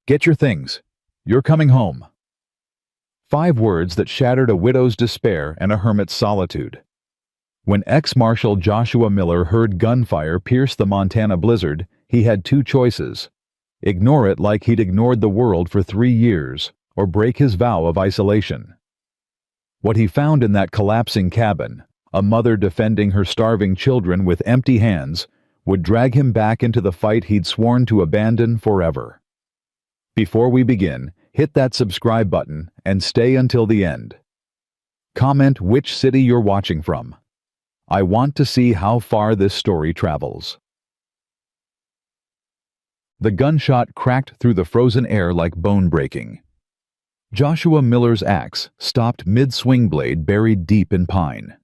Get your things. You're coming home. 5 words that shattered a widow's despair and a hermit's solitude. When ex-Marshal Joshua Miller heard gunfire pierce the Montana blizzard, he had 2 choices. Ignore it like he'd ignored the world for 3 years, or break his vow of isolation. What he found in that collapsing cabin, a mother defending her starving children with empty hands, would drag him back into the fight he'd sworn to abandon forever. Before we begin, hit that subscribe button and stay until the end. Comment which city you're watching from. I want to see how far this story travels. The gunshot cracked through the frozen air like bone breaking. Joshua Miller's axe stopped mid-swing blade buried deep in pine.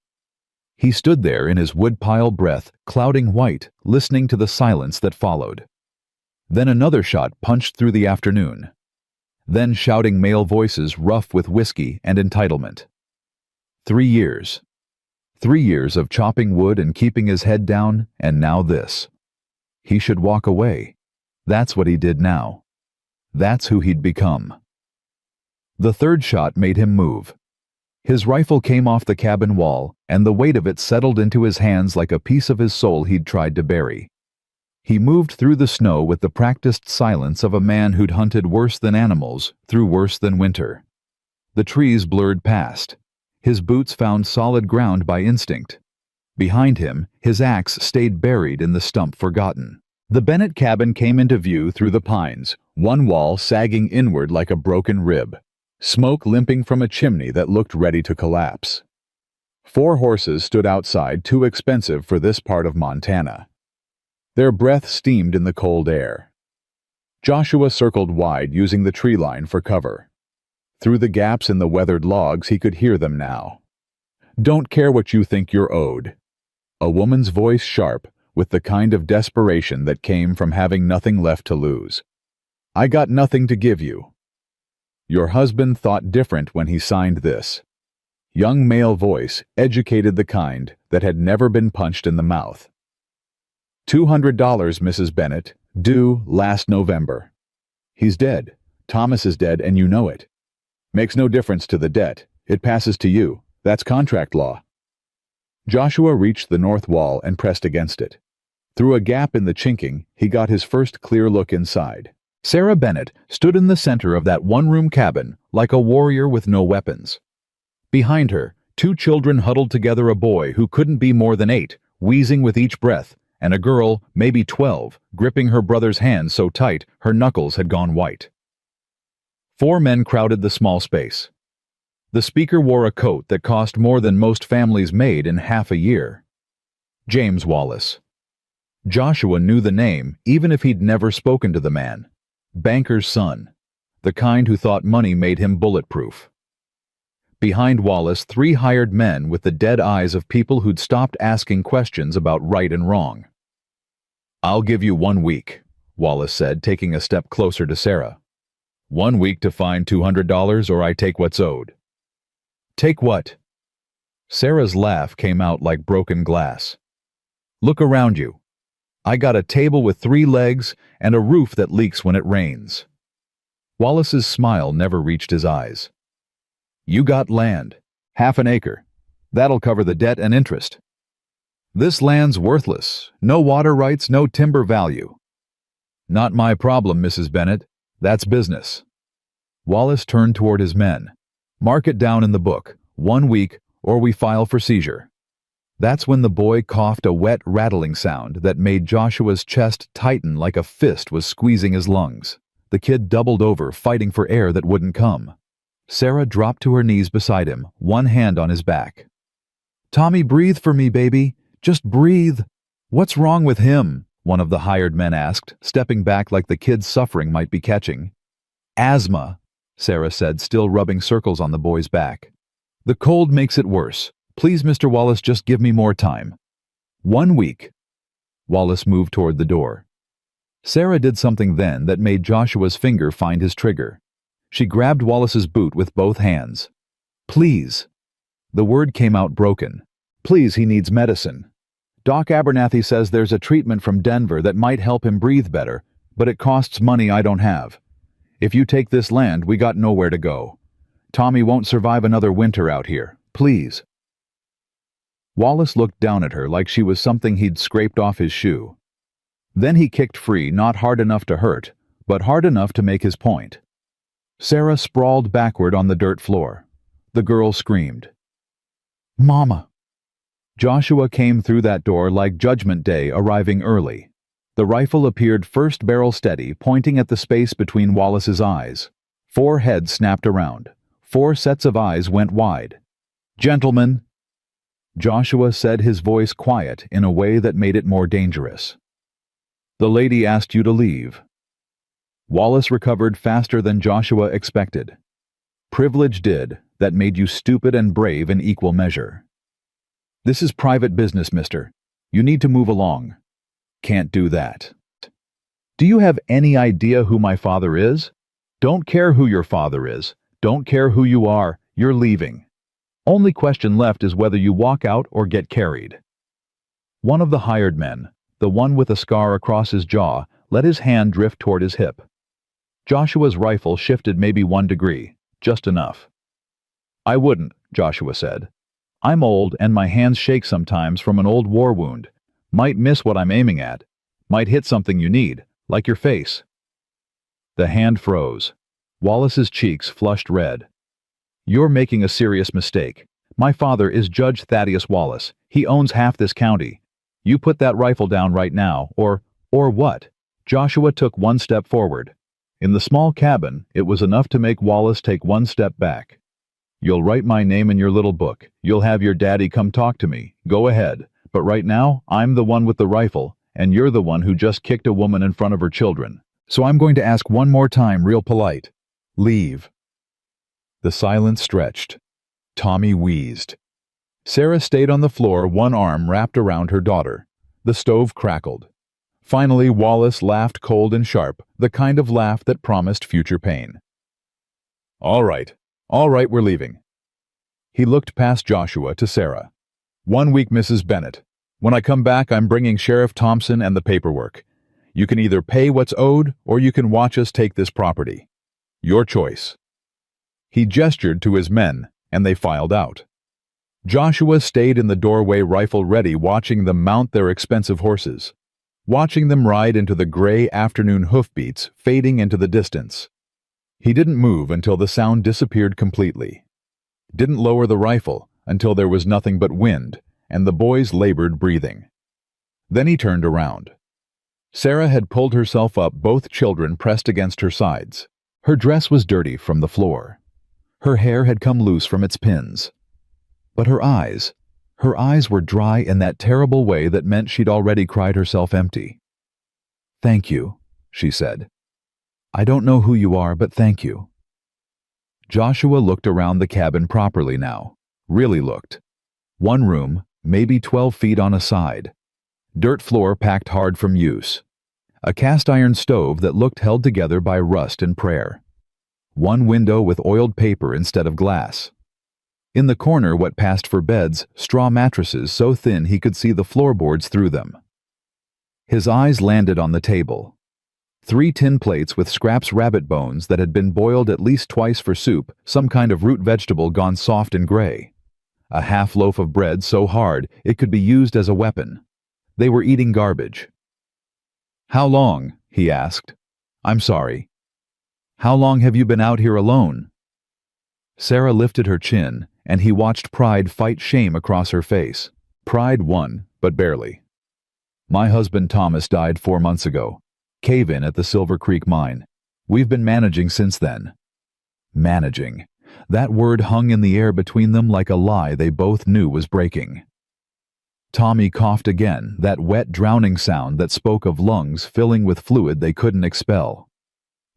He stood there in his woodpile breath, clouding white, listening to the silence that followed. Then another shot punched through the afternoon. Then shouting male voices rough with whiskey and entitlement. 3 years. 3 years of chopping wood and keeping his head down, and now this. He should walk away. That's what he did now. That's who he'd become. The third shot made him move. His rifle came off the cabin wall, and the weight of it settled into his hands like a piece of his soul he'd tried to bury. He moved through the snow with the practiced silence of a man who'd hunted worse than animals through worse than winter. The trees blurred past. His boots found solid ground by instinct. Behind him, his axe stayed buried in the stump forgotten. The Bennett cabin came into view through the pines, one wall sagging inward like a broken rib, smoke limping from a chimney that looked ready to collapse. 4 horses stood outside, too expensive for this part of Montana. Their breath steamed in the cold air. Joshua circled wide, using the tree line for cover. Through the gaps in the weathered logs, he could hear them now. "Don't care what you think you're owed." A woman's voice sharp, with the kind of desperation that came from having nothing left to lose. "I got nothing to give you." "Your husband thought different when he signed this." Young male voice, educated the kind that had never been punched in the mouth. $200, Mrs. Bennett, due last November. He's dead. Thomas is dead, and you know it. Makes no difference to the debt. It passes to you. That's contract law. Joshua reached the north wall and pressed against it. Through a gap in the chinking, he got his first clear look inside. Sarah Bennett stood in the center of that one-room cabin like a warrior with no weapons. Behind her, 2 children huddled together, a boy who couldn't be more than 8, wheezing with each breath, and a girl, maybe 12, gripping her brother's hand so tight her knuckles had gone white. 4 men crowded the small space. The speaker wore a coat that cost more than most families made in half a year. James Wallace. Joshua knew the name, even if he'd never spoken to the man. Banker's son. The kind who thought money made him bulletproof. Behind Wallace, 3 hired men with the dead eyes of people who'd stopped asking questions about right and wrong. "I'll give you 1 week, Wallace said, taking a step closer to Sarah. 1 week to find $200, or I take what's owed." "Take what?" Sarah's laugh came out like broken glass. "Look around you. I got a table with 3 legs and a roof that leaks when it rains." Wallace's smile never reached his eyes. "You got land. Half an acre. That'll cover the debt and interest." "This land's worthless. No water rights, no timber value." "Not my problem, Mrs. Bennett. That's business." Wallace turned toward his men. "Mark it down in the book. 1 week, or we file for seizure." That's when the boy coughed a wet, rattling sound that made Joshua's chest tighten like a fist was squeezing his lungs. The kid doubled over, fighting for air that wouldn't come. Sarah dropped to her knees beside him, one hand on his back. "Tommy, breathe for me, baby. Just breathe." "What's wrong with him?" one of the hired men asked, stepping back like the kid's suffering might be catching. "Asthma," Sarah said, still rubbing circles on the boy's back. "The cold makes it worse. Please, Mr. Wallace, just give me more time." 1 week. Wallace moved toward the door. Sarah did something then that made Joshua's finger find his trigger. She grabbed Wallace's boot with both hands. "Please." The word came out broken. "Please, he needs medicine. Doc Abernathy says there's a treatment from Denver that might help him breathe better, but it costs money I don't have. If you take this land, we got nowhere to go. Tommy won't survive another winter out here. Please." Wallace looked down at her like she was something he'd scraped off his shoe. Then he kicked free, not hard enough to hurt, but hard enough to make his point. Sarah sprawled backward on the dirt floor. The girl screamed. "Mama!" Joshua came through that door like Judgment Day arriving early. The rifle appeared first barrel steady, pointing at the space between Wallace's eyes. 4 heads snapped around. 4 sets of eyes went wide. "Gentlemen," Joshua said, his voice quiet in a way that made it more dangerous. "The lady asked you to leave." Wallace recovered faster than Joshua expected. "Privilege did, that made you stupid and brave in equal measure." "This is private business, mister. You need to move along." "Can't do that." "Do you have any idea who my father is?" "Don't care who your father is. Don't care who you are. You're leaving. Only question left is whether you walk out or get carried." One of the hired men, the one with a scar across his jaw, let his hand drift toward his hip. Joshua's rifle shifted maybe 1 degree, just enough. "I wouldn't," Joshua said. "I'm old and my hands shake sometimes from an old war wound. Might miss what I'm aiming at. Might hit something you need, like your face." The hand froze. Wallace's cheeks flushed red. "You're making a serious mistake. My father is Judge Thaddeus Wallace. He owns half this county. You put that rifle down right now, or what?" Joshua took 1 step forward. In the small cabin, it was enough to make Wallace take 1 step back. "You'll write my name in your little book. You'll have your daddy come talk to me. Go ahead. But right now, I'm the one with the rifle, and you're the one who just kicked a woman in front of her children. So I'm going to ask one more time, real polite. Leave." The silence stretched. Tommy wheezed. Sarah stayed on the floor, one arm wrapped around her daughter. The stove crackled. Finally, Wallace laughed cold and sharp, the kind of laugh that promised future pain. All right, we're leaving." He looked past Joshua to Sarah. "1 week, Mrs. Bennett. When I come back, I'm bringing Sheriff Thompson and the paperwork. You can either pay what's owed, or you can watch us take this property. Your choice." He gestured to his men, and they filed out. Joshua stayed in the doorway, rifle ready, watching them mount their expensive horses. Watching them ride into the gray afternoon hoofbeats fading into the distance. He didn't move until the sound disappeared completely. Didn't lower the rifle until there was nothing but wind, and the boys labored breathing. Then he turned around. Sarah had pulled herself up, both children pressed against her sides. Her dress was dirty from the floor. Her hair had come loose from its pins. But her eyes were dry in that terrible way that meant she'd already cried herself empty. "Thank you," she said. "I don't know who you are, but thank you." Joshua looked around the cabin properly now. Really looked. 1 room, maybe 12 feet on a side. Dirt floor packed hard from use. A cast-iron stove that looked held together by rust and prayer. 1 window with oiled paper instead of glass. In the corner, what passed for beds, straw mattresses so thin he could see the floorboards through them. His eyes landed on the table. 3 tin plates with scraps rabbit bones that had been boiled at least twice for soup, some kind of root vegetable gone soft and gray. A half loaf of bread so hard it could be used as a weapon. They were eating garbage. "How long?" he asked. "I'm sorry. How long have you been out here alone?" Sarah lifted her chin, and he watched pride fight shame across her face. Pride won, but barely. "My husband Thomas died 4 months ago. Cave-in at the Silver Creek mine. We've been managing since then." Managing. That word hung in the air between them like a lie they both knew was breaking. Tommy coughed again, that wet, drowning sound that spoke of lungs filling with fluid they couldn't expel.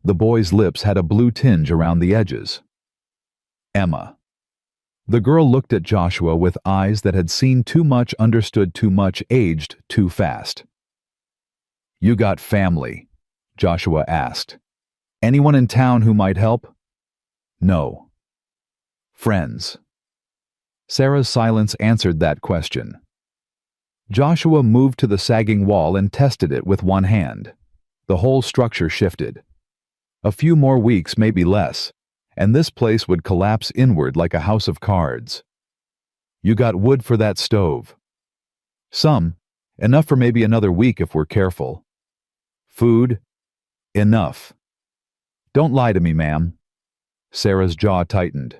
The boy's lips had a blue tinge around the edges. "Emma." The girl looked at Joshua with eyes that had seen too much, understood too much, aged too fast. "You got family?" Joshua asked. "Anyone in town who might help?" "No." "Friends?" Sarah's silence answered that question. Joshua moved to the sagging wall and tested it with 1 hand. The whole structure shifted. A few more weeks, maybe less, and this place would collapse inward like a house of cards. You got wood for that stove? Some. Enough for maybe another week if we're careful. Food? Enough. Don't lie to me, ma'am. Sarah's jaw tightened.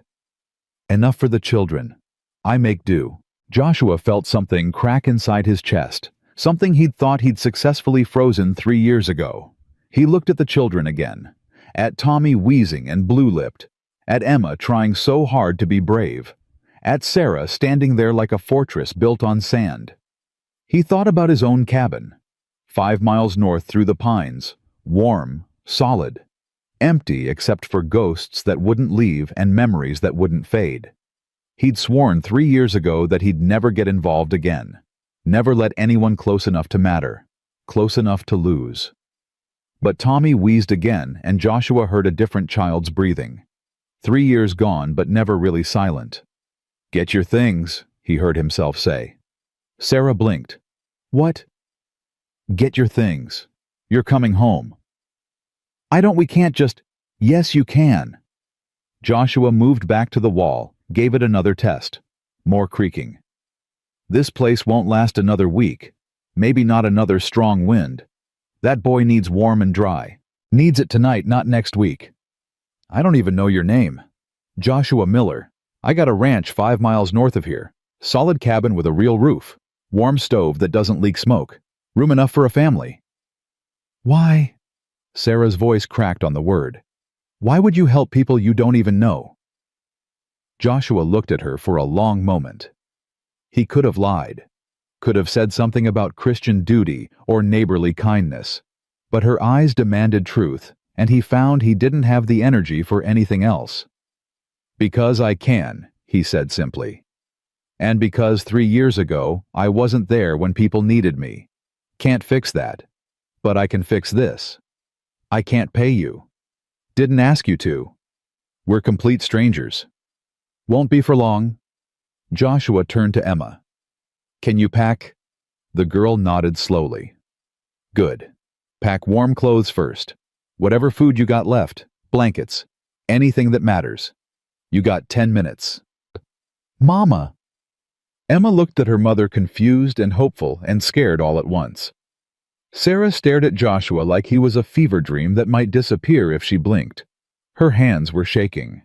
Enough for the children. I make do. Joshua felt something crack inside his chest, something he'd thought he'd successfully frozen 3 years ago. He looked at the children again, at Tommy wheezing and blue-lipped, at Emma trying so hard to be brave, at Sarah standing there like a fortress built on sand. He thought about his own cabin, 5 miles north through the pines, warm, solid, empty except for ghosts that wouldn't leave and memories that wouldn't fade. He'd sworn 3 years ago that he'd never get involved again, never let anyone close enough to matter, close enough to lose. But Tommy wheezed again, and Joshua heard a different child's breathing. 3 years gone, but never really silent. Get your things, he heard himself say. Sarah blinked. What? Get your things. You're coming home. We can't just... Yes, you can. Joshua moved back to the wall, gave it another test. More creaking. This place won't last another week. Maybe not another strong wind. That boy needs warm and dry. Needs it tonight, not next week. I don't even know your name. Joshua Miller. I got a ranch 5 miles north of here. Solid cabin with a real roof. Warm stove that doesn't leak smoke. Room enough for a family. Why? Sarah's voice cracked on the word. Why would you help people you don't even know? Joshua looked at her for a long moment. He could have lied, could have said something about Christian duty or neighborly kindness, but her eyes demanded truth, and he found he didn't have the energy for anything else. Because I can, he said simply. And because 3 years ago, I wasn't there when people needed me. Can't fix that. But I can fix this. I can't pay you. Didn't ask you to. We're complete strangers. Won't be for long. Joshua turned to Emma. Can you pack? The girl nodded slowly. Good. Pack warm clothes first. Whatever food you got left, blankets, anything that matters. You got 10 minutes. Mama! Emma looked at her mother confused and hopeful and scared all at once. Sarah stared at Joshua like he was a fever dream that might disappear if she blinked. Her hands were shaking.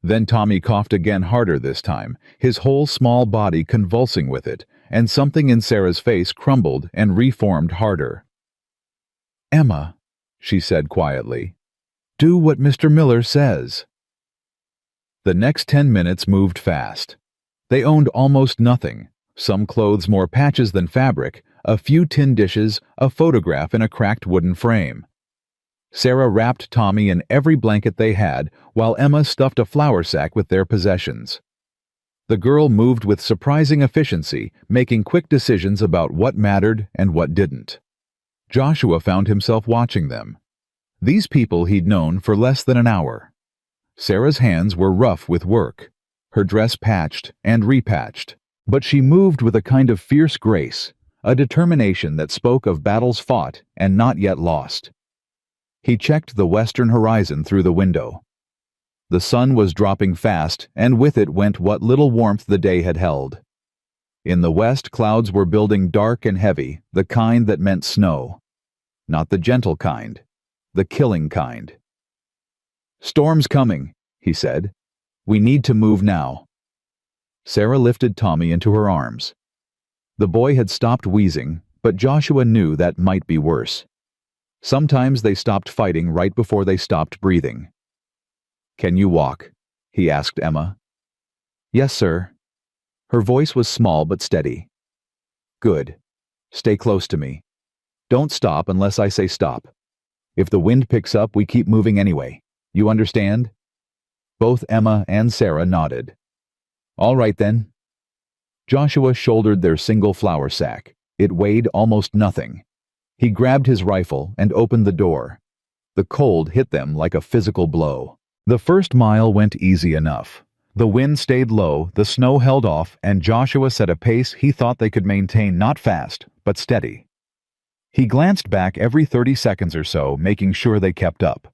Then Tommy coughed again, harder this time, his whole small body convulsing with it, and something in Sarah's face crumbled and reformed harder. Emma, she said quietly, do what Mr. Miller says. The next 10 minutes moved fast. They owned almost nothing, some clothes, more patches than fabric, a few tin dishes, a photograph in a cracked wooden frame. Sarah wrapped Tommy in every blanket they had, while Emma stuffed a flour sack with their possessions. The girl moved with surprising efficiency, making quick decisions about what mattered and what didn't. Joshua found himself watching them. These people he'd known for less than an hour. Sarah's hands were rough with work, her dress patched and repatched, but she moved with a kind of fierce grace, a determination that spoke of battles fought and not yet lost. He checked the western horizon through the window. The sun was dropping fast, and with it went what little warmth the day had held. In the west, clouds were building dark and heavy, the kind that meant snow. Not the gentle kind, the killing kind. Storm's coming, he said. We need to move now. Sarah lifted Tommy into her arms. The boy had stopped wheezing, but Joshua knew that might be worse. Sometimes they stopped fighting right before they stopped breathing. Can you walk? He asked Emma. Yes, sir. Her voice was small but steady. Good. Stay close to me. Don't stop unless I say stop. If the wind picks up, we keep moving anyway. You understand? Both Emma and Sarah nodded. All right then. Joshua shouldered their single flour sack. It weighed almost nothing. He grabbed his rifle and opened the door. The cold hit them like a physical blow. The first mile went easy enough. The wind stayed low, the snow held off, and Joshua set a pace he thought they could maintain, not fast, but steady. He glanced back every 30 seconds or so, making sure they kept up.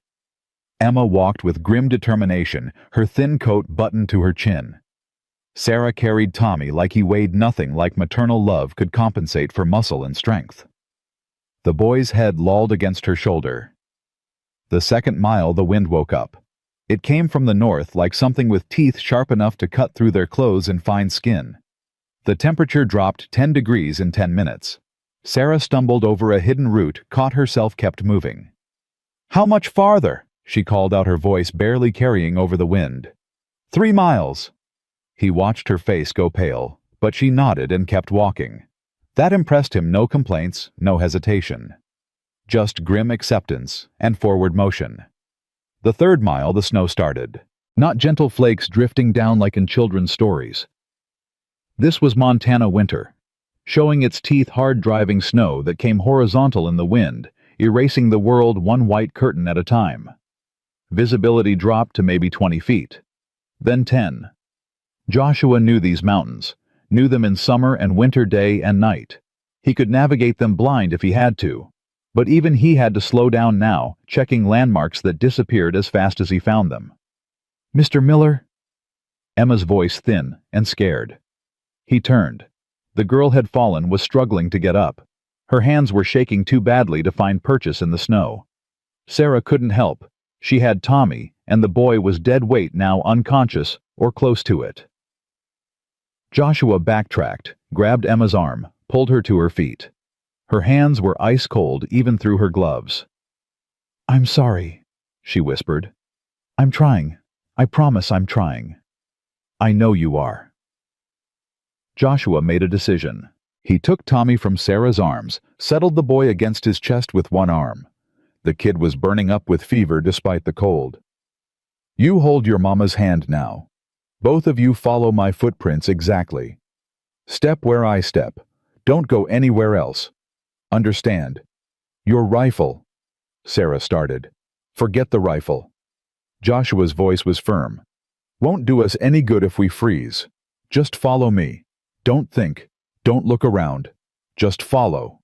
Emma walked with grim determination, her thin coat buttoned to her chin. Sarah carried Tommy like he weighed nothing like maternal love could compensate for muscle and strength. The boy's head lolled against her shoulder. The second mile the wind woke up. It came from the north like something with teeth sharp enough to cut through their clothes and fine skin. The temperature dropped 10 degrees in 10 minutes. Sarah stumbled over a hidden root, caught herself, kept moving. "How much farther?" she called out, her voice barely carrying over the wind. 3 miles. He watched her face go pale, but she nodded and kept walking. That impressed him. No complaints, no hesitation. Just grim acceptance and forward motion. The third mile the snow started. Not gentle flakes drifting down like in children's stories. This was Montana winter, showing its teeth, hard driving snow that came horizontal in the wind, erasing the world one white curtain at a time. Visibility dropped to maybe 20 feet. Then 10. Joshua knew these mountains, knew them in summer and winter, day and night. He could navigate them blind if he had to. But even he had to slow down now, checking landmarks that disappeared as fast as he found them. "Mr. Miller?" Emma's voice thin and scared. He turned. The girl had fallen, was struggling to get up. Her hands were shaking too badly to find purchase in the snow. Sarah couldn't help. She had Tommy, and the boy was dead weight now, unconscious or close to it. Joshua backtracked, grabbed Emma's arm, pulled her to her feet. Her hands were ice cold even through her gloves. "I'm sorry," she whispered. "I'm trying. I promise I'm trying." "I know you are." Joshua made a decision. He took Tommy from Sarah's arms, settled the boy against his chest with one arm. The kid was burning up with fever despite the cold. "You hold your mama's hand now. Both of you follow my footprints exactly. Step where I step. Don't go anywhere else. Understand? Your rifle." Sarah started. "Forget the rifle." Joshua's voice was firm. "Won't do us any good if we freeze. Just follow me. Don't think. Don't look around. Just follow."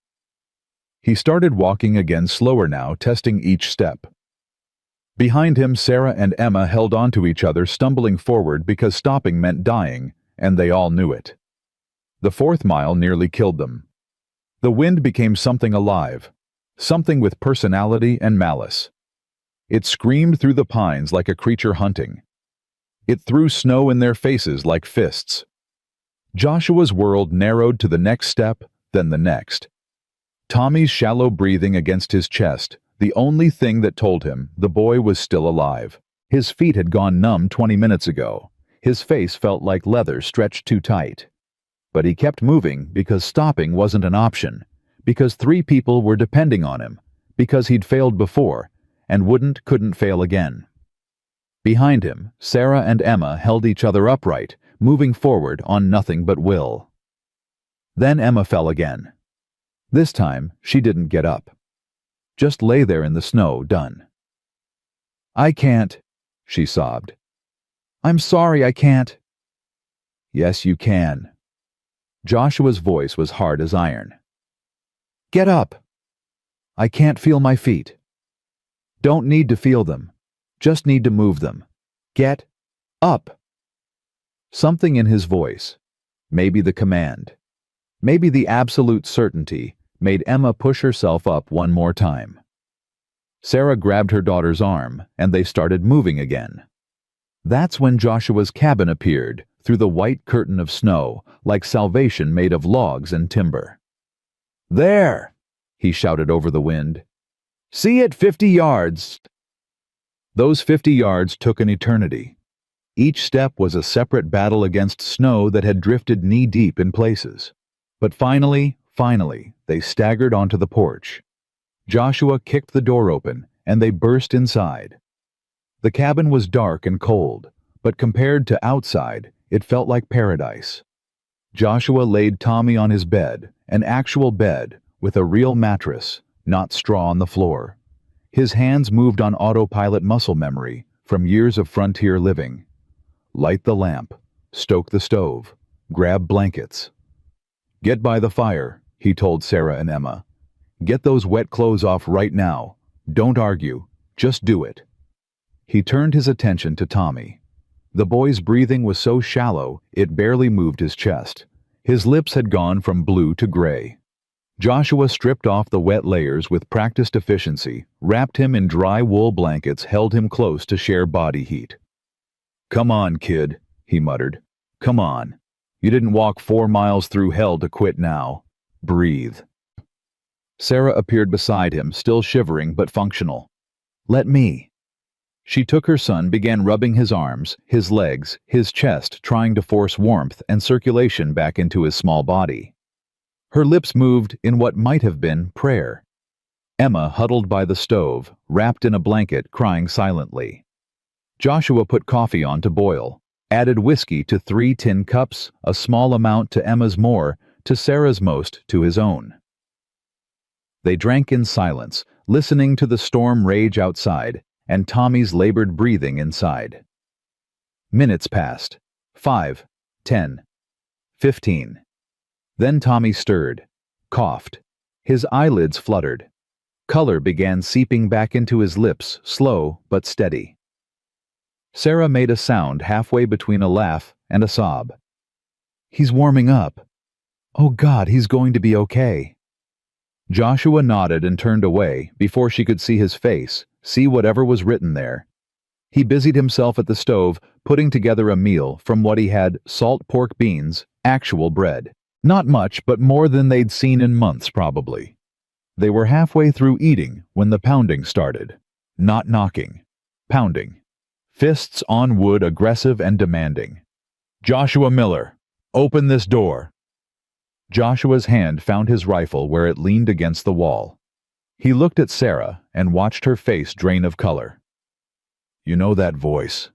He started walking again, slower now, testing each step. Behind him, Sarah and Emma held on to each other, stumbling forward because stopping meant dying, and they all knew it. The fourth mile nearly killed them. The wind became something alive, something with personality and malice. It screamed through the pines like a creature hunting. It threw snow in their faces like fists. Joshua's world narrowed to the next step, then the next. Tommy's shallow breathing against his chest, the only thing that told him the boy was still alive. His feet had gone numb 20 minutes ago. His face felt like leather stretched too tight. But he kept moving because stopping wasn't an option, because 3 people were depending on him, because he'd failed before and couldn't fail again. Behind him, Sarah and Emma held each other upright, moving forward on nothing but will. Then Emma fell again. This time, she didn't get up. Just lay there in the snow, done. "I can't," she sobbed. "I'm sorry, I can't." "Yes, you can." Joshua's voice was hard as iron. "Get up." "I can't feel my feet." "Don't need to feel them. Just need to move them. Get up." Something in his voice, maybe the command, maybe the absolute certainty, made Emma push herself up one more time. Sarah grabbed her daughter's arm, and they started moving again. That's when Joshua's cabin appeared, through the white curtain of snow, like salvation made of logs and timber. "There!" he shouted over the wind. "See it 50 yards!" Those 50 yards took an eternity. Each step was a separate battle against snow that had drifted knee-deep in places. But finally, they staggered onto the porch. Joshua kicked the door open, and they burst inside. The cabin was dark and cold, but compared to outside, it felt like paradise. Joshua laid Tommy on his bed, an actual bed, with a real mattress, not straw on the floor. His hands moved on autopilot muscle memory from years of frontier living. Light the lamp, stoke the stove, grab blankets. "Get by the fire," he told Sarah and Emma. "Get those wet clothes off right now. Don't argue. Just do it." He turned his attention to Tommy. The boy's breathing was so shallow it barely moved his chest. His lips had gone from blue to gray. Joshua stripped off the wet layers with practiced efficiency, wrapped him in dry wool blankets, held him close to share body heat. "Come on, kid," he muttered. "Come on. You didn't walk 4 miles through hell to quit now. Breathe." Sarah appeared beside him, still shivering but functional. "Let me." She took her son, began rubbing his arms, his legs, his chest, trying to force warmth and circulation back into his small body. Her lips moved in what might have been prayer. Emma huddled by the stove, wrapped in a blanket, crying silently. Joshua put coffee on to boil, added whiskey to 3 tin cups, a small amount to Emma's more, to Sarah's most, to his own. They drank in silence, listening to the storm rage outside and Tommy's labored breathing inside. Minutes passed. 5, 10, 15. Then Tommy stirred, coughed. His eyelids fluttered. Color began seeping back into his lips, slow but steady. Sarah made a sound halfway between a laugh and a sob. "He's warming up. Oh God, he's going to be okay." Joshua nodded and turned away before she could see his face, see whatever was written there. He busied himself at the stove, putting together a meal from what he had: salt pork beans, actual bread. Not much, but more than they'd seen in months, probably. They were halfway through eating when the pounding started. Not knocking. Pounding. Fists on wood, aggressive and demanding. "Joshua Miller, open this door." Joshua's hand found his rifle where it leaned against the wall. He looked at Sarah and watched her face drain of color. "You know that voice?"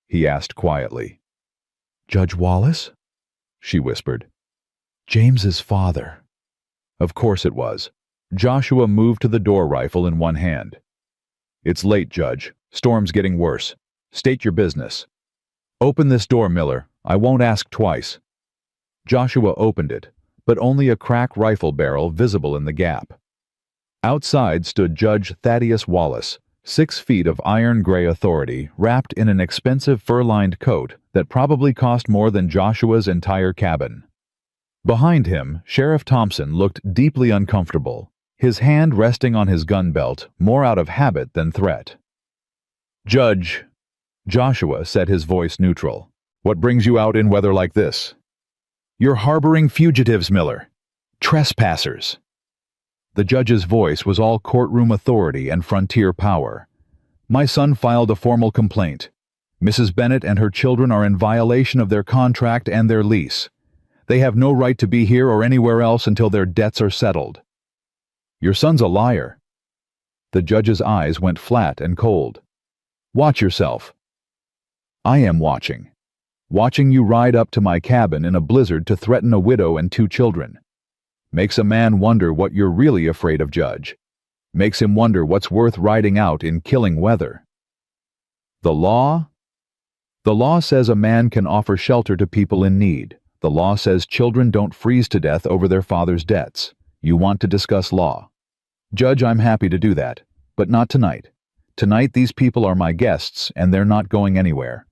he asked quietly. "Judge Wallace?" she whispered. "James's father." Of course it was. Joshua moved to the door, rifle in one hand. "It's late, Judge. Storm's getting worse. State your business." "Open this door, Miller. I won't ask twice." Joshua opened it, but only a crack rifle barrel visible in the gap. Outside stood Judge Thaddeus Wallace, 6 feet of iron-gray authority, wrapped in an expensive fur-lined coat that probably cost more than Joshua's entire cabin. Behind him, Sheriff Thompson looked deeply uncomfortable, his hand resting on his gun belt, more out of habit than threat. "Judge," Joshua said, his voice neutral, "what brings you out in weather like this?" "You're harboring fugitives, Miller. Trespassers." The judge's voice was all courtroom authority and frontier power. "My son filed a formal complaint. Mrs. Bennett and her children are in violation of their contract and their lease. They have no right to be here or anywhere else until their debts are settled." "Your son's a liar." The judge's eyes went flat and cold. "Watch yourself." "I am watching. Watching you ride up to my cabin in a blizzard to threaten a widow and 2 children. Makes a man wonder what you're really afraid of, Judge. Makes him wonder what's worth riding out in killing weather." "The law?" "The law says a man can offer shelter to people in need. The law says children don't freeze to death over their father's debts. You want to discuss law. Judge, I'm happy to do that, but not tonight. Tonight these people are my guests, and they're not going anywhere."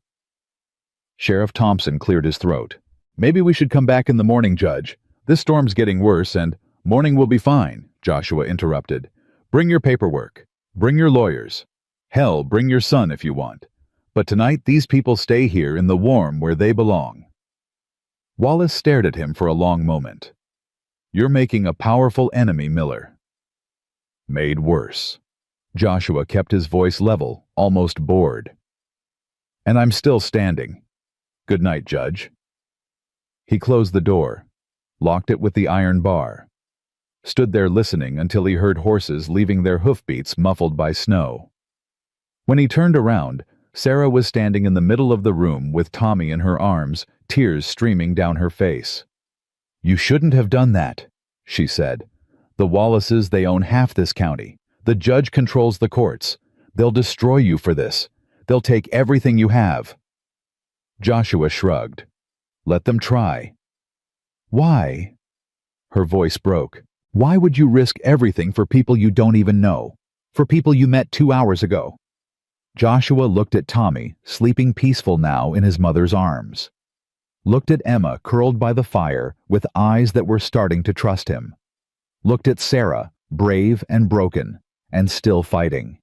Sheriff Thompson cleared his throat. "Maybe we should come back in the morning, Judge. This storm's getting worse, and—" "Morning will be fine," Joshua interrupted. "Bring your paperwork. Bring your lawyers. Hell, bring your son if you want. But tonight these people stay here in the warm where they belong." Wallace stared at him for a long moment. "You're making a powerful enemy, Miller." "Made worse." Joshua kept his voice level, almost bored. "And I'm still standing. Good night, Judge." He closed the door, locked it with the iron bar, stood there listening until he heard horses leaving their hoofbeats muffled by snow. When he turned around, Sarah was standing in the middle of the room with Tommy in her arms, tears streaming down her face. "You shouldn't have done that," she said. "The Wallaces, they own half this county. The judge controls the courts. They'll destroy you for this. They'll take everything you have." Joshua shrugged. "Let them try." "Why?" Her voice broke. "Why would you risk everything for people you don't even know? For people you met 2 hours ago?" Joshua looked at Tommy, sleeping peaceful now in his mother's arms. Looked at Emma curled by the fire with eyes that were starting to trust him. Looked at Sarah, brave and broken, and still fighting.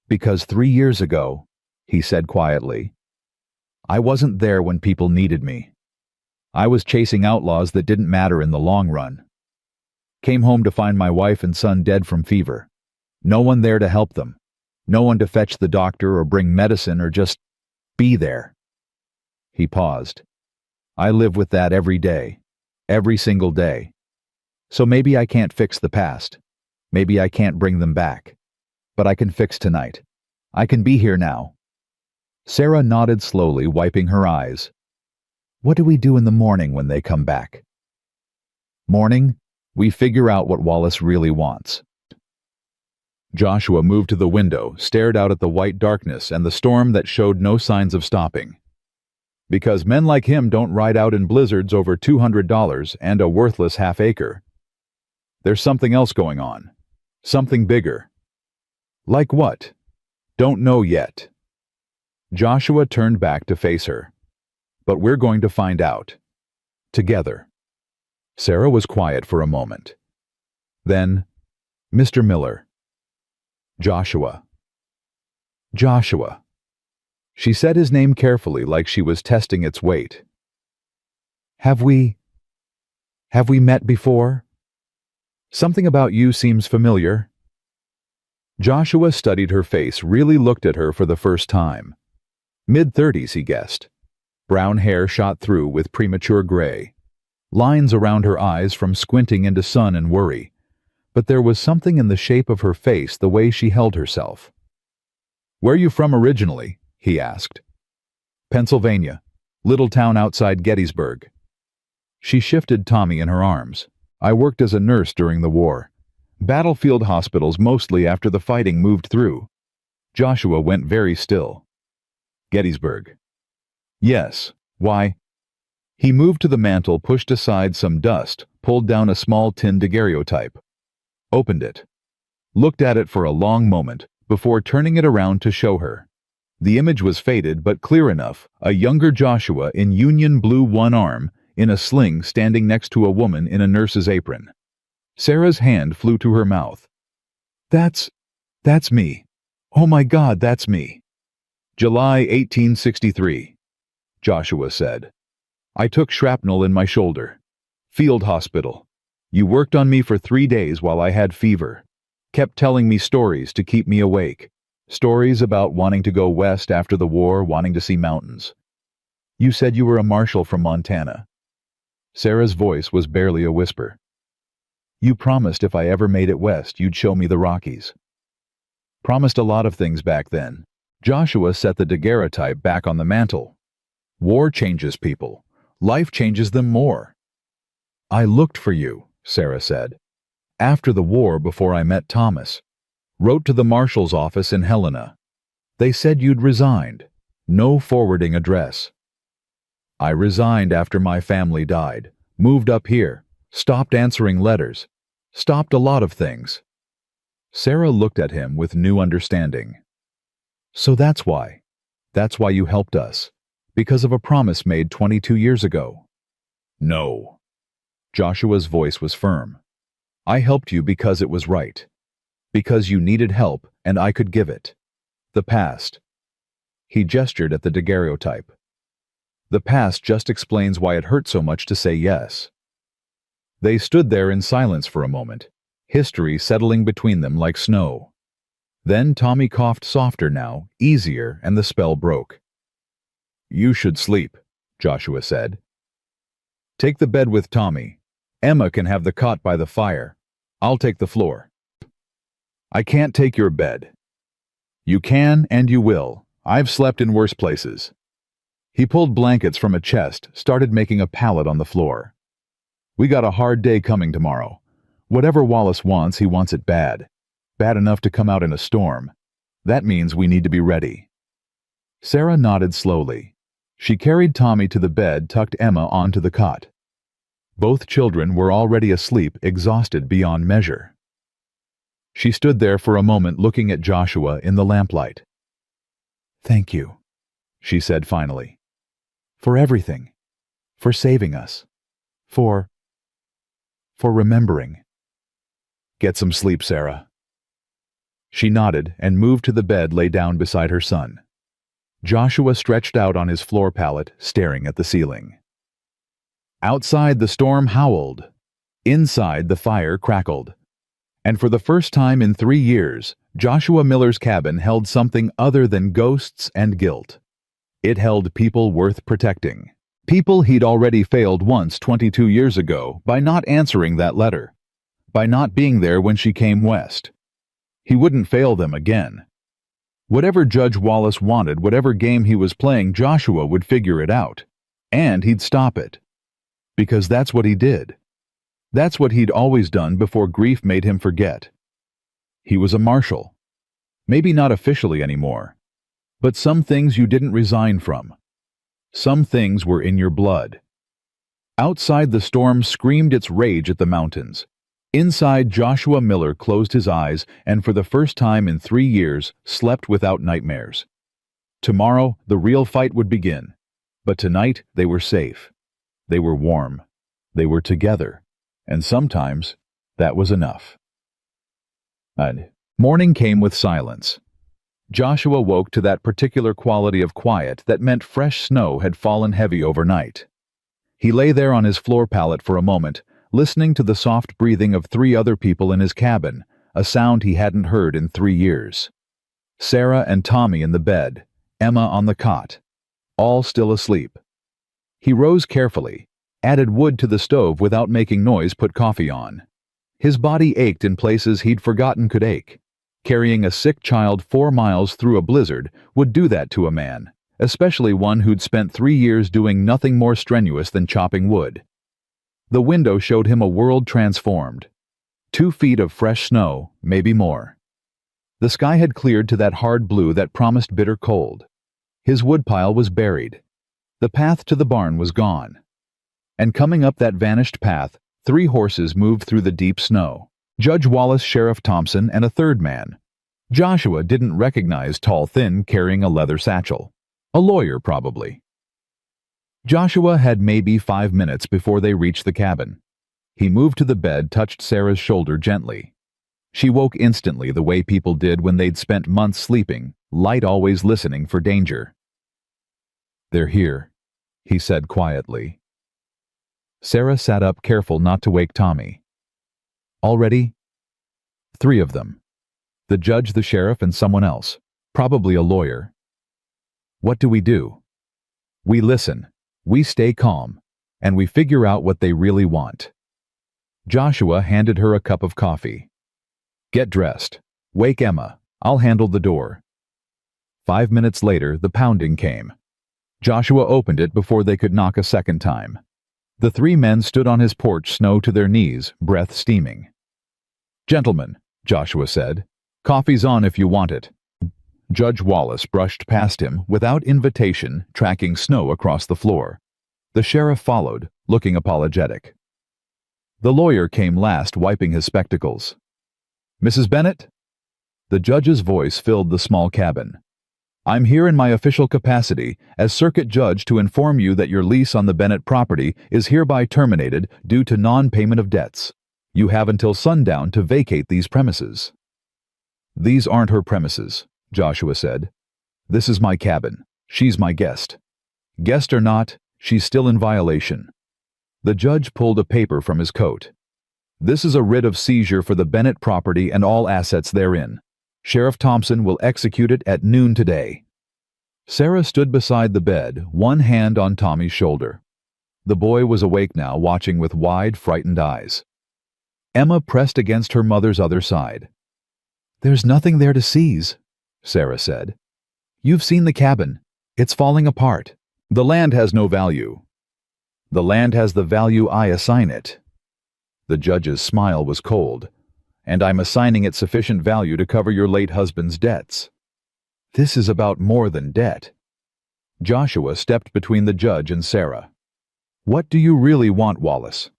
Because 3 years ago, he said quietly, I wasn't there when people needed me. I was chasing outlaws that didn't matter in the long run. Came home to find my wife and son dead from fever. No one there to help them. No one to fetch the doctor or bring medicine or just be there. He paused. I live with that every day. Every single day. So maybe I can't fix the past. Maybe I can't bring them back. But I can fix tonight. I can be here now. Sarah nodded slowly, wiping her eyes. What do we do in the morning when they come back? Morning, we figure out what Wallace really wants. Joshua moved to the window, stared out at the white darkness and the storm that showed no signs of stopping. Because men like him don't ride out in blizzards over $200 and a worthless half-acre. There's something else going on. Something bigger. Like what? Don't know yet. Joshua turned back to face her. But we're going to find out. Together. Sarah was quiet for a moment. Then, Mr. Miller. Joshua. Joshua. She said his name carefully, like she was testing its weight. Have we met before? Something about you seems familiar. Joshua studied her face, really looked at her for the first time. Mid-30s, he guessed. Brown hair shot through with premature gray. Lines around her eyes from squinting into sun and worry. But there was something in the shape of her face, the way she held herself. Where are you from originally? He asked. Pennsylvania. Little town outside Gettysburg. She shifted Tommy in her arms. I worked as a nurse during the war. Battlefield hospitals mostly after the fighting moved through. Joshua went very still. Gettysburg. Yes. Why? He moved to the mantel, pushed aside some dust, pulled down a small tin daguerreotype. Opened it. Looked at it for a long moment, before turning it around to show her. The image was faded but clear enough, a younger Joshua in Union blue one arm, in a sling standing next to a woman in a nurse's apron. Sarah's hand flew to her mouth. That's me. Oh my God, that's me. July 1863. Joshua said. I took shrapnel in my shoulder. Field hospital. You worked on me for 3 days while I had fever. Kept telling me stories to keep me awake. Stories about wanting to go west after the war, wanting to see mountains. You said you were a marshal from Montana. Sarah's voice was barely a whisper. You promised if I ever made it west, you'd show me the Rockies. Promised a lot of things back then. Joshua set the daguerreotype back on the mantel. War changes people. Life changes them more. I looked for you, Sarah said. After the war, before I met Thomas. Wrote to the marshal's office in Helena. They said you'd resigned. No forwarding address. I resigned after my family died. Moved up here. Stopped answering letters. Stopped a lot of things. Sarah looked at him with new understanding. So that's why. That's why you helped us. Because of a promise made 22 years ago. No. Joshua's voice was firm. I helped you because it was right. Because you needed help and I could give it. The past. He gestured at the daguerreotype. The past just explains why it hurt so much to say yes. They stood there in silence for a moment, history settling between them like snow. Then Tommy coughed softer now, easier, and the spell broke. You should sleep, Joshua said. Take the bed with Tommy. Emma can have the cot by the fire. I'll take the floor. I can't take your bed. You can and you will. I've slept in worse places. He pulled blankets from a chest, started making a pallet on the floor. We got a hard day coming tomorrow. Whatever Wallace wants, he wants it bad. Bad enough to come out in a storm. That means we need to be ready. Sarah nodded slowly. She carried Tommy to the bed, tucked Emma onto the cot. Both children were already asleep, exhausted beyond measure. She stood there for a moment looking at Joshua in the lamplight. "Thank you," she said finally. "For everything. For saving us. For remembering." "Get some sleep, Sarah." She nodded and moved to the bed, lay down beside her son. Joshua stretched out on his floor pallet, staring at the ceiling. Outside, the storm howled. Inside, the fire crackled. And for the first time in 3 years, Joshua Miller's cabin held something other than ghosts and guilt. It held people worth protecting. People he'd already failed once 22 years ago by not answering that letter, by not being there when she came west. He wouldn't fail them again. Whatever Judge Wallace wanted, whatever game he was playing, Joshua would figure it out. And he'd stop it. Because that's what he did. That's what he'd always done before grief made him forget. He was a marshal. Maybe not officially anymore. But some things you didn't resign from. Some things were in your blood. Outside, the storm screamed its rage at the mountains. Inside, Joshua Miller closed his eyes and for the first time in 3 years slept without nightmares. Tomorrow, the real fight would begin. But tonight, they were safe. They were warm. They were together. And sometimes, that was enough. And morning came with silence. Joshua woke to that particular quality of quiet that meant fresh snow had fallen heavy overnight. He lay there on his floor pallet for a moment, listening to the soft breathing of 3 other people in his cabin, a sound he hadn't heard in 3 years. Sarah and Tommy in the bed, Emma on the cot, all still asleep. He rose carefully, added wood to the stove without making noise, put coffee on. His body ached in places he'd forgotten could ache. Carrying a sick child 4 miles through a blizzard would do that to a man, especially one who'd spent 3 years doing nothing more strenuous than chopping wood. The window showed him a world transformed. 2 feet of fresh snow, maybe more. The sky had cleared to that hard blue that promised bitter cold. His woodpile was buried. The path to the barn was gone. And coming up that vanished path, 3 horses moved through the deep snow. Judge Wallace, Sheriff Thompson, and a 3rd man. Joshua didn't recognize tall, thin, carrying a leather satchel. A lawyer, probably. Joshua had maybe 5 minutes before they reached the cabin. He moved to the bed, touched Sarah's shoulder gently. She woke instantly, the way people did when they'd spent months sleeping, light always listening for danger. "They're here," he said quietly. Sarah sat up, careful not to wake Tommy. "Already?" "3 of them. The judge, the sheriff, and someone else. Probably a lawyer." "What do we do?" "We listen. We stay calm. And we figure out what they really want." Joshua handed her a cup of coffee. "Get dressed. Wake Emma. I'll handle the door." 5 minutes later, the pounding came. Joshua opened it before they could knock a second time. The 3 men stood on his porch, snow to their knees, breath steaming. "Gentlemen," Joshua said, "coffee's on if you want it." Judge Wallace brushed past him without invitation, tracking snow across the floor. The sheriff followed, looking apologetic. The lawyer came last, wiping his spectacles. "Mrs. Bennett?" The judge's voice filled the small cabin. "I'm here in my official capacity as circuit judge to inform you that your lease on the Bennett property is hereby terminated due to non-payment of debts. You have until sundown to vacate these premises." "These aren't her premises," Joshua said. "This is my cabin. She's my guest. Guest or not, she's still in violation." The judge pulled a paper from his coat. "This is a writ of seizure for the Bennett property and all assets therein. Sheriff Thompson will execute it at noon today." Sarah stood beside the bed, one hand on Tommy's shoulder. The boy was awake now, watching with wide, frightened eyes. Emma pressed against her mother's other side. "There's nothing there to seize," Sarah said. "You've seen the cabin. It's falling apart. The land has no value." "The land has the value I assign it." The judge's smile was cold. "And I'm assigning it sufficient value to cover your late husband's debts." "This is about more than debt." Joshua stepped between the judge and Sarah. "What do you really want, Wallace?"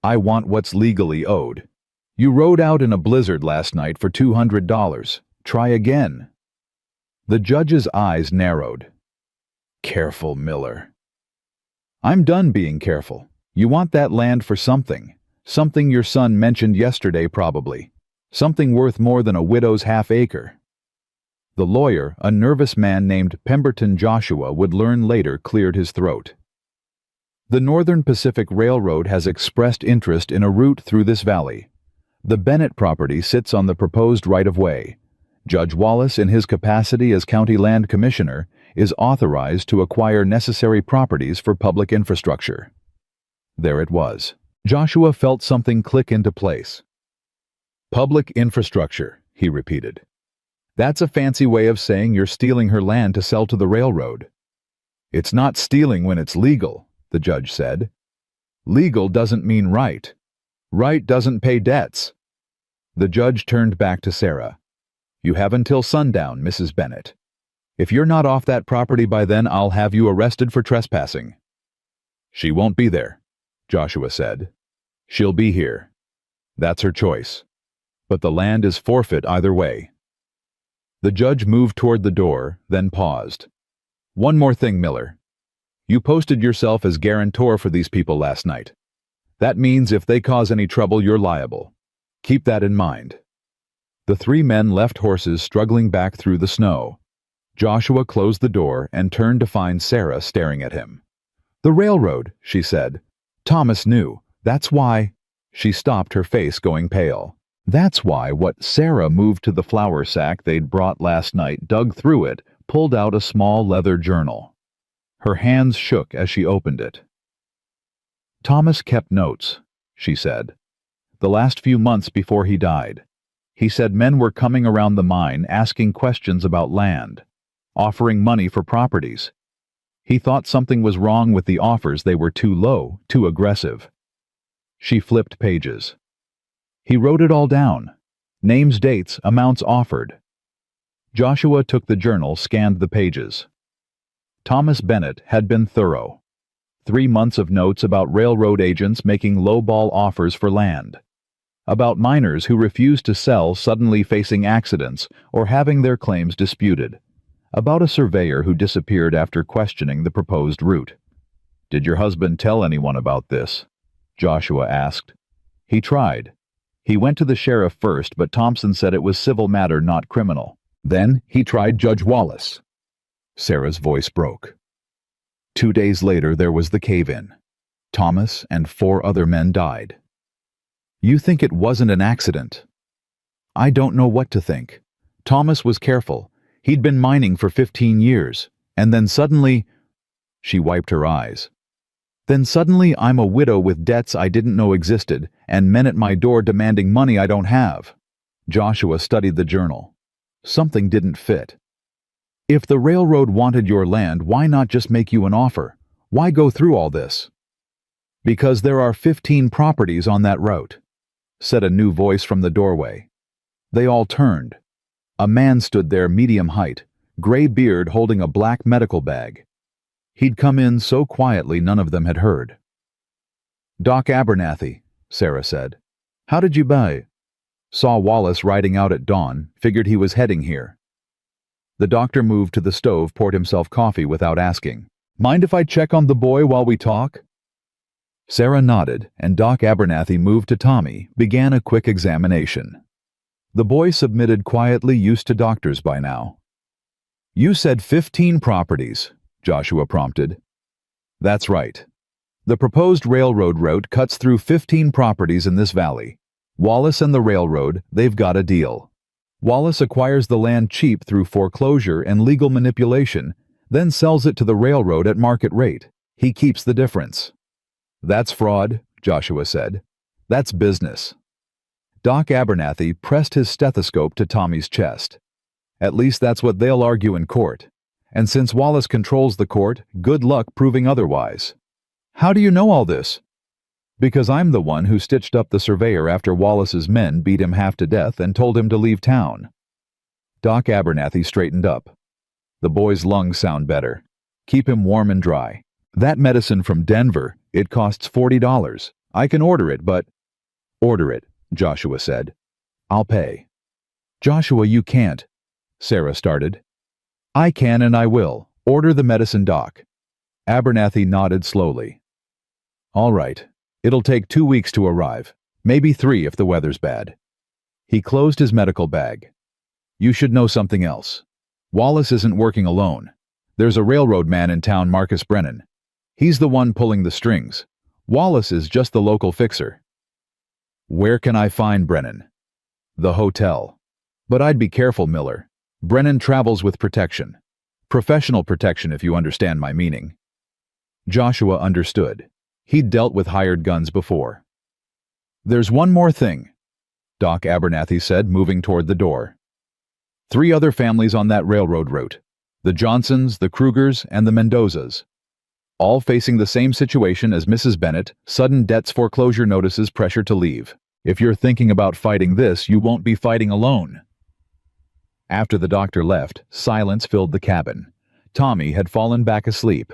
"I want what's legally owed. You rode out in a blizzard last night for $200. Try again." The judge's eyes narrowed. Careful, Miller. I'm done being careful. You want that land for something. Something your son mentioned yesterday, probably. Something worth more than a widow's half-acre. The lawyer, a nervous man named Pemberton Joshua, would learn later, cleared his throat. The Northern Pacific Railroad has expressed interest in a route through this valley. The Bennett property sits on the proposed right-of-way. Judge Wallace, in his capacity as County Land Commissioner, is authorized to acquire necessary properties for public infrastructure. There it was. Joshua felt something click into place. Public infrastructure, he repeated. That's a fancy way of saying you're stealing her land to sell to the railroad. It's not stealing when it's legal, the judge said. Legal doesn't mean right. Right doesn't pay debts. The judge turned back to Sarah. You have until sundown, Mrs. Bennett. If you're not off that property by then, I'll have you arrested for trespassing. She won't be there, Joshua said. She'll be here. That's her choice. But the land is forfeit either way. The judge moved toward the door, then paused. One more thing, Miller. You posted yourself as guarantor for these people last night. That means if they cause any trouble, you're liable. Keep that in mind. The three men left horses struggling back through the snow. Joshua closed the door and turned to find Sarah staring at him. The railroad, she said. Thomas knew. That's why. She stopped, her face going pale. That's why what Sarah moved to the flour sack they'd brought last night, dug through it, pulled out a small leather journal. Her hands shook as she opened it. Thomas kept notes, she said. The last few months before he died. He said men were coming around the mine asking questions about land, offering money for properties. He thought something was wrong with the offers. They were too low, too aggressive. She flipped pages. He wrote it all down. Names, dates, amounts offered. Joshua took the journal, scanned the pages. Thomas Bennett had been thorough. 3 months of notes about railroad agents making low-ball offers for land. About miners who refused to sell, suddenly facing accidents or having their claims disputed. About a surveyor who disappeared after questioning the proposed route. Did your husband tell anyone about this? Joshua asked. He tried. He went to the sheriff first, but Thompson said it was civil matter, not criminal. Then he tried Judge Wallace. Sarah's voice broke. 2 days later there was the cave-in. Thomas and 4 other men died. You think it wasn't an accident? I don't know what to think. Thomas was careful. He'd been mining for 15 years, and then suddenly... She wiped her eyes. Then suddenly I'm a widow with debts I didn't know existed, and men at my door demanding money I don't have. Joshua studied the journal. Something didn't fit. If the railroad wanted your land, why not just make you an offer? Why go through all this? Because there are 15 properties on that route, said a new voice from the doorway. They all turned. A man stood there, medium height, gray beard, holding a black medical bag. He'd come in so quietly none of them had heard. Doc Abernathy, Sarah said. How did you buy? Saw Wallace riding out at dawn, figured he was heading here. The doctor moved to the stove, poured himself coffee without asking. Mind if I check on the boy while we talk? Sarah nodded, and Doc Abernathy moved to Tommy, began a quick examination. The boy submitted quietly, used to doctors by now. You said 15 properties, Joshua prompted. That's right. The proposed railroad route cuts through 15 properties in this valley. Wallace and the railroad, they've got a deal. Wallace acquires the land cheap through foreclosure and legal manipulation, then sells it to the railroad at market rate. He keeps the difference. That's fraud, Joshua said. That's business. Doc Abernathy pressed his stethoscope to Tommy's chest. At least that's what they'll argue in court. And since Wallace controls the court, good luck proving otherwise. How do you know all this? Because I'm the one who stitched up the surveyor after Wallace's men beat him half to death and told him to leave town. Doc Abernathy straightened up. The boy's lungs sound better. Keep him warm and dry. That medicine from Denver, it costs $40. I can order it, but... Order it, Joshua said. I'll pay. Joshua, you can't. Sarah started. I can and I will. Order the medicine, Doc. Abernathy nodded slowly. All right. It'll take 2 weeks to arrive. Maybe 3 if the weather's bad. He closed his medical bag. You should know something else. Wallace isn't working alone. There's a railroad man in town, Marcus Brennan. He's the one pulling the strings. Wallace is just the local fixer. Where can I find Brennan? The hotel. But I'd be careful, Miller. Brennan travels with protection. Professional protection, if you understand my meaning. Joshua understood. He'd dealt with hired guns before. There's one more thing, Doc Abernathy said, moving toward the door. 3 other families on that railroad route. The Johnsons, the Krugers, and the Mendozas. All facing the same situation as Mrs. Bennett, sudden debts, foreclosure notices, pressure to leave. If you're thinking about fighting this, you won't be fighting alone. After the doctor left, silence filled the cabin. Tommy had fallen back asleep.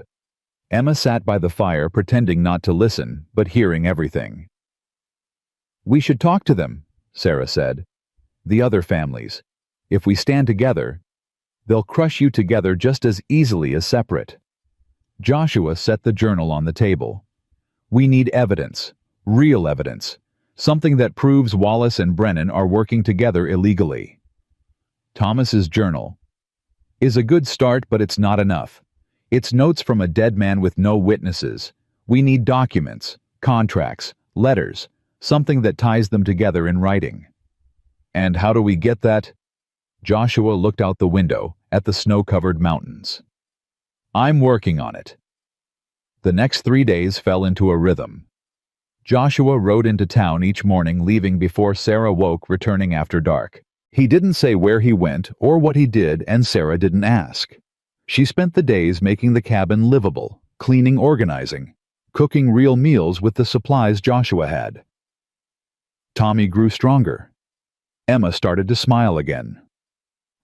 Emma sat by the fire, pretending not to listen, but hearing everything. We should talk to them, Sarah said. The other families. If we stand together, they'll crush you together just as easily as separate. Joshua set the journal on the table. We need evidence, real evidence, something that proves Wallace and Brennan are working together illegally. Thomas's journal is a good start, but it's not enough. It's notes from a dead man with no witnesses. We need documents, contracts, letters, something that ties them together in writing. And how do we get that? Joshua looked out the window at the snow-covered mountains. I'm working on it. The next 3 days fell into a rhythm. Joshua rode into town each morning, leaving before Sarah woke, returning after dark. He didn't say where he went or what he did, and Sarah didn't ask. She spent the days making the cabin livable, cleaning, organizing, cooking real meals with the supplies Joshua had. Tommy grew stronger. Emma started to smile again.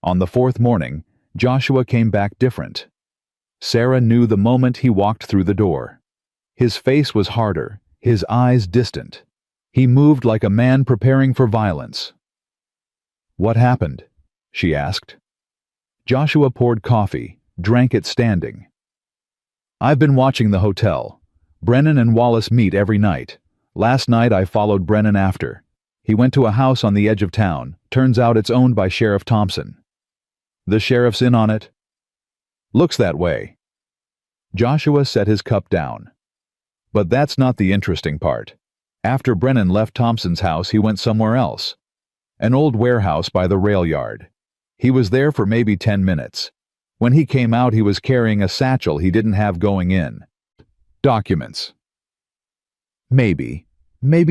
On the 4th morning, Joshua came back different. Sarah knew the moment he walked through the door. His face was harder, his eyes distant. He moved like a man preparing for violence. What happened? She asked. Joshua poured coffee, drank it standing. I've been watching the hotel. Brennan and Wallace meet every night. Last night I followed Brennan after. He went to a house on the edge of town. Turns out it's owned by Sheriff Thompson. The sheriff's in on it? Looks that way. Joshua set his cup down. But that's not the interesting part. After Brennan left Thompson's house, he went somewhere else. An old warehouse by the rail yard. He was there for maybe 10 minutes. When he came out, he was carrying a satchel he didn't have going in. Documents. Maybe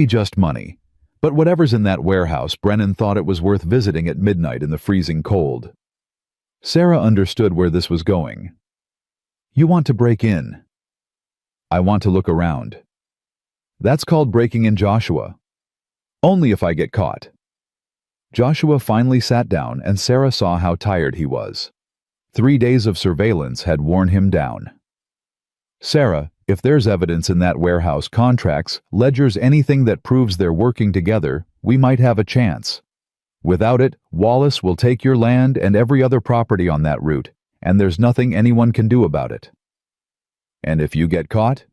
just money. But whatever's in that warehouse, Brennan thought it was worth visiting at midnight in the freezing cold. Sarah understood where this was going. You want to break in. I want to look around. That's called breaking in, Joshua. Only if I get caught. Joshua finally sat down, and Sarah saw how tired he was. 3 days of surveillance had worn him down. Sarah, if there's evidence in that warehouse, contracts, ledgers, anything that proves they're working together, we might have a chance. Without it, Wallace will take your land and every other property on that route, and there's nothing anyone can do about it. And if you get caught,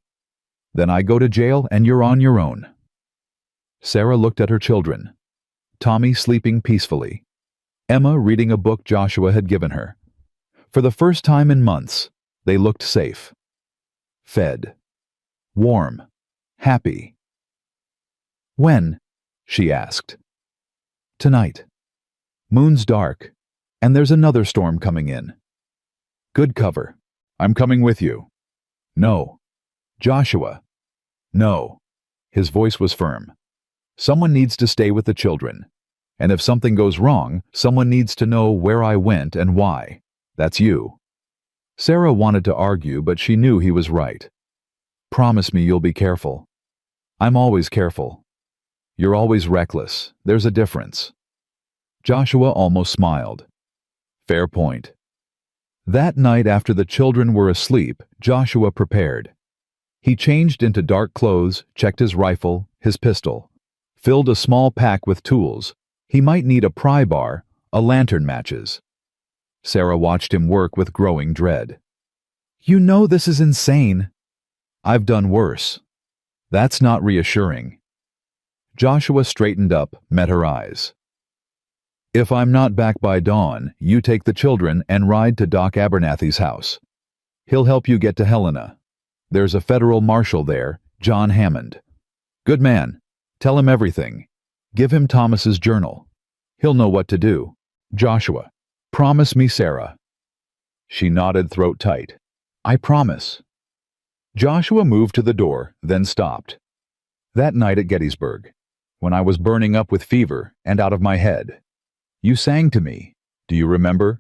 then I go to jail and you're on your own. Sarah looked at her children. Tommy sleeping peacefully. Emma reading a book Joshua had given her. For the first time in months, they looked safe. Fed. Warm. Happy. When? She asked. Tonight. Moon's dark, and there's another storm coming in. Good cover. I'm coming with you. No. Joshua. No. His voice was firm. Someone needs to stay with the children. And if something goes wrong, someone needs to know where I went and why. That's you. Sarah wanted to argue, but she knew he was right. Promise me you'll be careful. I'm always careful. You're always reckless. There's a difference. Joshua almost smiled. Fair point. That night, after the children were asleep, Joshua prepared. He changed into dark clothes, checked his rifle, his pistol, filled a small pack with tools. He might need a pry bar, a lantern, matches. Sarah watched him work with growing dread. "You know this is insane." "I've done worse." "That's not reassuring." Joshua straightened up, met her eyes. "If I'm not back by dawn, you take the children and ride to Doc Abernathy's house. He'll help you get to Helena. There's a federal marshal there, John Hammond. Good man. Tell him everything. Give him Thomas's journal. He'll know what to do." "Joshua, promise me, Sarah." She nodded, throat tight. "I promise." Joshua moved to the door, then stopped. "That night at Gettysburg, when I was burning up with fever and out of my head, you sang to me. Do you remember?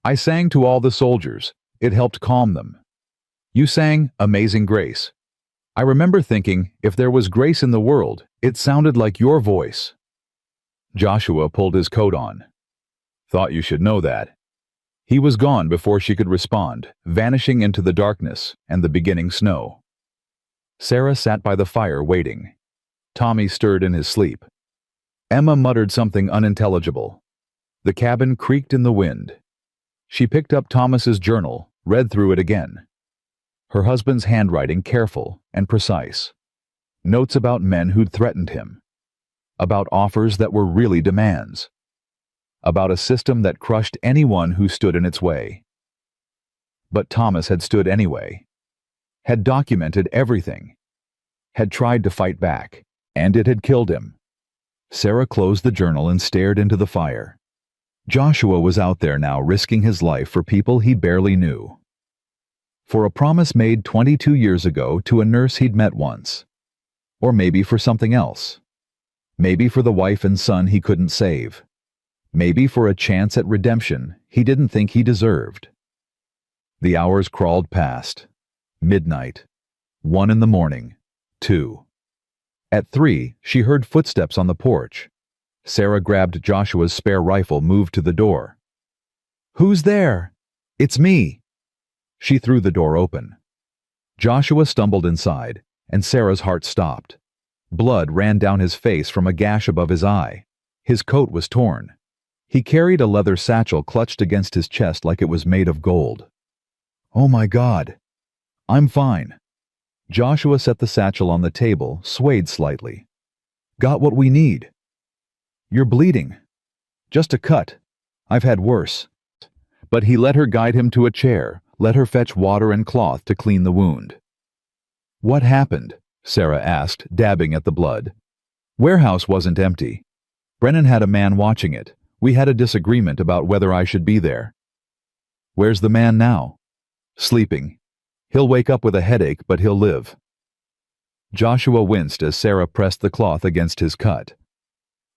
I sang to all the soldiers. It helped calm them. You sang Amazing Grace. I remember thinking, if there was grace in the world, it sounded like your voice." Joshua pulled his coat on. "Thought you should know that." He was gone before she could respond, vanishing into the darkness and the beginning snow. Sarah sat by the fire waiting. Tommy stirred in his sleep. Emma muttered something unintelligible. The cabin creaked in the wind. She picked up Thomas's journal, read through it again. Her husband's handwriting careful and precise. Notes about men who'd threatened him. About offers that were really demands. About a system that crushed anyone who stood in its way. But Thomas had stood anyway. Had documented everything. Had tried to fight back, and it had killed him. Sarah closed the journal and stared into the fire. Joshua was out there now, risking his life for people he barely knew. For a promise made 22 years ago to a nurse he'd met once. Or maybe for something else. Maybe for the wife and son he couldn't save. Maybe for a chance at redemption he didn't think he deserved. The hours crawled past. Midnight. 1 in the morning. 2. At 3, she heard footsteps on the porch. Sarah grabbed Joshua's spare rifle, moved to the door. "Who's there?" "It's me." She threw the door open. Joshua stumbled inside, and Sarah's heart stopped. Blood ran down his face from a gash above his eye. His coat was torn. He carried a leather satchel clutched against his chest like it was made of gold. "Oh my God." "I'm fine." Joshua set the satchel on the table, swayed slightly. "Got what we need." "You're bleeding." "Just a cut. I've had worse." But he let her guide him to a chair, let her fetch water and cloth to clean the wound. "What happened?" Sarah asked, dabbing at the blood. "Warehouse wasn't empty. Brennan had a man watching it. We had a disagreement about whether I should be there." "Where's the man now?" "Sleeping. He'll wake up with a headache, but he'll live." Joshua winced as Sarah pressed the cloth against his cut.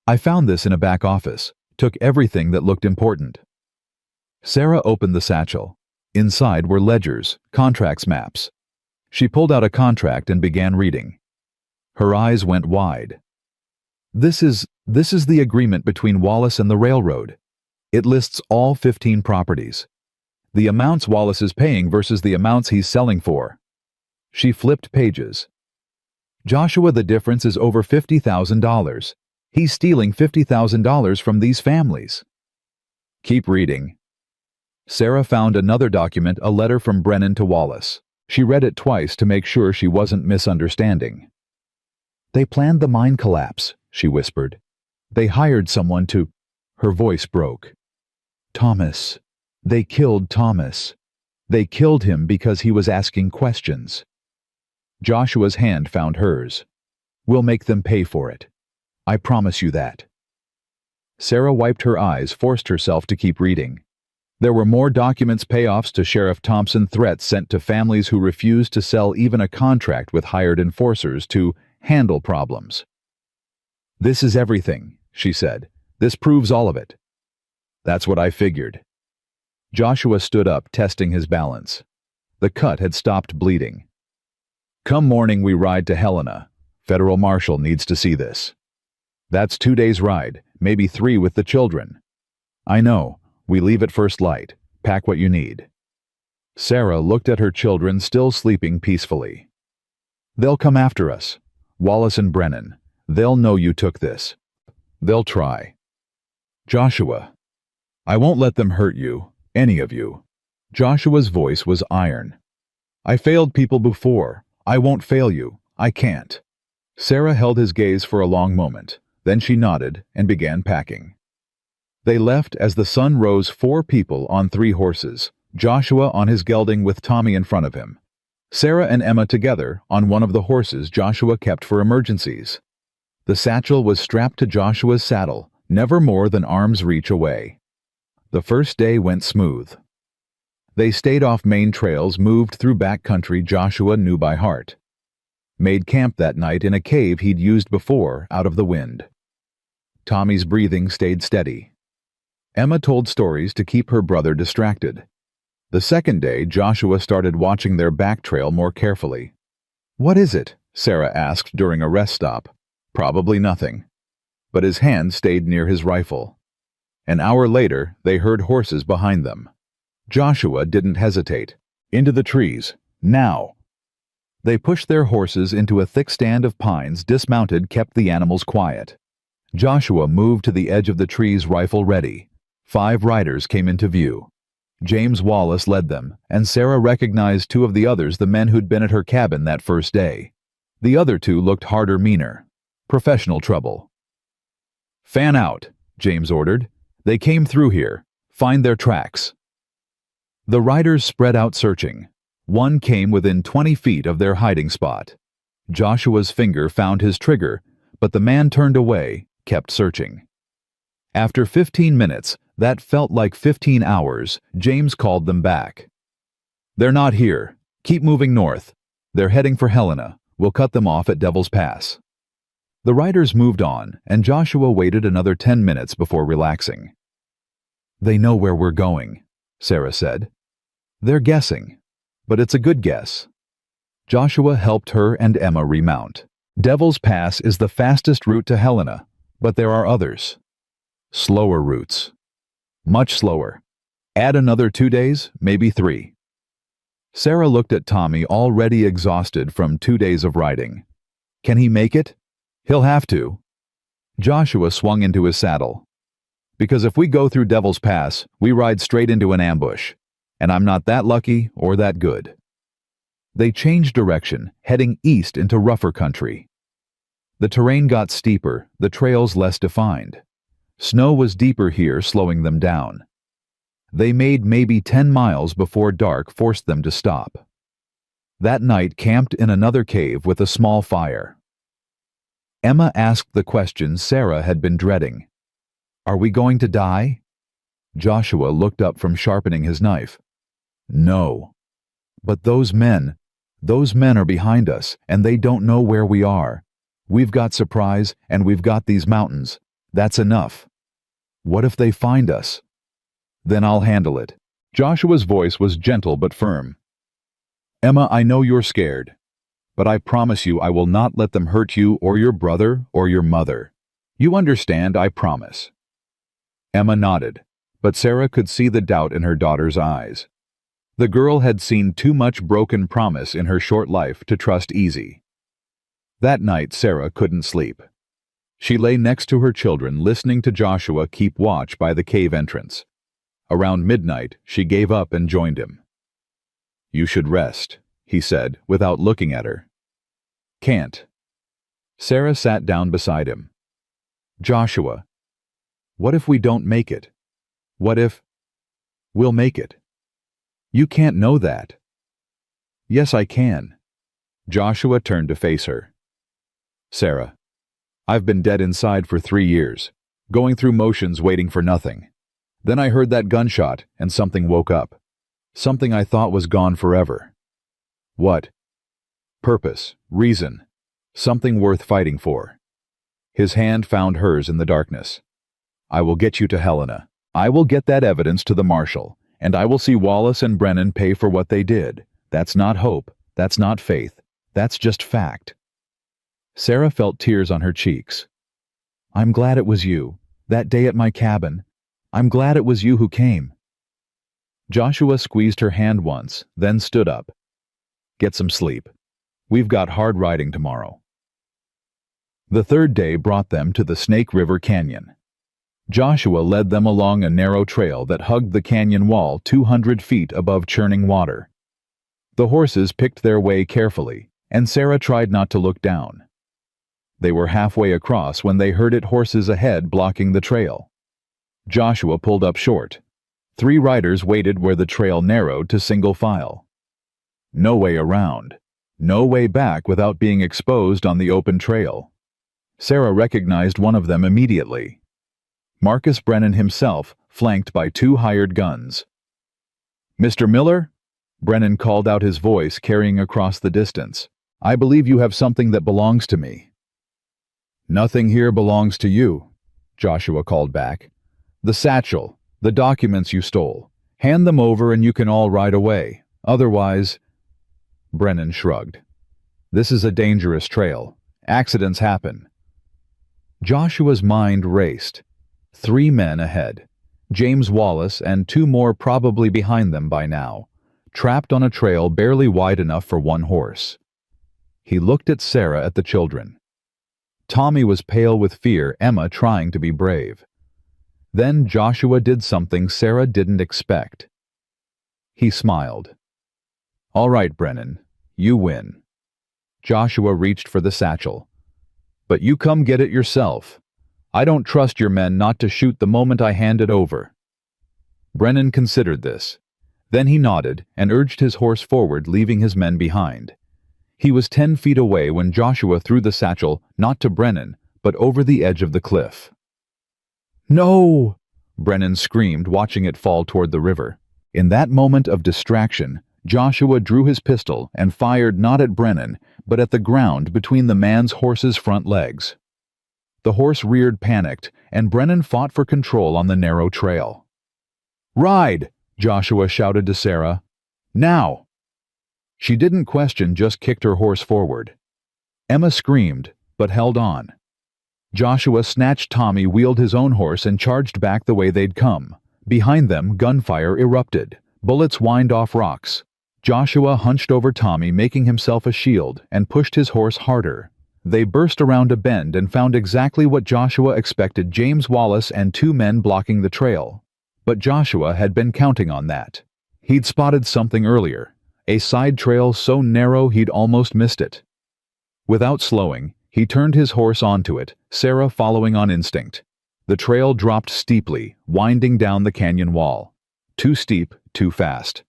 "I found this in a back office. Took everything that looked important." Sarah opened the satchel. Inside were ledgers, contracts, maps. She pulled out a contract and began reading. Her eyes went wide. This is the agreement between Wallace and the railroad. It lists all 15 properties. The amounts Wallace is paying versus the amounts he's selling for." She flipped pages. "Joshua, the difference is over $50,000. He's stealing $50,000 from these families." "Keep reading." Sarah found another document, a letter from Brennan to Wallace. She read it twice to make sure she wasn't misunderstanding. "They planned the mine collapse," she whispered. "They hired someone to—" Her voice broke. "Thomas. They killed Thomas. They killed him because he was asking questions." Joshua's hand found hers. "We'll make them pay for it. I promise you that." Sarah wiped her eyes, forced herself to keep reading. There were more documents, payoffs to Sheriff Thompson, threats sent to families who refused to sell even a contract with hired enforcers to handle problems. "This is everything," she said. "This proves all of it." "That's what I figured." Joshua stood up, testing his balance. The cut had stopped bleeding. "Come morning we ride to Helena. Federal Marshal needs to see this." "That's 2 days' ride, maybe 3 with the children." "I know. We leave at first light. Pack what you need." Sarah looked at her children still sleeping peacefully. "They'll come after us. Wallace and Brennan. They'll know you took this. They'll try." "Joshua, I won't let them hurt you. Any of you." Joshua's voice was iron. "I failed people before. I won't fail you. I can't." Sarah held his gaze for a long moment. Then she nodded and began packing. They left as the sun rose 4 people on 3 horses, Joshua on his gelding with Tommy in front of him. Sarah and Emma together on one of the horses Joshua kept for emergencies. The satchel was strapped to Joshua's saddle, never more than arm's reach away. The first day went smooth. They stayed off main trails, moved through back country Joshua knew by heart. Made camp that night in a cave he'd used before out of the wind. Tommy's breathing stayed steady. Emma told stories to keep her brother distracted. The second day, Joshua started watching their back trail more carefully. "What is it?" Sarah asked during a rest stop. "Probably nothing." But his hand stayed near his rifle. An hour later, they heard horses behind them. Joshua didn't hesitate. "Into the trees. Now!" They pushed their horses into a thick stand of pines, dismounted, kept the animals quiet. Joshua moved to the edge of the trees, rifle ready. 5 riders came into view. James Wallace led them, and Sarah recognized 2 of the others, the men who'd been at her cabin that first day. The other 2 looked harder, meaner. Professional trouble. "Fan out," James ordered. "They came through here. Find their tracks." The riders spread out searching. One came within 20 feet of their hiding spot. Joshua's finger found his trigger, but the man turned away, kept searching. After 15 minutes, that felt like 15 hours, James called them back. "They're not here. Keep moving north. They're heading for Helena. We'll cut them off at Devil's Pass." The riders moved on, and Joshua waited another 10 minutes before relaxing. "They know where we're going," Sarah said. "They're guessing, but it's a good guess." Joshua helped her and Emma remount. Devil's Pass is the fastest route to Helena, but there are others. Slower routes. Much slower. Add another 2 days, maybe 3. Sarah looked at Tommy, already exhausted from 2 days of riding. "Can he make it?" "He'll have to." Joshua swung into his saddle. "Because if we go through Devil's Pass, we ride straight into an ambush. And I'm not that lucky or that good." They changed direction, heading east into rougher country. The terrain got steeper, the trails less defined. Snow was deeper here, slowing them down. They made maybe 10 miles before dark forced them to stop. That night camped in another cave with a small fire. Emma asked the question Sarah had been dreading. "Are we going to die?" Joshua looked up from sharpening his knife. "No. But those men are behind us, and they don't know where we are. We've got supplies, and we've got these mountains. That's enough. What if they find us?" "Then I'll handle it." Joshua's voice was gentle but firm. "Emma, I know you're scared, but I promise you I will not let them hurt you or your brother or your mother. You understand, I promise." Emma nodded, but Sarah could see the doubt in her daughter's eyes. The girl had seen too much broken promise in her short life to trust easy. That night Sarah couldn't sleep. She lay next to her children, listening to Joshua keep watch by the cave entrance. Around midnight, she gave up and joined him. "You should rest," he said, without looking at her. "Can't." Sarah sat down beside him. "Joshua, what if we don't make it? What if we'll make it? You can't know that." "Yes, I can." Joshua turned to face her. "Sarah, I've been dead inside for 3 years, going through motions waiting for nothing. Then I heard that gunshot and something woke up. Something I thought was gone forever." "What?" "Purpose, reason, something worth fighting for." His hand found hers in the darkness. "I will get you to Helena. I will get that evidence to the marshal, and I will see Wallace and Brennan pay for what they did. That's not hope. That's not faith. That's just fact." Sarah felt tears on her cheeks. "I'm glad it was you. That day at my cabin. I'm glad it was you who came." Joshua squeezed her hand once, then stood up. "Get some sleep. We've got hard riding tomorrow." The third day brought them to the Snake River Canyon. Joshua led them along a narrow trail that hugged the canyon wall 200 feet above churning water. The horses picked their way carefully, and Sarah tried not to look down. They were halfway across when they herded horses ahead blocking the trail. Joshua pulled up short. 3 riders waited where the trail narrowed to single file. No way around. No way back without being exposed on the open trail. Sarah recognized one of them immediately. Marcus Brennan himself, flanked by 2 hired guns. "Mr. Miller?" Brennan called out, his voice carrying across the distance. "I believe you have something that belongs to me." "Nothing here belongs to you," Joshua called back. "The satchel, the documents you stole. Hand them over and you can all ride away. Otherwise—" Brennan shrugged. "This is a dangerous trail. Accidents happen." Joshua's mind raced. 3 men ahead. James Wallace and 2 more probably behind them by now, trapped on a trail barely wide enough for 1 horse. He looked at Sarah, at the children. Tommy was pale with fear, Emma trying to be brave. Then Joshua did something Sarah didn't expect. He smiled. "All right, Brennan, you win." Joshua reached for the satchel. "But you come get it yourself. I don't trust your men not to shoot the moment I hand it over." Brennan considered this. Then he nodded and urged his horse forward, leaving his men behind. He was 10 feet away when Joshua threw the satchel, not to Brennan, but over the edge of the cliff. "No!" Brennan screamed, watching it fall toward the river. In that moment of distraction, Joshua drew his pistol and fired not at Brennan, but at the ground between the man's horse's front legs. The horse reared, panicked, and Brennan fought for control on the narrow trail. "Ride!" Joshua shouted to Sarah. "Now!" She didn't question, just kicked her horse forward. Emma screamed, but held on. Joshua snatched Tommy, wheeled his own horse, and charged back the way they'd come. Behind them, gunfire erupted. Bullets whined off rocks. Joshua hunched over Tommy, making himself a shield, and pushed his horse harder. They burst around a bend and found exactly what Joshua expected: James Wallace and 2 men blocking the trail. But Joshua had been counting on that. He'd spotted something earlier, a side trail so narrow he'd almost missed it. Without slowing, he turned his horse onto it, Sarah following on instinct. The trail dropped steeply, winding down the canyon wall. Too steep, too fast.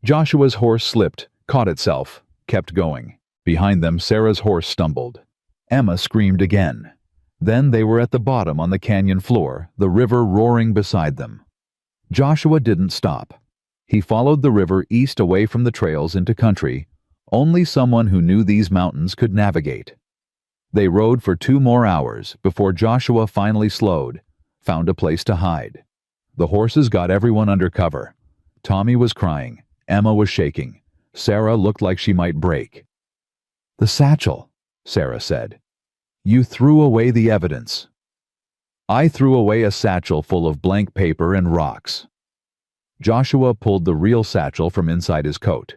Joshua's horse slipped, caught itself, kept going. Behind them, Sarah's horse stumbled. Emma screamed again. Then they were at the bottom on the canyon floor, the river roaring beside them. Joshua didn't stop. He followed the river east away from the trails into country only someone who knew these mountains could navigate. They rode for 2 more hours before Joshua finally slowed, found a place to hide. The horses got everyone under cover. Tommy was crying. Emma was shaking. Sarah looked like she might break. "The satchel," Sarah said. "You threw away the evidence." "I threw away a satchel full of blank paper and rocks." Joshua pulled the real satchel from inside his coat.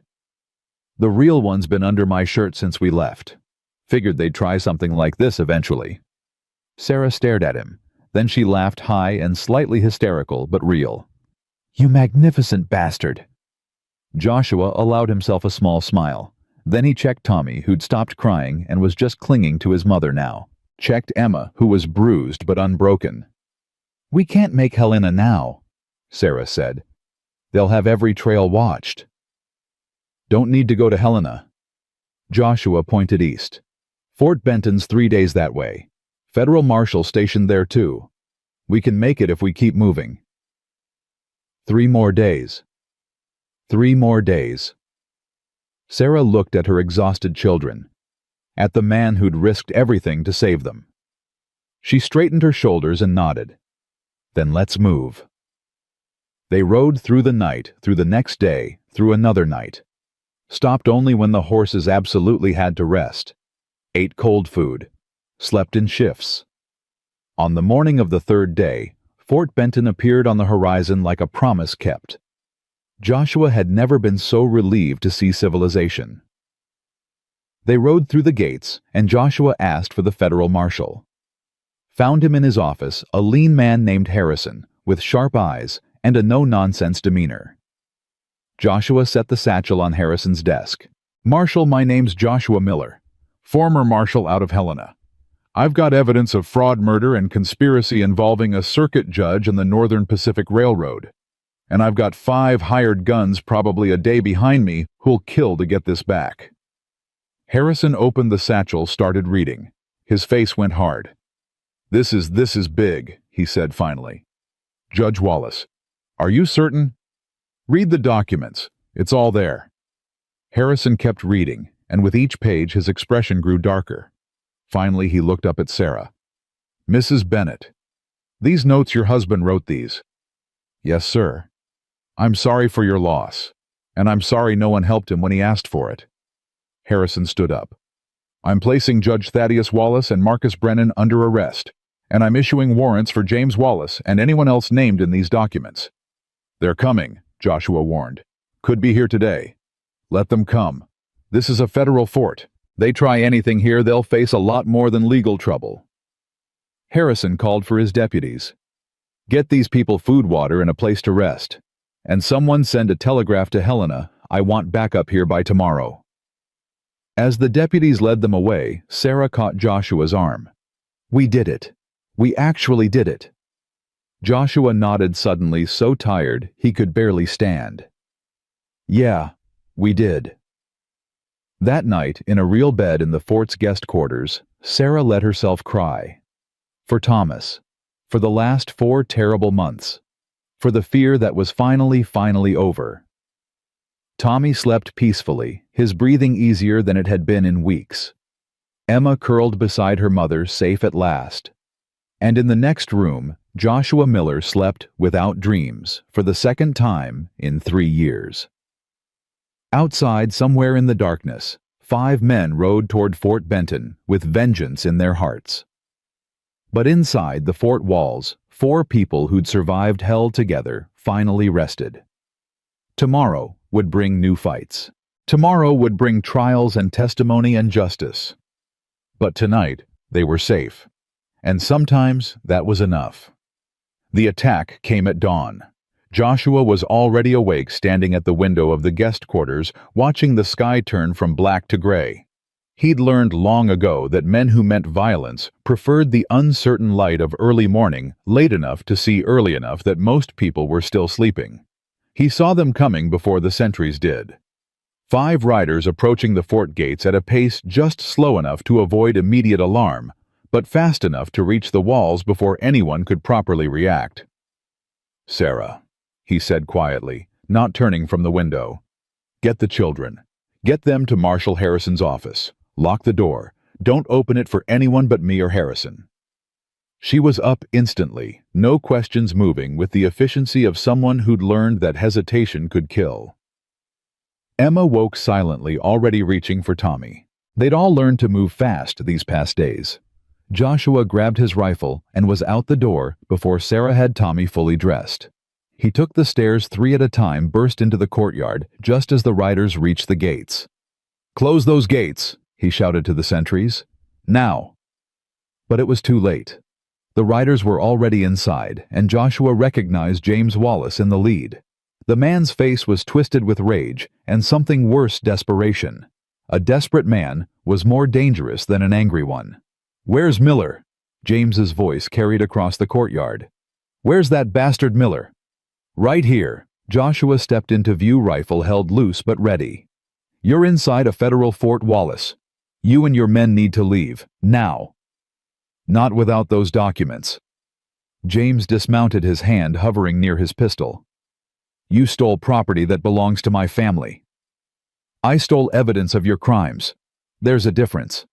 "The real one's been under my shirt since we left. Figured they'd try something like this eventually." Sarah stared at him. Then she laughed, high and slightly hysterical, but real. "You magnificent bastard." Joshua allowed himself a small smile. Then he checked Tommy, who'd stopped crying and was just clinging to his mother now. Checked Emma, who was bruised but unbroken. "We can't make Helena now," Sarah said. "They'll have every trail watched." "Don't need to go to Helena." Joshua pointed east. "Fort Benton's 3 days that way. Federal marshal stationed there too. We can make it if we keep moving." 3 more days. 3 more days. Sarah looked at her exhausted children, at the man who'd risked everything to save them. She straightened her shoulders and nodded. "Then let's move." They rode through the night, through the next day, through another night. Stopped only when the horses absolutely had to rest. Ate cold food. Slept in shifts. On the morning of the 3rd day, Fort Benton appeared on the horizon like a promise kept. Joshua had never been so relieved to see civilization. They rode through the gates, and Joshua asked for the federal marshal. found him in his office, a lean man named Harrison, with sharp eyes and a no-nonsense demeanor. Joshua set the satchel on Harrison's desk. "Marshal, my name's Joshua Miller, former marshal out of Helena. I've got evidence of fraud, murder, and conspiracy involving a circuit judge and the Northern Pacific Railroad. And I've got 5 hired guns probably a day behind me who'll kill to get this back." Harrison opened the satchel, started reading. His face went hard. This is big," he said finally. "Judge Wallace, are you certain? Read the documents. It's all there." Harrison kept reading, and with each page his expression grew darker. Finally he looked up at Sarah. "Mrs. Bennett, these notes, your husband wrote these?" "Yes, sir." "I'm sorry for your loss, and I'm sorry no one helped him when he asked for it." Harrison stood up. "I'm placing Judge Thaddeus Wallace and Marcus Brennan under arrest, and I'm issuing warrants for James Wallace and anyone else named in these documents." "They're coming," Joshua warned. "Could be here today. Let them come. This is a federal fort. They try anything here, they'll face a lot more than legal trouble." Harrison called for his deputies. "Get these people food, water, and a place to rest. And someone send a telegraph to Helena. I want backup here by tomorrow." As the deputies led them away, Sarah caught Joshua's arm. "We did it. We actually did it." Joshua nodded, suddenly so tired he could barely stand. "Yeah, we did." That night, in a real bed in the fort's guest quarters, Sarah let herself cry. For Thomas. For the last 4 terrible months. For the fear that was finally over. Tommy slept peacefully, his breathing easier than it had been in weeks. Emma curled beside her mother, safe at last. And in the next room, Joshua Miller slept without dreams for the second time in 3 years. Outside, somewhere in the darkness, 5 men rode toward Fort Benton with vengeance in their hearts. But inside the fort walls, 4 people who'd survived hell together finally rested. Tomorrow would bring new fights. Tomorrow would bring trials and testimony and justice. But tonight, they were safe. And sometimes that was enough. The attack came at dawn. Joshua was already awake, standing at the window of the guest quarters, watching the sky turn from black to gray. He'd learned long ago that men who meant violence preferred the uncertain light of early morning, late enough to see early enough that most people were still sleeping. He saw them coming before the sentries did. 5 riders approaching the fort gates at a pace just slow enough to avoid immediate alarm, but fast enough to reach the walls before anyone could properly react. "Sarah," he said quietly, not turning from the window. "Get the children. Get them to Marshal Harrison's office. Lock the door. Don't open it for anyone but me or Harrison." She was up instantly, no questions moving, with the efficiency of someone who'd learned that hesitation could kill. Emma woke silently, already reaching for Tommy. They'd all learned to move fast these past days. Joshua grabbed his rifle and was out the door before Sarah had Tommy fully dressed. He took the stairs 3 at a time, burst into the courtyard just as the riders reached the gates. "Close those gates," he shouted to the sentries. "Now." But it was too late. The riders were already inside, and Joshua recognized James Wallace in the lead. The man's face was twisted with rage and something worse, desperation. A desperate man was more dangerous than an angry one. "Where's Miller?" James's voice carried across the courtyard. "Where's that bastard Miller?" "Right here." Joshua stepped into view, rifle held loose but ready. "You're inside a federal fort, Wallace. You and your men need to leave, now." "Not without those documents." James dismounted, his hand hovering near his pistol. "You stole property that belongs to my family." "I stole evidence of your crimes. There's a difference."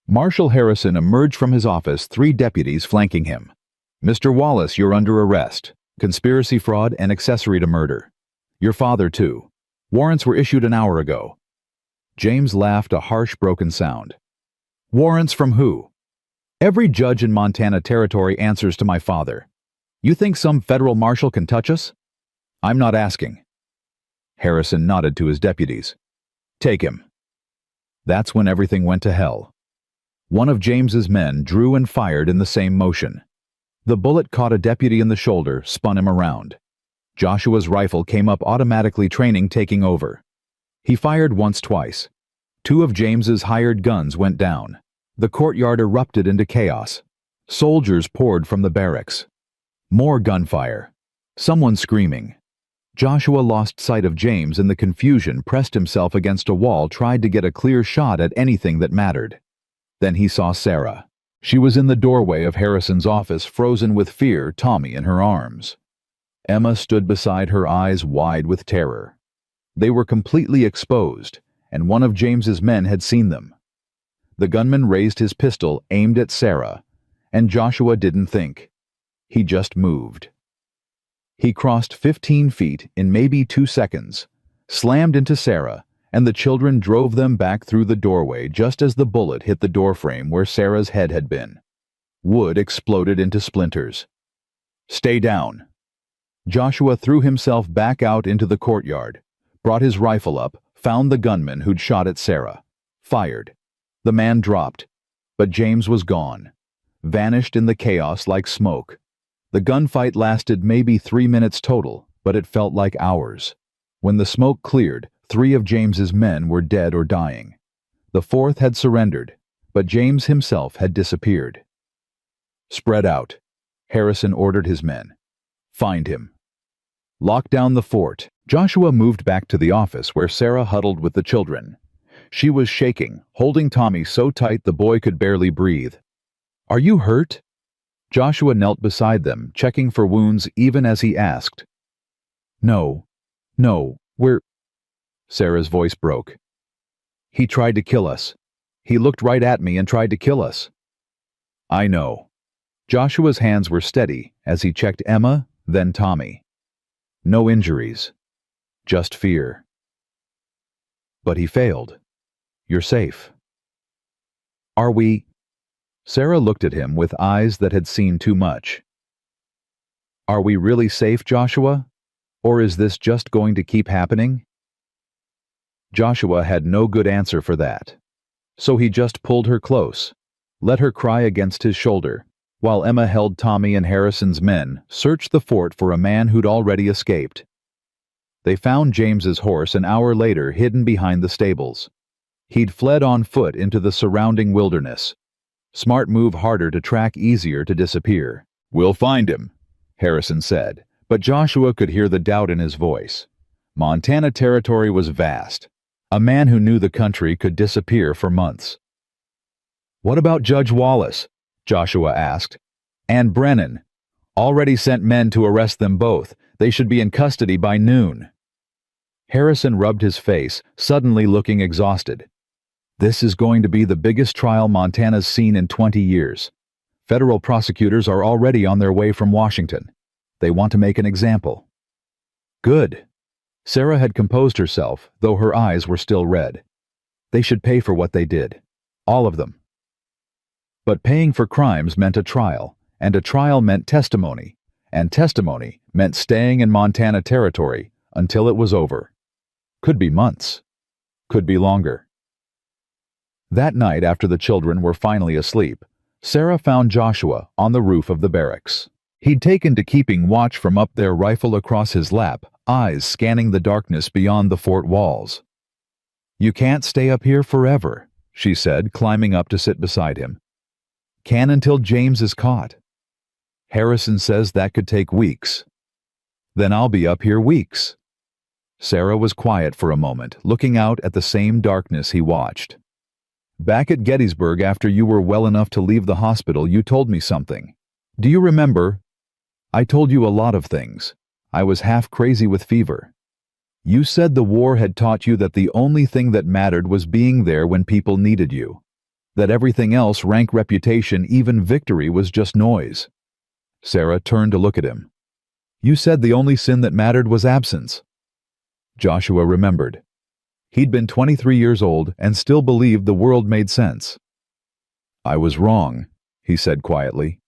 Marshal Harrison emerged from his office, 3 deputies flanking him. "Mr. Wallace, you're under arrest. Conspiracy, fraud, and accessory to murder. Your father, too. Warrants were issued an hour ago." James laughed, a harsh, broken sound. "Warrants from who?" "Every judge in Montana Territory answers to my father. You think some federal marshal can touch us?" "I'm not asking." Harrison nodded to his deputies. "Take him." That's when everything went to hell. One of James's men drew and fired in the same motion. The bullet caught a deputy in the shoulder, spun him around. Joshua's rifle came up automatically, training taking over. He fired once, twice. Two of James's hired guns went down. The courtyard erupted into chaos. Soldiers poured from the barracks. More gunfire. Someone screaming. Joshua lost sight of James in the confusion, pressed himself against a wall, tried to get a clear shot at anything that mattered. Then he saw Sarah. She was in the doorway of Harrison's office, frozen with fear, Tommy in her arms. Emma stood beside her, eyes wide with terror. They were completely exposed, and one of James's men had seen them. The gunman raised his pistol, aimed at Sarah, and Joshua didn't think. He just moved. He crossed 15 feet in maybe 2 seconds, slammed into Sarah, and the children drove them back through the doorway just as the bullet hit the doorframe where Sarah's head had been. Wood exploded into splinters. "Stay down." Joshua threw himself back out into the courtyard, brought his rifle up, found the gunman who'd shot at Sarah, fired. The man dropped, but James was gone, vanished in the chaos like smoke. The gunfight lasted maybe 3 minutes total, but it felt like hours. When the smoke cleared, 3 of James's men were dead or dying. The 4th had surrendered, but James himself had disappeared. "Spread out," Harrison ordered his men. "Find him. Lock down the fort." Joshua moved back to the office where Sarah huddled with the children. She was shaking, holding Tommy so tight the boy could barely breathe. "Are you hurt?" Joshua knelt beside them, checking for wounds even as he asked. No, we're..." Sarah's voice broke. "He tried to kill us. He looked right at me and tried to kill us." "I know." Joshua's hands were steady as he checked Emma, then Tommy. "No injuries. Just fear." "But he failed. You're safe." "Are we?" Sarah looked at him with eyes that had seen too much. "Are we really safe, Joshua? Or is this just going to keep happening?" Joshua had no good answer for that. So he just pulled her close, let her cry against his shoulder, while Emma held Tommy and Harrison's men, searched the fort for a man who'd already escaped. They found James's horse an hour later hidden behind the stables. He'd fled on foot into the surrounding wilderness. Smart move, harder to track, easier to disappear. "We'll find him," Harrison said, but Joshua could hear the doubt in his voice. Montana territory was vast. A man who knew the country could disappear for months. "What about Judge Wallace?" Joshua asked. "And Brennan? Already sent men to arrest them both. They should be in custody by noon." Harrison rubbed his face, suddenly looking exhausted. "This is going to be the biggest trial Montana's seen in 20 years. Federal prosecutors are already on their way from Washington. They want to make an example." "Good." Sarah had composed herself, though her eyes were still red. "They should pay for what they did. All of them." But paying for crimes meant a trial, and a trial meant testimony, and testimony meant staying in Montana territory until it was over. Could be months. Could be longer. That night, after the children were finally asleep, Sarah found Joshua on the roof of the barracks. He'd taken to keeping watch from up there, rifle across his lap, eyes scanning the darkness beyond the fort walls. "You can't stay up here forever," she said, climbing up to sit beside him. "Can until James is caught. Harrison says that could take weeks." "Then I'll be up here weeks." Sarah was quiet for a moment, looking out at the same darkness he watched. "Back at Gettysburg, after you were well enough to leave the hospital, you told me something. Do you remember?" "I told you a lot of things. I was half crazy with fever. You said the war had taught you that the only thing that mattered was being there when people needed you. That everything else, rank, reputation, even victory, was just noise." Sarah turned to look at him. "You said the only sin that mattered was absence." Joshua remembered. He'd been 23 years old and still believed the world made sense. "I was wrong," he said quietly.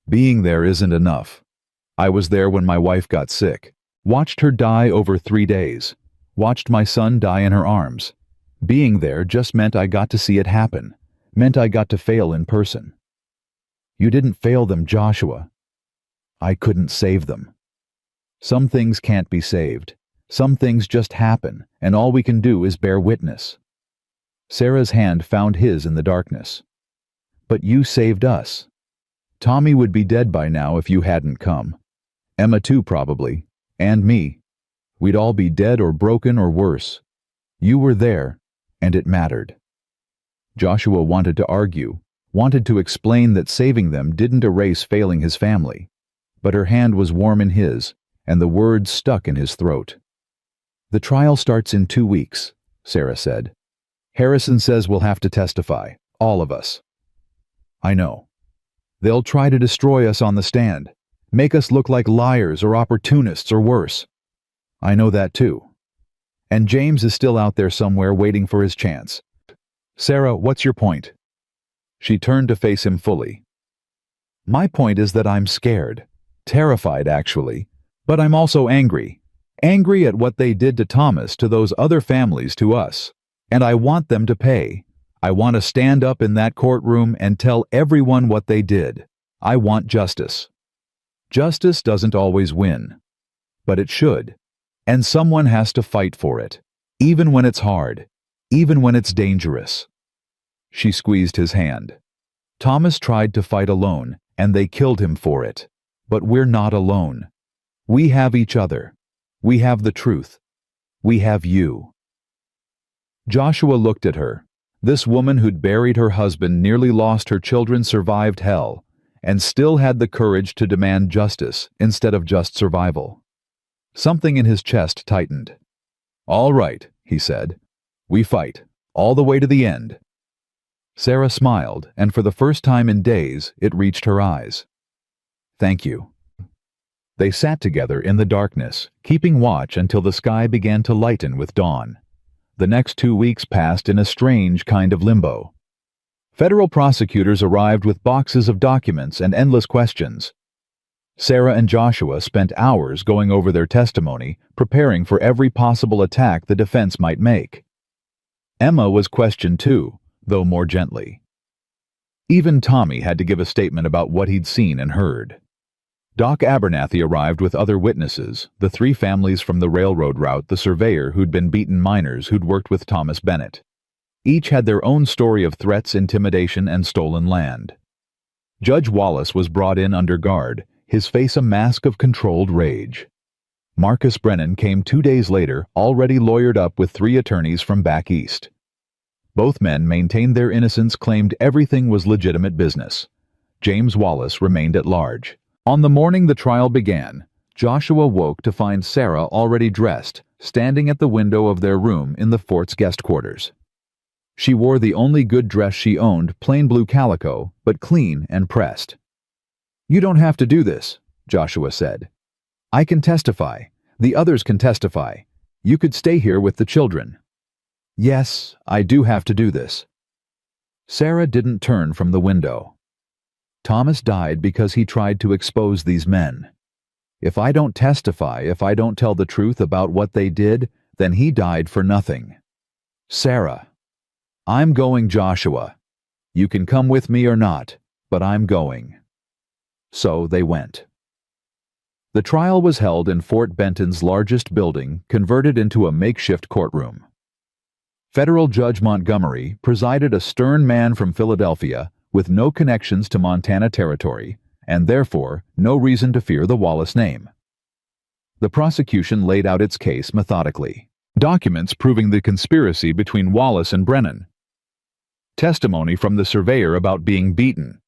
"Being there isn't enough. I was there when my wife got sick, watched her die over 3 days, watched my son die in her arms. Being there just meant I got to see it happen, meant I got to fail in person. You didn't fail them, Joshua. I couldn't save them. Some things can't be saved. Some things just happen, and all we can do is bear witness. Sarah's hand found his in the darkness. But you saved us. Tommy would be dead by now if you hadn't come. Emma too, probably. And me. We'd all be dead or broken or worse. You were there, and it mattered. Joshua wanted to argue, wanted to explain that saving them didn't erase failing his family. But her hand was warm in his, and the words stuck in his throat. The trial starts in 2 weeks, Sarah said. Harrison says we'll have to testify, all of us. I know. They'll try to destroy us on the stand, make us look like liars or opportunists or worse. I know that too. And James is still out there somewhere waiting for his chance. Sarah, what's your point? She turned to face him fully. My point is that I'm scared, terrified actually, but I'm also angry. Angry at what they did to Thomas, to those other families, to us. And I want them to pay. I want to stand up in that courtroom and tell everyone what they did. I want justice. Justice doesn't always win. But it should. And someone has to fight for it. Even when it's hard. Even when it's dangerous. She squeezed his hand. Thomas tried to fight alone, and they killed him for it. But we're not alone. We have each other. We have the truth. We have you. Joshua looked at her. This woman who'd buried her husband, nearly lost her children, survived hell, and still had the courage to demand justice instead of just survival. Something in his chest tightened. All right, he said. We fight, all the way to the end. Sarah smiled, and for the first time in days, it reached her eyes. Thank you. They sat together in the darkness, keeping watch until the sky began to lighten with dawn. The next 2 weeks passed in a strange kind of limbo. Federal prosecutors arrived with boxes of documents and endless questions. Sarah and Joshua spent hours going over their testimony, preparing for every possible attack the defense might make. Emma was questioned too, though more gently. Even Tommy had to give a statement about what he'd seen and heard. Doc Abernathy arrived with other witnesses, the 3 families from the railroad route, the surveyor who'd been beaten miners who'd worked with Thomas Bennett. Each had their own story of threats, intimidation, and stolen land. Judge Wallace was brought in under guard, his face a mask of controlled rage. Marcus Brennan came 2 days later, already lawyered up with 3 attorneys from back east. Both men maintained their innocence, claimed everything was legitimate business. James Wallace remained at large. On the morning the trial began, Joshua woke to find Sarah already dressed, standing at the window of their room in the fort's guest quarters. She wore the only good dress she owned, plain blue calico, but clean and pressed. You don't have to do this, Joshua said. I can testify. The others can testify. You could stay here with the children. Yes, I do have to do this. Sarah didn't turn from the window. Thomas died because he tried to expose these men. If I don't testify, if I don't tell the truth about what they did, then he died for nothing. Sarah. I'm going, Joshua. You can come with me or not, but I'm going. So they went. The trial was held in Fort Benton's largest building, converted into a makeshift courtroom. Federal Judge Montgomery presided, a stern man from Philadelphia, with no connections to Montana Territory, and therefore no reason to fear the Wallace name. The prosecution laid out its case methodically. Documents proving the conspiracy between Wallace and Brennan. Testimony from the surveyor about being beaten.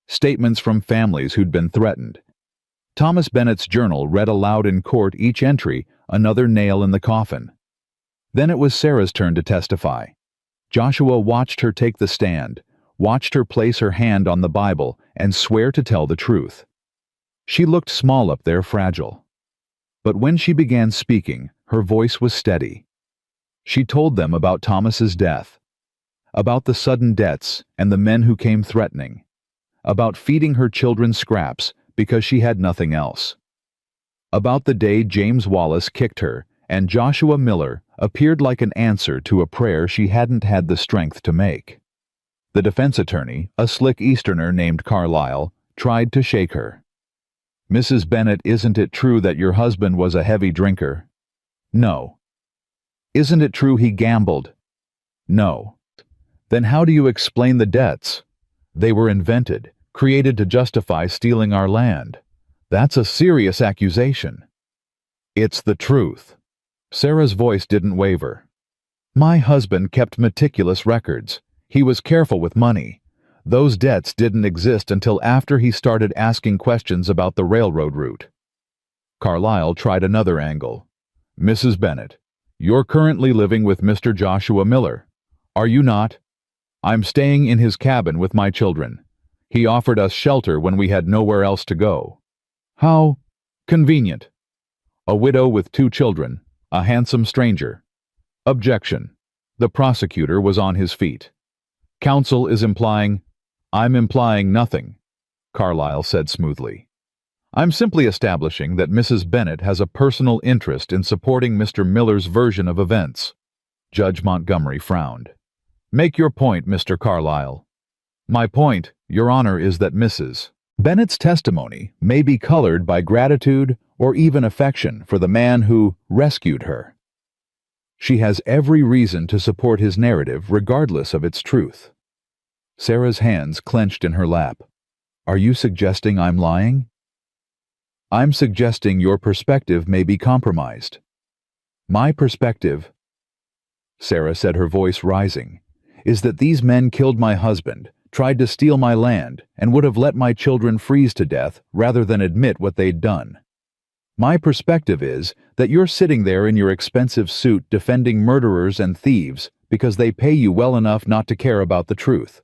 Statements from families who'd been threatened. Thomas Bennett's journal read aloud in court, each entry another nail in the coffin. Then it was Sarah's turn to testify. Joshua watched her take the stand, watched her place her hand on the Bible and swear to tell the truth. She looked small up there, fragile. But when she began speaking, her voice was steady. She told them about Thomas's death, about the sudden deaths and the men who came threatening, about feeding her children scraps because she had nothing else, about the day James Wallace kicked her and Joshua Miller appeared like an answer to a prayer she hadn't had the strength to make. The defense attorney, a slick Easterner named Carlyle, tried to shake her. Mrs. Bennet, isn't it true that your husband was a heavy drinker? No. Isn't it true he gambled? No. Then how do you explain the debts? They were invented, created to justify stealing our land. That's a serious accusation. It's the truth. Sarah's voice didn't waver. My husband kept meticulous records. He was careful with money. Those debts didn't exist until after he started asking questions about the railroad route. Carlyle tried another angle. Mrs. Bennet, you're currently living with Mr. Joshua Miller. Are you not? I'm staying in his cabin with my children. He offered us shelter when we had nowhere else to go. How convenient. A widow with 2 children, a handsome stranger. Objection. The prosecutor was on his feet. Counsel is implying. I'm implying nothing, Carlyle said smoothly. I'm simply establishing that Mrs. Bennet has a personal interest in supporting Mr. Miller's version of events. Judge Montgomery frowned. Make your point, Mr. Carlyle. My point, Your Honor, is that Mrs. Bennet's testimony may be colored by gratitude or even affection for the man who rescued her. She has every reason to support his narrative regardless of its truth. Sarah's hands clenched in her lap. Are you suggesting I'm lying? I'm suggesting your perspective may be compromised. My perspective, Sarah said, her voice rising, is that these men killed my husband, tried to steal my land, and would have let my children freeze to death rather than admit what they'd done. My perspective is that you're sitting there in your expensive suit defending murderers and thieves because they pay you well enough not to care about the truth.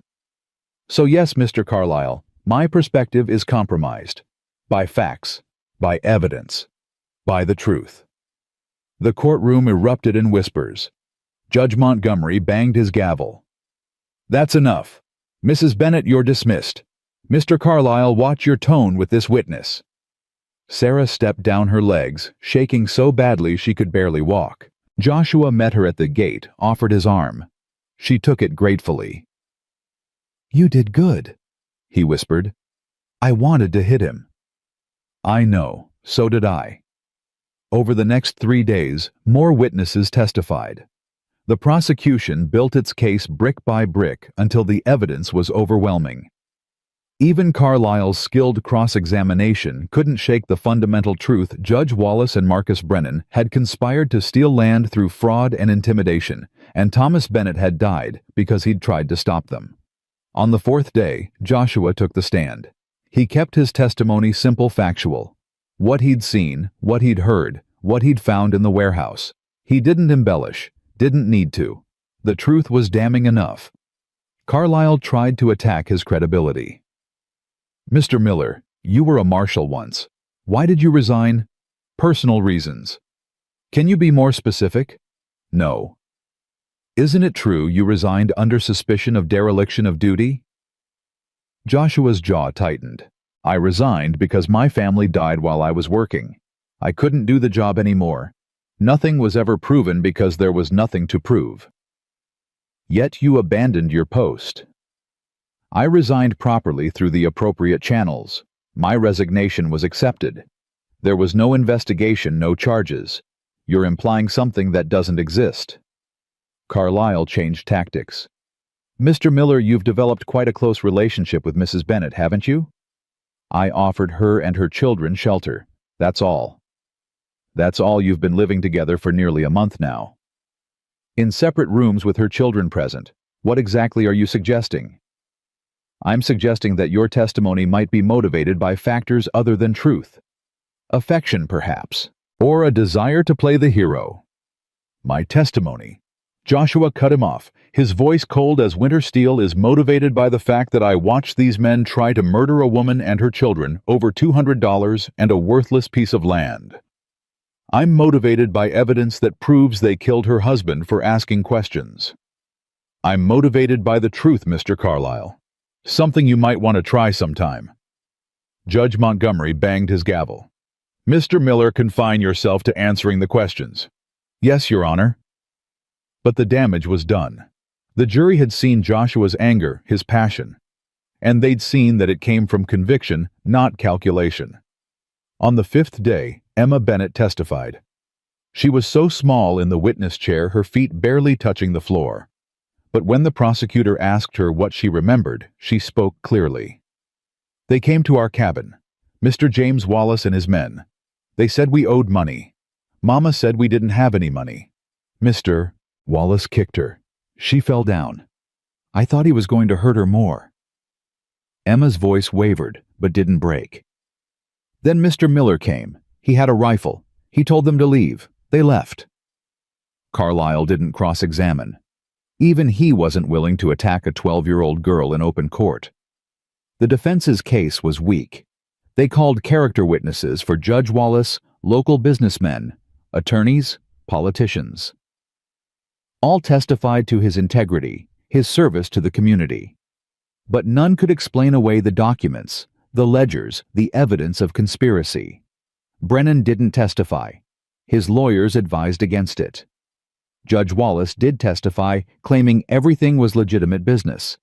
So yes, Mr. Carlyle, my perspective is compromised. By facts, by evidence, by the truth. The courtroom erupted in whispers. Judge Montgomery banged his gavel. That's enough. Mrs. Bennet, you're dismissed. Mr. Carlyle, watch your tone with this witness. Sarah stepped down her legs, shaking so badly she could barely walk. Joshua met her at the gate, offered his arm. She took it gratefully. You did good, he whispered. I wanted to hit him. I know, so did I. Over the next 3 days, more witnesses testified. The prosecution built its case brick by brick until the evidence was overwhelming. Even Carlyle's skilled cross-examination couldn't shake the fundamental truth Judge Wallace and Marcus Brennan had conspired to steal land through fraud and intimidation, and Thomas Bennet had died because he'd tried to stop them. On the 4th day, Joshua took the stand. He kept his testimony simple, factual. What he'd seen, what he'd heard, what he'd found in the warehouse. He didn't embellish, didn't need to. The truth was damning enough. Carlyle tried to attack his credibility. Mr. Miller, you were a marshal once. Why did you resign? Personal reasons. Can you be more specific? No. Isn't it true you resigned under suspicion of dereliction of duty? Joshua's jaw tightened. I resigned because my family died while I was working. I couldn't do the job anymore. Nothing was ever proven because there was nothing to prove. Yet you abandoned your post. I resigned properly through the appropriate channels. My resignation was accepted. There was no investigation, no charges. You're implying something that doesn't exist. Carlyle changed tactics. Mr. Miller, you've developed quite a close relationship with Mrs. Bennet, haven't you? I offered her and her children shelter. That's all. That's all. You've been living together for nearly a month now. In separate rooms with her children present. What exactly are you suggesting? I'm suggesting that your testimony might be motivated by factors other than truth. Affection, perhaps, or a desire to play the hero. My testimony. Joshua cut him off, his voice cold as winter steel, is motivated by the fact that I watched these men try to murder a woman and her children over $200 and a worthless piece of land. I'm motivated by evidence that proves they killed her husband for asking questions. I'm motivated by the truth, Mr. Carlyle. Something you might want to try sometime. Judge Montgomery banged his gavel. Mr. Miller, confine yourself to answering the questions. Yes, Your Honor. But the damage was done. The jury had seen Joshua's anger, his passion, and they'd seen that it came from conviction, not calculation. On the fifth day, Emma Bennett testified. She was so small in the witness chair, her feet barely touching the floor. But when the prosecutor asked her what she remembered, she spoke clearly. They came to our cabin, Mr. James Wallace and his men. They said we owed money. Mama said we didn't have any money. Mr. Wallace kicked her. She fell down. I thought he was going to hurt her more. Emma's voice wavered, but didn't break. Then Mr. Miller came. He had a rifle. He told them to leave. They left. Carlyle didn't cross-examine. Even he wasn't willing to attack a 12-year-old girl in open court. The defense's case was weak. They called character witnesses for Judge Wallace, local businessmen, attorneys, politicians. All testified to his integrity, his service to the community. But none could explain away the documents, the ledgers, the evidence of conspiracy. Brennan didn't testify. His lawyers advised against it. Judge Wallace did testify, claiming everything was legitimate business.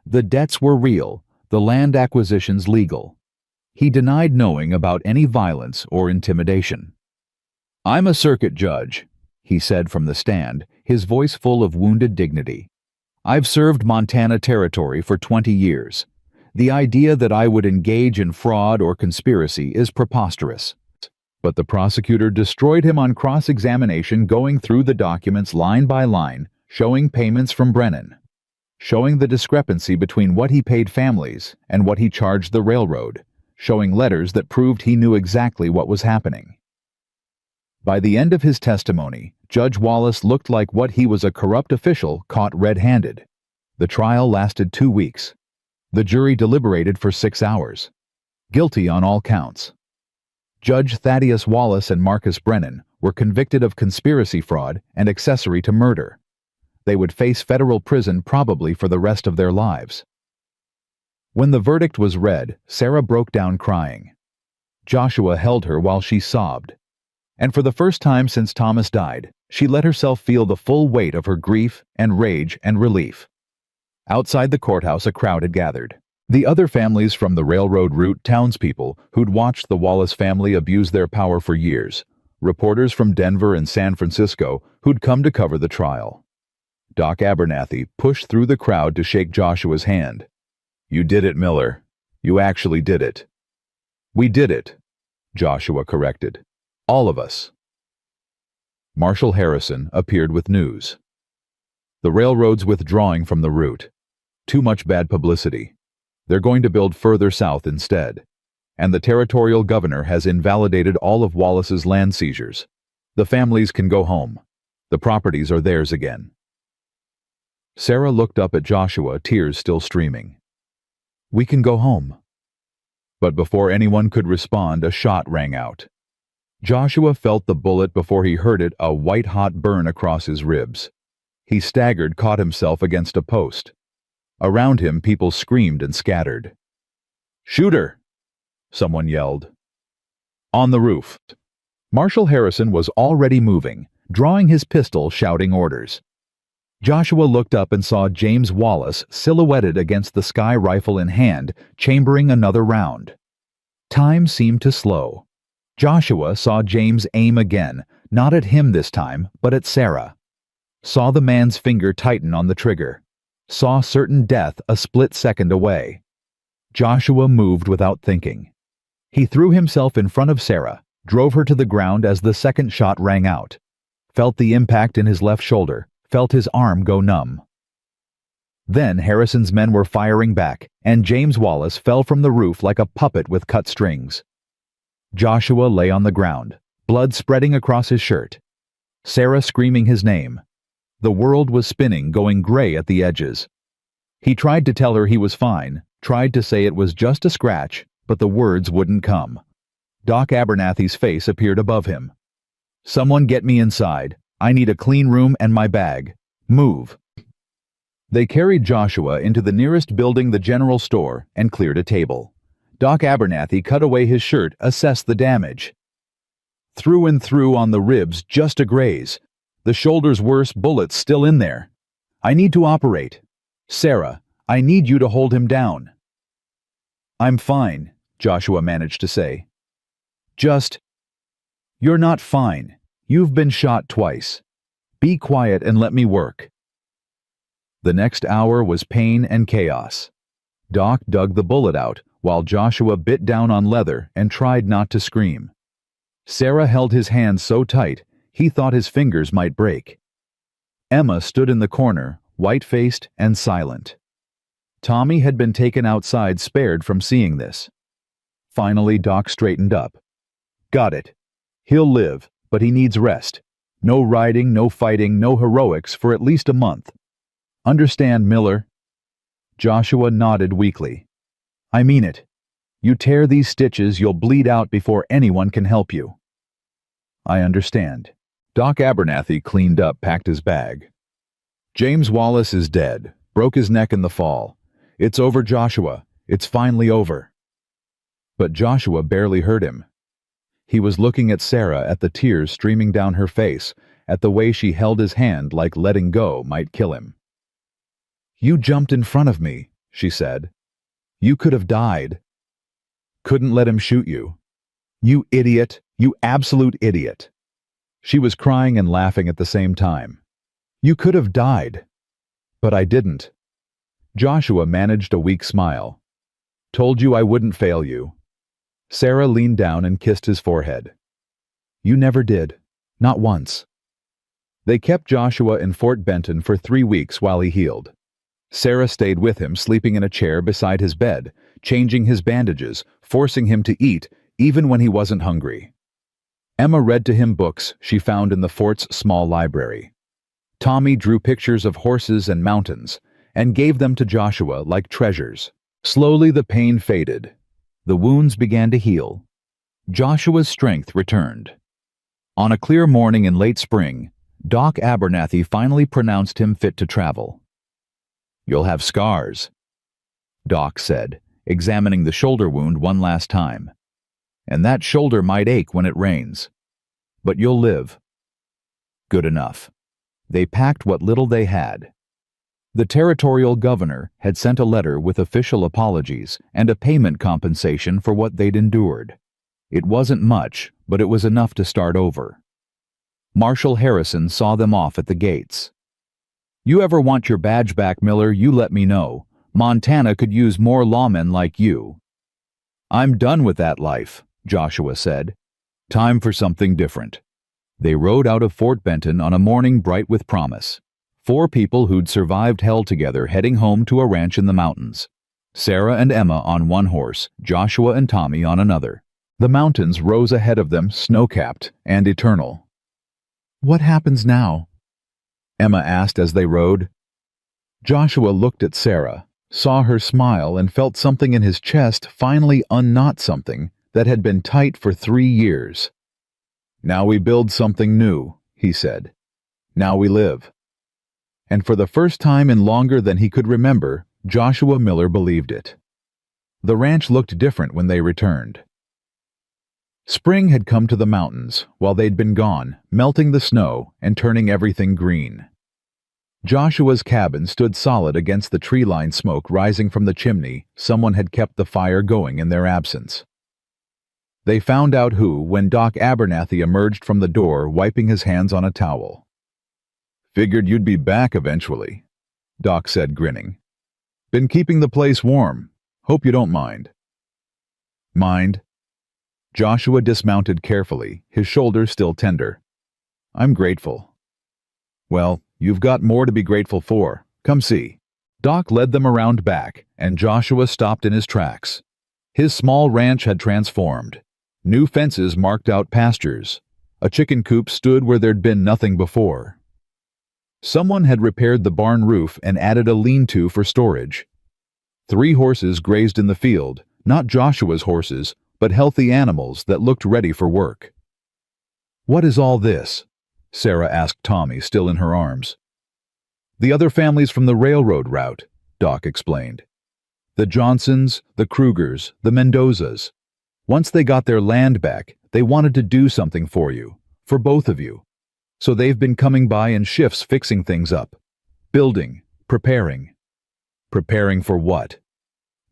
The debts were real, the land acquisitions legal. He denied knowing about any violence or intimidation. I'm a circuit judge, he said from the stand, his voice full of wounded dignity. I've served Montana Territory for 20 years. The idea that I would engage in fraud or conspiracy is preposterous. But the prosecutor destroyed him on cross-examination, going through the documents line by line, showing payments from Brennan, showing the discrepancy between what he paid families and what he charged the railroad, showing letters that proved he knew exactly what was happening. By the end of his testimony, Judge Wallace looked like what he was, a corrupt official caught red-handed. The trial lasted 2 weeks. The jury deliberated for 6 hours. Guilty on all counts. Judge Thaddeus Wallace and Marcus Brennan were convicted of conspiracy fraud and accessory to murder. They would face federal prison probably for the rest of their lives. When the verdict was read, Sarah broke down crying. Joshua held her while she sobbed. And for the first time since Thomas died, she let herself feel the full weight of her grief and rage and relief. Outside the courthouse, a crowd had gathered. The other families from the railroad route, townspeople who'd watched the Wallace family abuse their power for years, reporters from Denver and San Francisco who'd come to cover the trial. Doc Abernathy pushed through the crowd to shake Joshua's hand. You did it, Miller. You actually did it. We did it, Joshua corrected. All of us. Marshal Harrison appeared with news. The railroad's withdrawing from the route. Too much bad publicity. They're going to build further south instead. And the territorial governor has invalidated all of Wallace's land seizures. The families can go home. The properties are theirs again. Sarah looked up at Joshua, tears still streaming. We can go home. But before anyone could respond, a shot rang out. Joshua felt the bullet before he heard it, a white-hot burn across his ribs. He staggered, caught himself against a post. Around him, people screamed and scattered. Shoot her! Someone yelled. On the roof. Marshal Harrison was already moving, drawing his pistol, shouting orders. Joshua looked up and saw James Wallace silhouetted against the sky, rifle in hand, chambering another round. Time seemed to slow. Joshua saw James aim again, not at him this time, but at Sarah. Saw the man's finger tighten on the trigger. Saw certain death a split second away. Joshua moved without thinking. He threw himself in front of Sarah, drove her to the ground as the second shot rang out. Felt the impact in his left shoulder, felt his arm go numb. Then Harrison's men were firing back, and James Wallace fell from the roof like a puppet with cut strings. Joshua lay on the ground, blood spreading across his shirt. Sarah screaming his name. The world was spinning, going gray at the edges. He tried to tell her he was fine, tried to say it was just a scratch, but the words wouldn't come. Doc Abernathy's face appeared above him. Someone get me inside. I need a clean room and my bag. Move. They carried Joshua into the nearest building, the general store, and cleared a table. Doc Abernathy cut away his shirt, assessed the damage. Through and through on the ribs, just a graze. The shoulders worse, bullets still in there. I need to operate. Sarah, I need you to hold him down. I'm fine, Joshua managed to say. You're not fine. You've been shot twice. Be quiet and let me work. The next hour was pain and chaos. Doc dug the bullet out while Joshua bit down on leather and tried not to scream. Sarah held his hand so tight he thought his fingers might break. Emma stood in the corner, white-faced and silent. Tommy had been taken outside, spared from seeing this. Finally, Doc straightened up. Got it. He'll live, but he needs rest. No riding, no fighting, no heroics for at least a month. Understand, Miller? Joshua nodded weakly. I mean it. You tear these stitches, you'll bleed out before anyone can help you. I understand. Doc Abernathy cleaned up, packed his bag. James Wallace is dead. Broke his neck in the fall. It's over, Joshua. It's finally over. But Joshua barely heard him. He was looking at Sarah, at the tears streaming down her face, at the way she held his hand like letting go might kill him. You jumped in front of me, she said. You could have died. Couldn't let him shoot you. You idiot, you absolute idiot. She was crying and laughing at the same time. You could have died. But I didn't. Joshua managed a weak smile. Told you I wouldn't fail you. Sarah leaned down and kissed his forehead. You never did. Not once. They kept Joshua in Fort Benton for 3 weeks while he healed. Sarah stayed with him, sleeping in a chair beside his bed, changing his bandages, forcing him to eat, even when he wasn't hungry. Emma read to him books she found in the fort's small library. Tommy drew pictures of horses and mountains, and gave them to Joshua like treasures. Slowly the pain faded. The wounds began to heal. Joshua's strength returned. On a clear morning in late spring, Doc Abernathy finally pronounced him fit to travel. You'll have scars, Doc said, examining the shoulder wound one last time. And that shoulder might ache when it rains. But you'll live. Good enough. They packed what little they had. The territorial governor had sent a letter with official apologies and a payment compensation for what they'd endured. It wasn't much, but it was enough to start over. Marshal Harrison saw them off at the gates. You ever want your badge back, Miller, you let me know. Montana could use more lawmen like you. I'm done with that life, Joshua said. Time for something different. They rode out of Fort Benton on a morning bright with promise. 4 people who'd survived hell together heading home to a ranch in the mountains. Sarah and Emma on one horse, Joshua and Tommy on another. The mountains rose ahead of them, snow-capped and eternal. What happens now? Emma asked as they rode. Joshua looked at Sarah, saw her smile, and felt something in his chest finally unknot something that had been tight for 3 years. Now we build something new, he said. Now we live. And for the first time in longer than he could remember, Joshua Miller believed it. The ranch looked different when they returned. Spring had come to the mountains while they'd been gone, melting the snow and turning everything green. Joshua's cabin stood solid against the tree-lined smoke rising from the chimney. Someone had kept the fire going in their absence. They found out who when Doc Abernathy emerged from the door, wiping his hands on a towel. Figured you'd be back eventually, Doc said, grinning. Been keeping the place warm. Hope you don't mind. Mind? Joshua dismounted carefully, his shoulders still tender. I'm grateful. Well, you've got more to be grateful for. Come see. Doc led them around back, and Joshua stopped in his tracks. His small ranch had transformed. New fences marked out pastures. A chicken coop stood where there'd been nothing before. Someone had repaired the barn roof and added a lean-to for storage. 3 horses grazed in the field, not Joshua's horses, but healthy animals that looked ready for work. What is all this? Sarah asked Tommy, still in her arms. The other families from the railroad route, Doc explained. The Johnsons, the Krugers, the Mendozas. Once they got their land back, they wanted to do something for you, for both of you. So they've been coming by in shifts fixing things up. Building. Preparing. Preparing for what?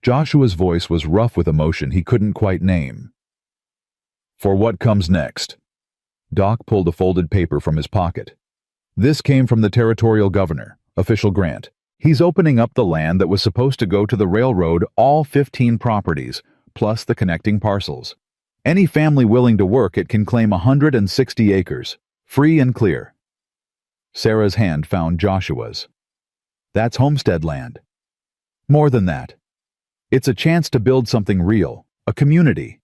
Joshua's voice was rough with emotion he couldn't quite name. For what comes next? Doc pulled a folded paper from his pocket. This came from the territorial governor, official grant. He's opening up the land that was supposed to go to the railroad, all 15 properties, plus the connecting parcels. Any family willing to work it can claim 160 acres, free and clear. Sarah's hand found Joshua's. That's homestead land. More than that. It's a chance to build something real, a community.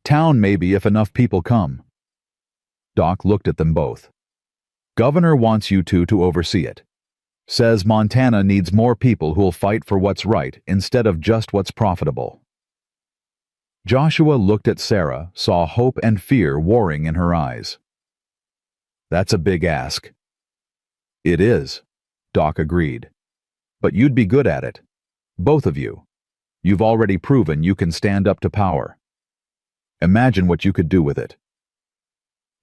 Town maybe if enough people come. Doc looked at them both. Governor wants you two to oversee it. Says Montana needs more people who'll fight for what's right instead of just what's profitable. Joshua looked at Sarah, saw hope and fear warring in her eyes. That's a big ask. It is, Doc agreed. But you'd be good at it. Both of you. You've already proven you can stand up to power. Imagine what you could do with it.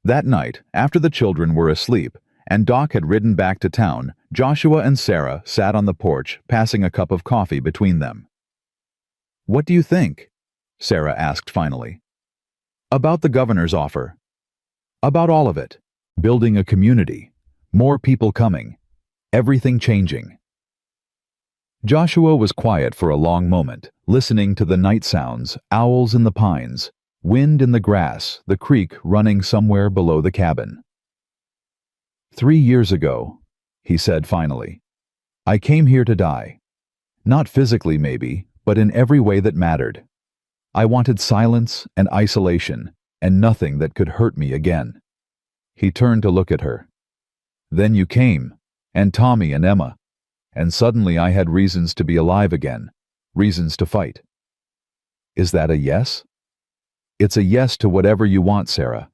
That night, after the children were asleep, and Doc had ridden back to town, Joshua and Sarah sat on the porch, passing a cup of coffee between them. What do you think? Sarah asked finally. About the governor's offer. About all of it. Building a community. More people coming. Everything changing. Joshua was quiet for a long moment, listening to the night sounds, owls in the pines, wind in the grass, the creek running somewhere below the cabin. 3 years ago, he said finally, I came here to die. Not physically maybe, but in every way that mattered. I wanted silence and isolation, and nothing that could hurt me again. He turned to look at her. Then you came, and Tommy and Emma, and suddenly I had reasons to be alive again, reasons to fight. Is that a yes? It's a yes to whatever you want, Sarah.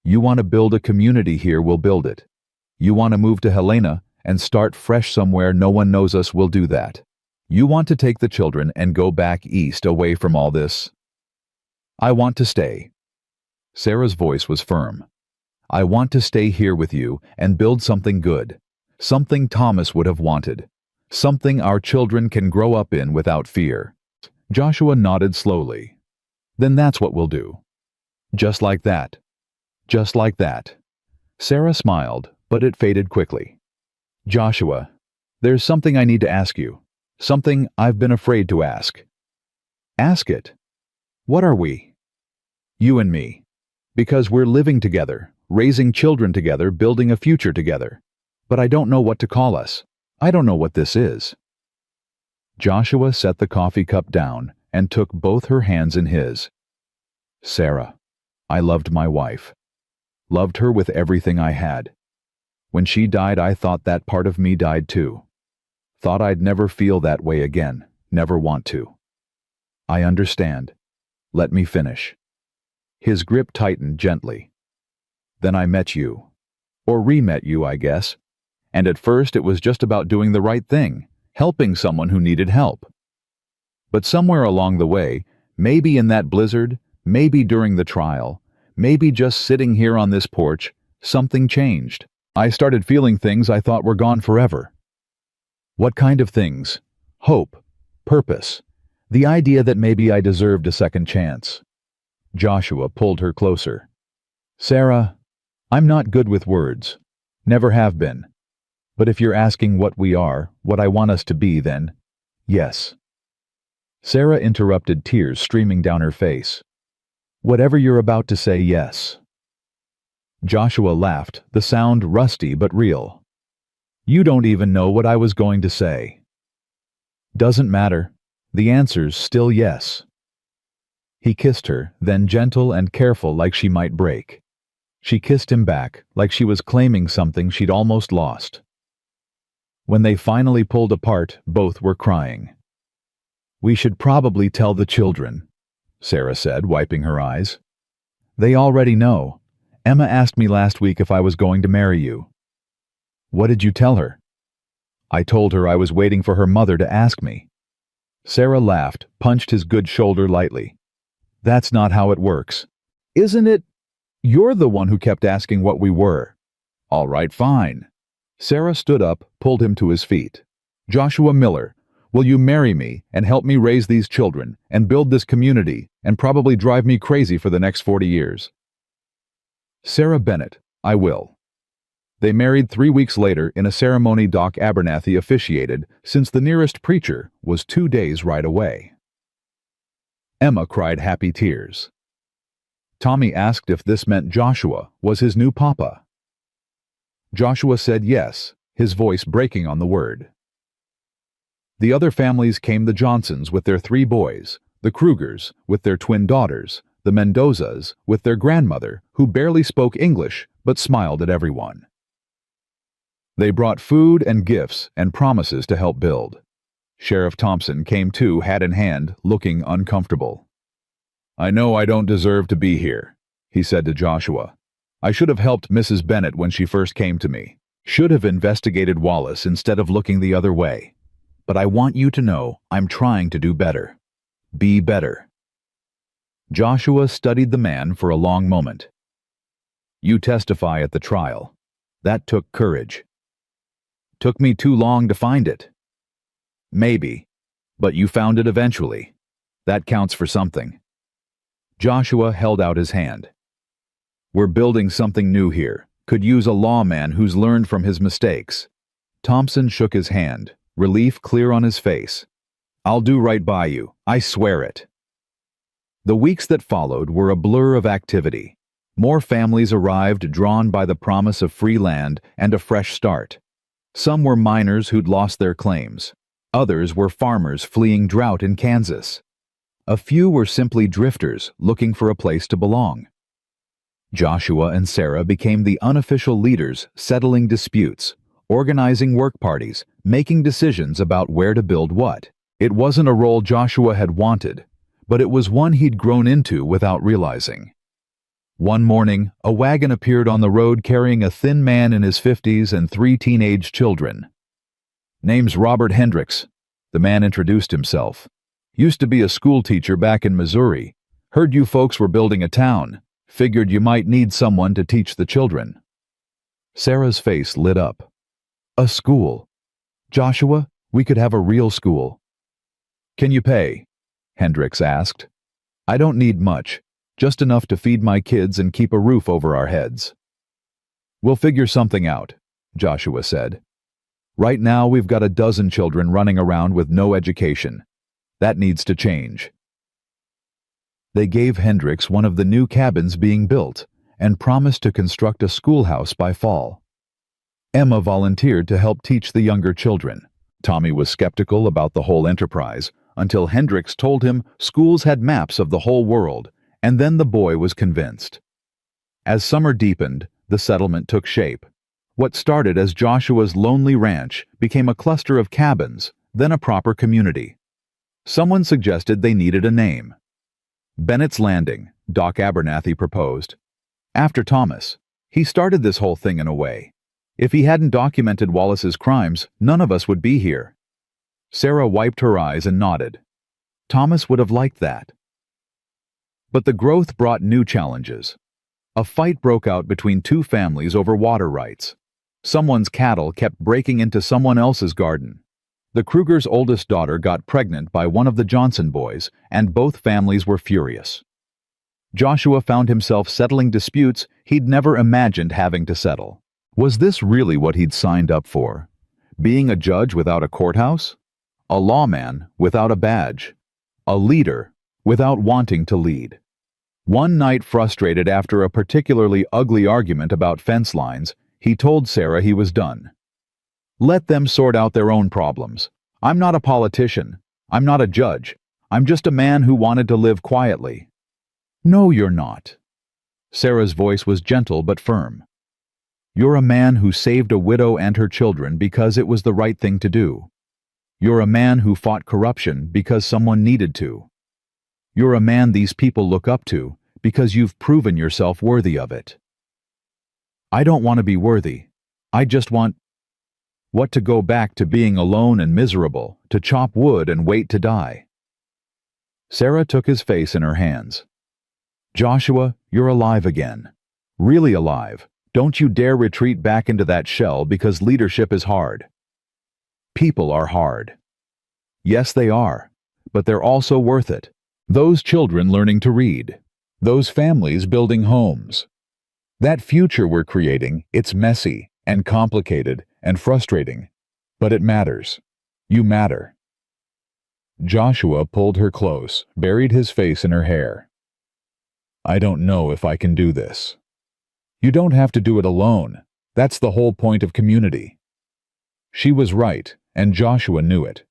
You want to build a community here, we'll build it. You want to move to Helena and start fresh somewhere no one knows us, we'll do that. You want to take the children and go back east away from all this. I want to stay. Sarah's voice was firm. I want to stay here with you and build something good. Something Thomas would have wanted. Something our children can grow up in without fear. Joshua nodded slowly. Then that's what we'll do. Just like that. Just like that. Sarah smiled, but it faded quickly. Joshua, there's something I need to ask you. Something I've been afraid to ask. Ask it. What are we? You and me. Because we're living together, raising children together, building a future together. But I don't know what to call us. I don't know what this is. Joshua set the coffee cup down and took both her hands in his. Sarah, I loved my wife. Loved her with everything I had. When she died, I thought that part of me died too. Thought I'd never feel that way again, never want to. I understand. Let me finish. His grip tightened gently. Then I met you. Or re-met you, I guess. And at first it was just about doing the right thing, helping someone who needed help. But somewhere along the way, maybe in that blizzard, maybe during the trial, maybe just sitting here on this porch, something changed. I started feeling things I thought were gone forever. What kind of things? Hope, purpose, the idea that maybe I deserved a second chance. Joshua pulled her closer. Sarah, I'm not good with words. Never have been. But if you're asking what we are, what I want us to be, then, yes. Sarah interrupted, tears streaming down her face. Whatever you're about to say, yes. Joshua laughed, the sound rusty but real. You don't even know what I was going to say. Doesn't matter. The answer's still yes. He kissed her, then gentle and careful like she might break. She kissed him back, like she was claiming something she'd almost lost. When they finally pulled apart, both were crying. We should probably tell the children, Sarah said, wiping her eyes. They already know. Emma asked me last week if I was going to marry you. What did you tell her? I told her I was waiting for her mother to ask me. Sarah laughed, punched his good shoulder lightly. That's not how it works. Isn't it? You're the one who kept asking what we were. All right, fine. Sarah stood up, pulled him to his feet. "Joshua Miller, will you marry me and help me raise these children and build this community and probably drive me crazy for the next 40 years?" Sarah Bennett, "I will." They married 3 weeks later in a ceremony Doc Abernathy officiated, since the nearest preacher was 2 days' ride away. Emma cried happy tears. Tommy asked if this meant Joshua was his new papa. Joshua said yes, his voice breaking on the word. The other families came: the Johnsons with their 3 boys, the Krugers with their twin daughters, the Mendozas with their grandmother, who barely spoke English but smiled at everyone. They brought food and gifts and promises to help build. Sheriff Thompson came too, hat in hand, looking uncomfortable. "I know I don't deserve to be here," he said to Joshua. "I should have helped Mrs. Bennett when she first came to me. Should have investigated Wallace instead of looking the other way. But I want you to know I'm trying to do better. Be better." Joshua studied the man for a long moment. "You testify at the trial. That took courage." "Took me too long to find it." "Maybe, but you found it eventually. That counts for something." Joshua held out his hand. "We're building something new here. Could use a lawman who's learned from his mistakes." Thompson shook his hand, relief clear on his face. "I'll do right by you, I swear it." The weeks that followed were a blur of activity. More families arrived, drawn by the promise of free land and a fresh start. Some were miners who'd lost their claims. Others were farmers fleeing drought in Kansas. A few were simply drifters looking for a place to belong. Joshua and Sarah became the unofficial leaders, settling disputes, organizing work parties, making decisions about where to build what. It wasn't a role Joshua had wanted, but it was one he'd grown into without realizing. One morning, a wagon appeared on the road carrying a thin man in his 50s and 3 teenage children. "Name's Robert Hendricks," the man introduced himself. "Used to be a school teacher back in Missouri. Heard you folks were building a town. Figured you might need someone to teach the children." Sarah's face lit up. "A school? Joshua, we could have a real school." "Can you pay?" Hendricks asked. "I don't need much, just enough to feed my kids and keep a roof over our heads." "We'll figure something out," Joshua said. "Right now we've got a dozen children running around with no education. That needs to change." They gave Hendricks one of the new cabins being built and promised to construct a schoolhouse by fall. Emma volunteered to help teach the younger children. Tommy was skeptical about the whole enterprise until Hendricks told him schools had maps of the whole world, and then the boy was convinced. As summer deepened, the settlement took shape. What started as Joshua's lonely ranch became a cluster of cabins, then a proper community. Someone suggested they needed a name. Bennett's Landing, Doc Abernathy proposed. After Thomas, he started this whole thing in a way. If he hadn't documented Wallace's crimes, none of us would be here. Sarah wiped her eyes and nodded. Thomas would have liked that. But the growth brought new challenges. A fight broke out between 2 families over water rights. Someone's cattle kept breaking into someone else's garden. The Krugers' oldest daughter got pregnant by one of the Johnson boys, and both families were furious. Joshua found himself settling disputes he'd never imagined having to settle. Was this really what he'd signed up for? Being a judge without a courthouse? A lawman without a badge? A leader without wanting to lead? One night, frustrated after a particularly ugly argument about fence lines, he told Sarah he was done. "Let them sort out their own problems. I'm not a politician. I'm not a judge. I'm just a man who wanted to live quietly." "No, you're not." Sarah's voice was gentle but firm. "You're a man who saved a widow and her children because it was the right thing to do. You're a man who fought corruption because someone needed to. You're a man these people look up to because you've proven yourself worthy of it." "I don't want to be worthy. I just want to go back to being alone and miserable, to chop wood and wait to die." Sarah took his face in her hands. "Joshua, you're alive again. Really alive. Don't you dare retreat back into that shell because leadership is hard. People are hard. Yes, they are, but they're also worth it. Those children learning to read. Those families building homes. That future we're creating, it's messy and complicated and frustrating, but it matters. You matter. Joshua pulled her close, buried his face in her hair. I don't know if I can do this. You don't have to do it alone. That's the whole point of community. She was right, and Joshua knew it.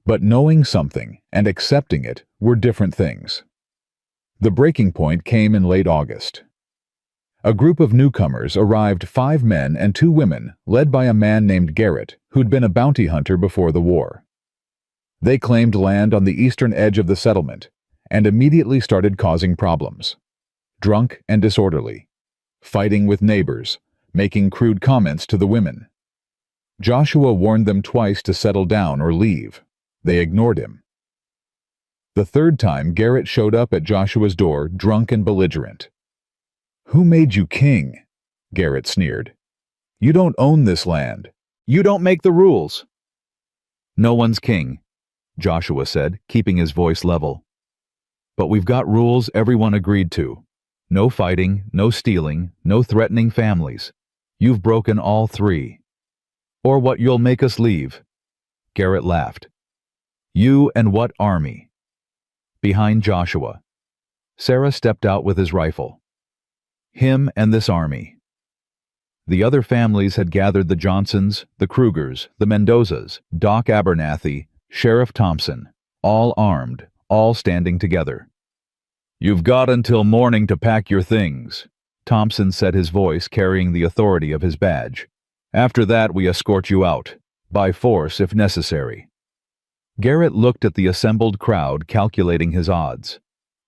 But knowing something and accepting it were different things. The breaking point came in late August. A group of newcomers arrived, 5 men and 2 women, led by a man named Garrett, who'd been a bounty hunter before the war. They claimed land on the eastern edge of the settlement and immediately started causing problems. Drunk and disorderly, fighting with neighbors, making crude comments to the women. Joshua warned them twice to settle down or leave. They ignored him. The third time, Garrett showed up at Joshua's door, drunk and belligerent. Who made you king? Garrett sneered. You don't own this land. You don't make the rules. No one's king, Joshua said, keeping his voice level. But we've got rules everyone agreed to. No fighting, no stealing, no threatening families. You've broken all 3. Or what, you'll make us leave? Garrett laughed. You and what army? Behind Joshua, Sarah stepped out with his rifle. Him and this army. The other families had gathered: the Johnsons, the Krugers, the Mendozas, Doc Abernathy, Sheriff Thompson, all armed, all standing together. You've got until morning to pack your things, Thompson said, his voice carrying the authority of his badge. After that, we escort you out, by force if necessary. Garrett looked at the assembled crowd, calculating his odds.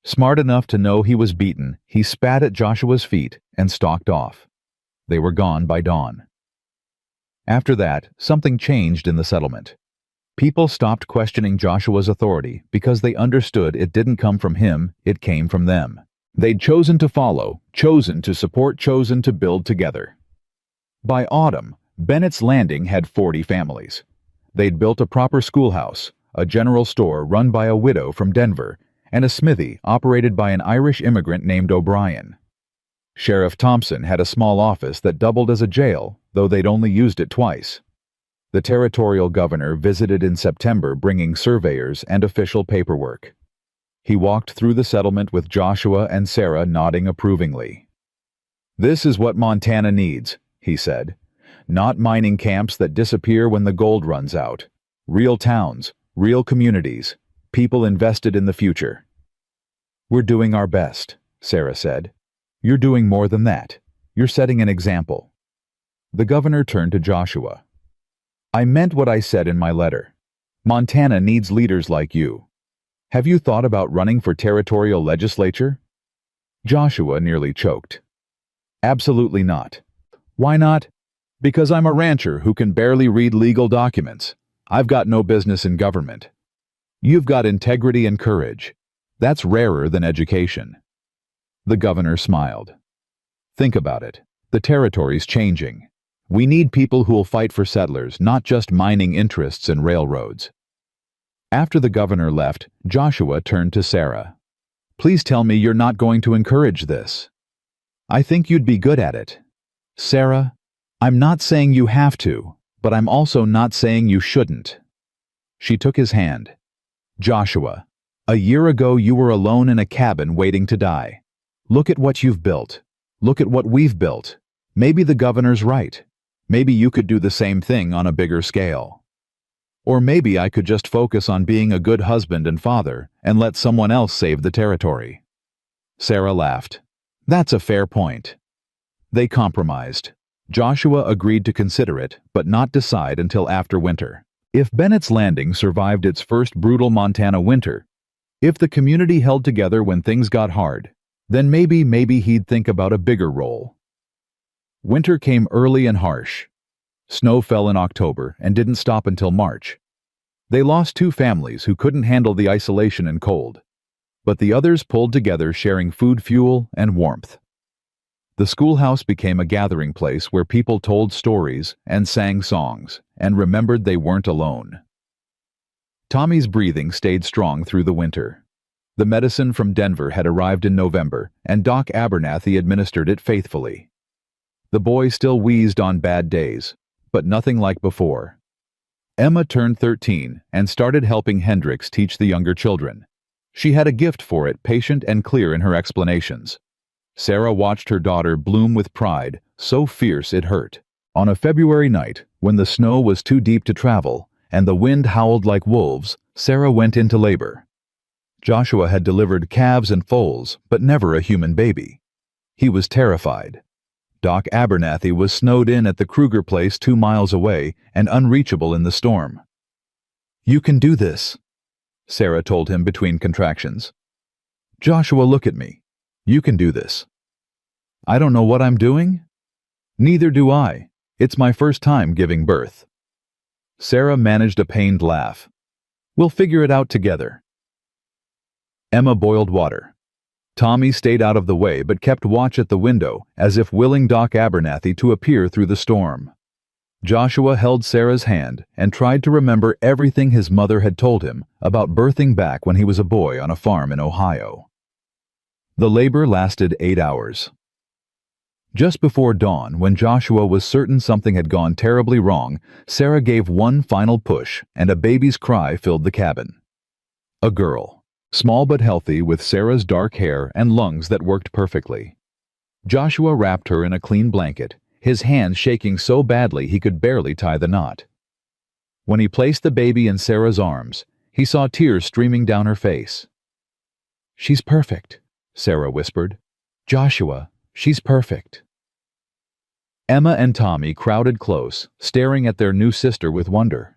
Smart enough to know he was beaten, he spat at Joshua's feet and stalked off. They were gone by dawn. After that, something changed in the settlement. People stopped questioning Joshua's authority because they understood it didn't come from him, it came from them. They'd chosen to follow, chosen to support, chosen to build together. By autumn, Bennett's Landing had 40 families. They'd built a proper schoolhouse, a general store run by a widow from Denver, and a smithy operated by an Irish immigrant named O'Brien. Sheriff Thompson had a small office that doubled as a jail, though they'd only used it twice. The territorial governor visited in September, bringing surveyors and official paperwork. He walked through the settlement with Joshua and Sarah nodding approvingly. This is what Montana needs, he said. Not mining camps that disappear when the gold runs out. Real towns, real communities, people invested in the future. We're doing our best, Sarah said. You're doing more than that. You're setting an example. The governor turned to Joshua. I meant what I said in my letter. Montana needs leaders like you. Have you thought about running for territorial legislature? Joshua nearly choked. Absolutely not. Why not? Because I'm a rancher who can barely read legal documents. I've got no business in government. You've got integrity and courage. That's rarer than education. The governor smiled. Think about it. The territory's changing. We need people who'll fight for settlers, not just mining interests and railroads. After the governor left, Joshua turned to Sarah. Please tell me you're not going to encourage this. I think you'd be good at it. Sarah, I'm not saying you have to, but I'm also not saying you shouldn't. She took his hand. Joshua, a year ago you were alone in a cabin waiting to die. Look at what you've built. Look at what we've built. Maybe the governor's right. Maybe you could do the same thing on a bigger scale. Or maybe I could just focus on being a good husband and father and let someone else save the territory. Sarah laughed. That's a fair point. They compromised. Joshua agreed to consider it, but not decide until after winter. If Bennett's Landing survived its first brutal Montana winter, if the community held together when things got hard, then maybe he'd think about a bigger role. Winter came early and harsh. Snow fell in October and didn't stop until March. They lost 2 families who couldn't handle the isolation and cold, but the others pulled together, sharing food, fuel, and warmth. The schoolhouse became a gathering place where people told stories and sang songs and remembered they weren't alone. Tommy's breathing stayed strong through the winter. The medicine from Denver had arrived in November, and Doc Abernathy administered it faithfully. The boy still wheezed on bad days, but nothing like before. Emma turned 13 and started helping Hendrix teach the younger children. She had a gift for it, patient and clear in her explanations. Sarah watched her daughter bloom with pride, so fierce it hurt. On a February night, when the snow was too deep to travel and the wind howled like wolves, Sarah went into labor. Joshua had delivered calves and foals, but never a human baby. He was terrified. Doc Abernathy was snowed in at the Kruger place 2 miles away and unreachable in the storm. "You can do this," Sarah told him between contractions. "Joshua, look at me. You can do this." "I don't know what I'm doing?" "Neither do I. It's my first time giving birth." Sarah managed a pained laugh. "We'll figure it out together." Emma boiled water. Tommy stayed out of the way but kept watch at the window, as if willing Doc Abernathy to appear through the storm. Joshua held Sarah's hand and tried to remember everything his mother had told him about birthing back when he was a boy on a farm in Ohio. The labor lasted 8 hours. Just before dawn, when Joshua was certain something had gone terribly wrong, Sarah gave one final push, and a baby's cry filled the cabin. A girl, small but healthy, with Sarah's dark hair and lungs that worked perfectly. Joshua wrapped her in a clean blanket, his hands shaking so badly he could barely tie the knot. When he placed the baby in Sarah's arms, he saw tears streaming down her face. "She's perfect," Sarah whispered. "Joshua, she's perfect." Emma and Tommy crowded close, staring at their new sister with wonder.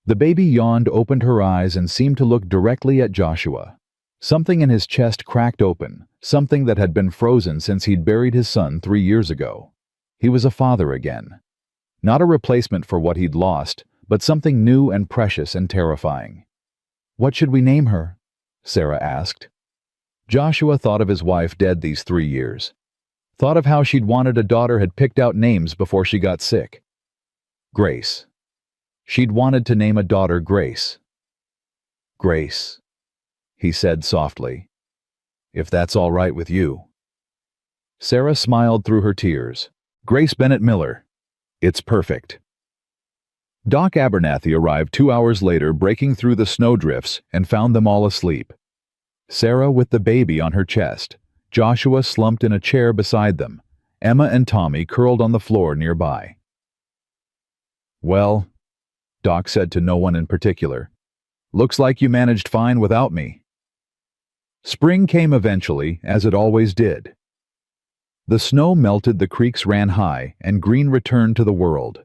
The baby yawned, opened her eyes, and seemed to look directly at Joshua. Something in his chest cracked open, something that had been frozen since he'd buried his son 3 years ago. He was a father again. Not a replacement for what he'd lost, but something new and precious and terrifying. "What should we name her?" Sarah asked. Joshua thought of his wife dead these 3 years. Thought of how she'd wanted a daughter, had picked out names before she got sick. Grace. She'd wanted to name a daughter Grace. "Grace," he said softly, "if that's all right with you." Sarah smiled through her tears. "Grace Bennett Miller. It's perfect." Doc Abernathy arrived 2 hours later, breaking through the snowdrifts, and found them all asleep. Sarah with the baby on her chest, Joshua slumped in a chair beside them, Emma and Tommy curled on the floor nearby. "Well," Doc said to no one in particular, "looks like you managed fine without me." Spring came eventually, as it always did. The snow melted, the creeks ran high, and green returned to the world.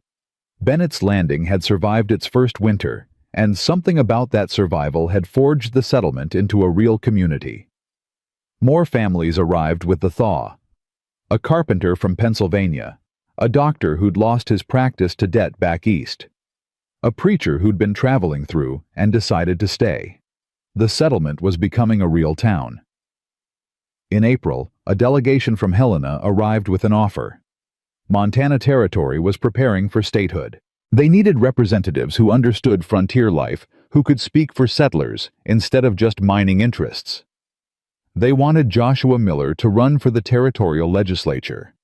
Bennett's Landing had survived its first winter, and something about that survival had forged the settlement into a real community. More families arrived with the thaw. A carpenter from Pennsylvania, a doctor who'd lost his practice to debt back east, a preacher who'd been traveling through and decided to stay. The settlement was becoming a real town. In April, a delegation from Helena arrived with an offer. Montana Territory was preparing for statehood. They needed representatives who understood frontier life, who could speak for settlers instead of just mining interests. They wanted Joshua Miller to run for the territorial legislature.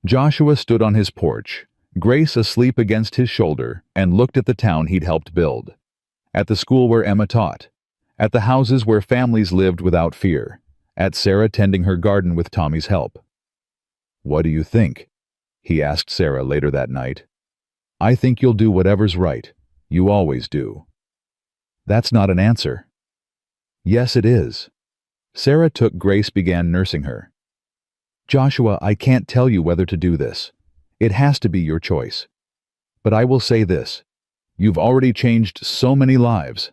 Joshua stood on his porch, Grace asleep against his shoulder, and looked at the town he'd helped build. At the school where Emma taught. At the houses where families lived without fear. At Sarah tending her garden with Tommy's help. "What do you think?" he asked Sarah later that night. "I think you'll do whatever's right. You always do." "That's not an answer." "Yes, it is." Sarah took Grace, began nursing her. "Joshua, I can't tell you whether to do this. It has to be your choice. But I will say this. You've already changed so many lives.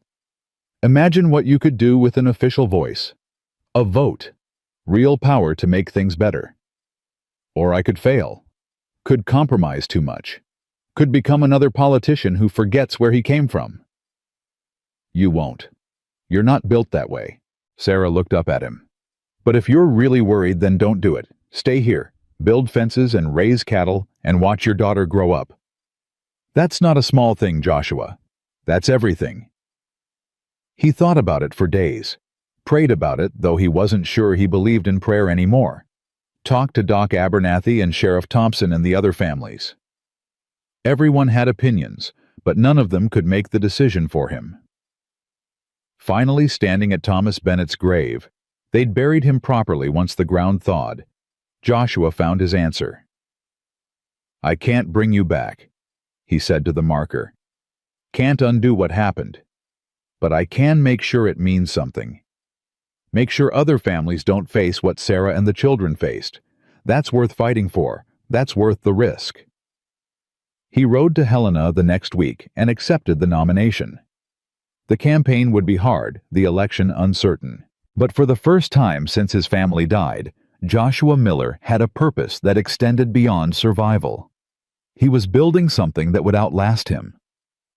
Imagine what you could do with an official voice. A vote. Real power to make things better. Or I could fail. Could compromise too much. Could become another politician who forgets where he came from." "You won't. You're not built that way." Sarah looked up at him. "But if you're really worried, then don't do it. Stay here. build fences and raise cattle and watch your daughter grow up. That's not a small thing, Joshua. That's everything. He thought about it for days, prayed about it, though he wasn't sure he believed in prayer anymore, talked to Doc Abernathy and Sheriff Thompson and the other families. Everyone had opinions, but none of them could make the decision for him. Finally, standing at Thomas Bennett's grave, they'd buried him properly once the ground thawed. Joshua found his answer. "I can't bring you back," he said to the marker. "Can't undo what happened. But I can make sure it means something. Make sure other families don't face what Sarah and the children faced. That's worth fighting for. That's worth the risk." He rode to Helena the next week and accepted the nomination. The campaign would be hard, the election uncertain. But for the first time since his family died, Joshua Miller had a purpose that extended beyond survival. He was building something that would outlast him.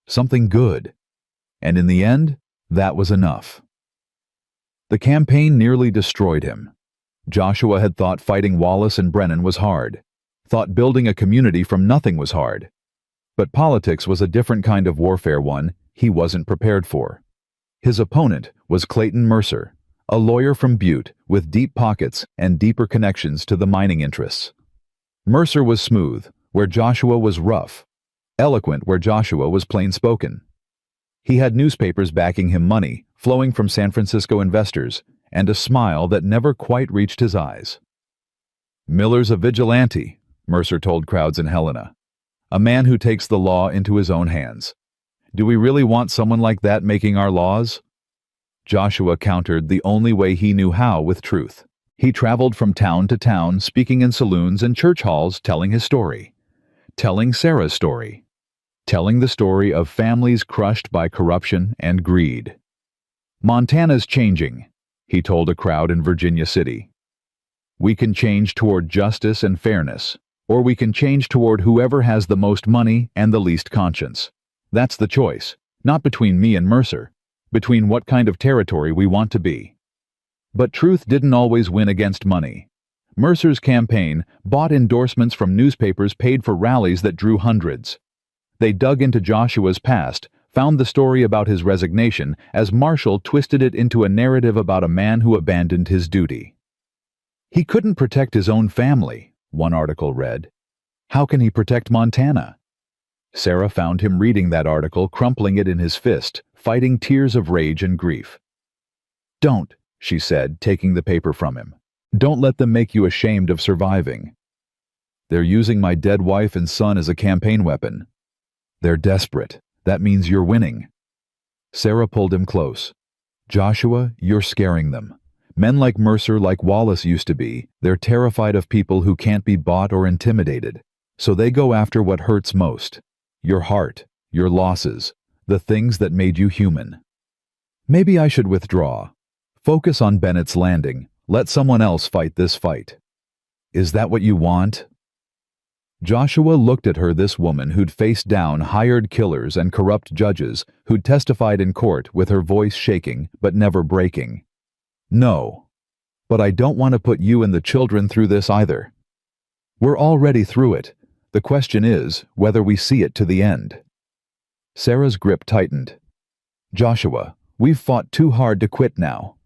Something good. And in the end, that was enough. The campaign nearly destroyed him. Joshua had thought fighting Wallace and Brennan was hard, thought building a community from nothing was hard. But politics was a different kind of warfare, one he wasn't prepared for. His opponent was Clayton Mercer, a lawyer from Butte with deep pockets and deeper connections to the mining interests. Mercer was smooth, where Joshua was rough, eloquent where Joshua was plain-spoken. He had newspapers backing him, money flowing from San Francisco investors, and a smile that never quite reached his eyes. "Miller's a vigilante," Mercer told crowds in Helena. "A man who takes the law into his own hands. Do we really want someone like that making our laws?" Joshua countered the only way he knew how with truth. He traveled from town to town, speaking in saloons and church halls, telling his story. Telling Sarah's story. Telling the story of families crushed by corruption and greed. "Montana's changing," he told a crowd in Virginia City. "We can change toward justice and fairness, or we can change toward whoever has the most money and the least conscience. That's the choice, not between me and Mercer, between what kind of territory we want to be." But truth didn't always win against money. Mercer's campaign bought endorsements from newspapers paid for rallies that drew hundreds. They dug into Joshua's past, found the story about his resignation as Marshall twisted it into a narrative about a man who abandoned his duty. "He couldn't protect his own family," one article read. "How can he protect Montana?" Sarah found him reading that article, crumpling it in his fist, fighting tears of rage and grief. "Don't," she said, taking the paper from him. "Don't let them make you ashamed of surviving. They're using my dead wife and son as a campaign weapon. They're desperate. That means you're winning." Sarah pulled him close. "Joshua, you're scaring them. Men like Mercer, like Wallace used to be, they're terrified of people who can't be bought or intimidated. So they go after what hurts most. Your heart, your losses, the things that made you human. Maybe I should withdraw. Focus on Bennett's Landing. Let someone else fight this fight. Is that what you want?" Joshua looked at her, this woman who'd faced down hired killers and corrupt judges, who'd testified in court with her voice shaking but never breaking. "No. But I don't want to put you and the children through this either. We're already through it. The question is whether we see it to the end." Sarah's grip tightened. "Joshua, we've fought too hard to quit now.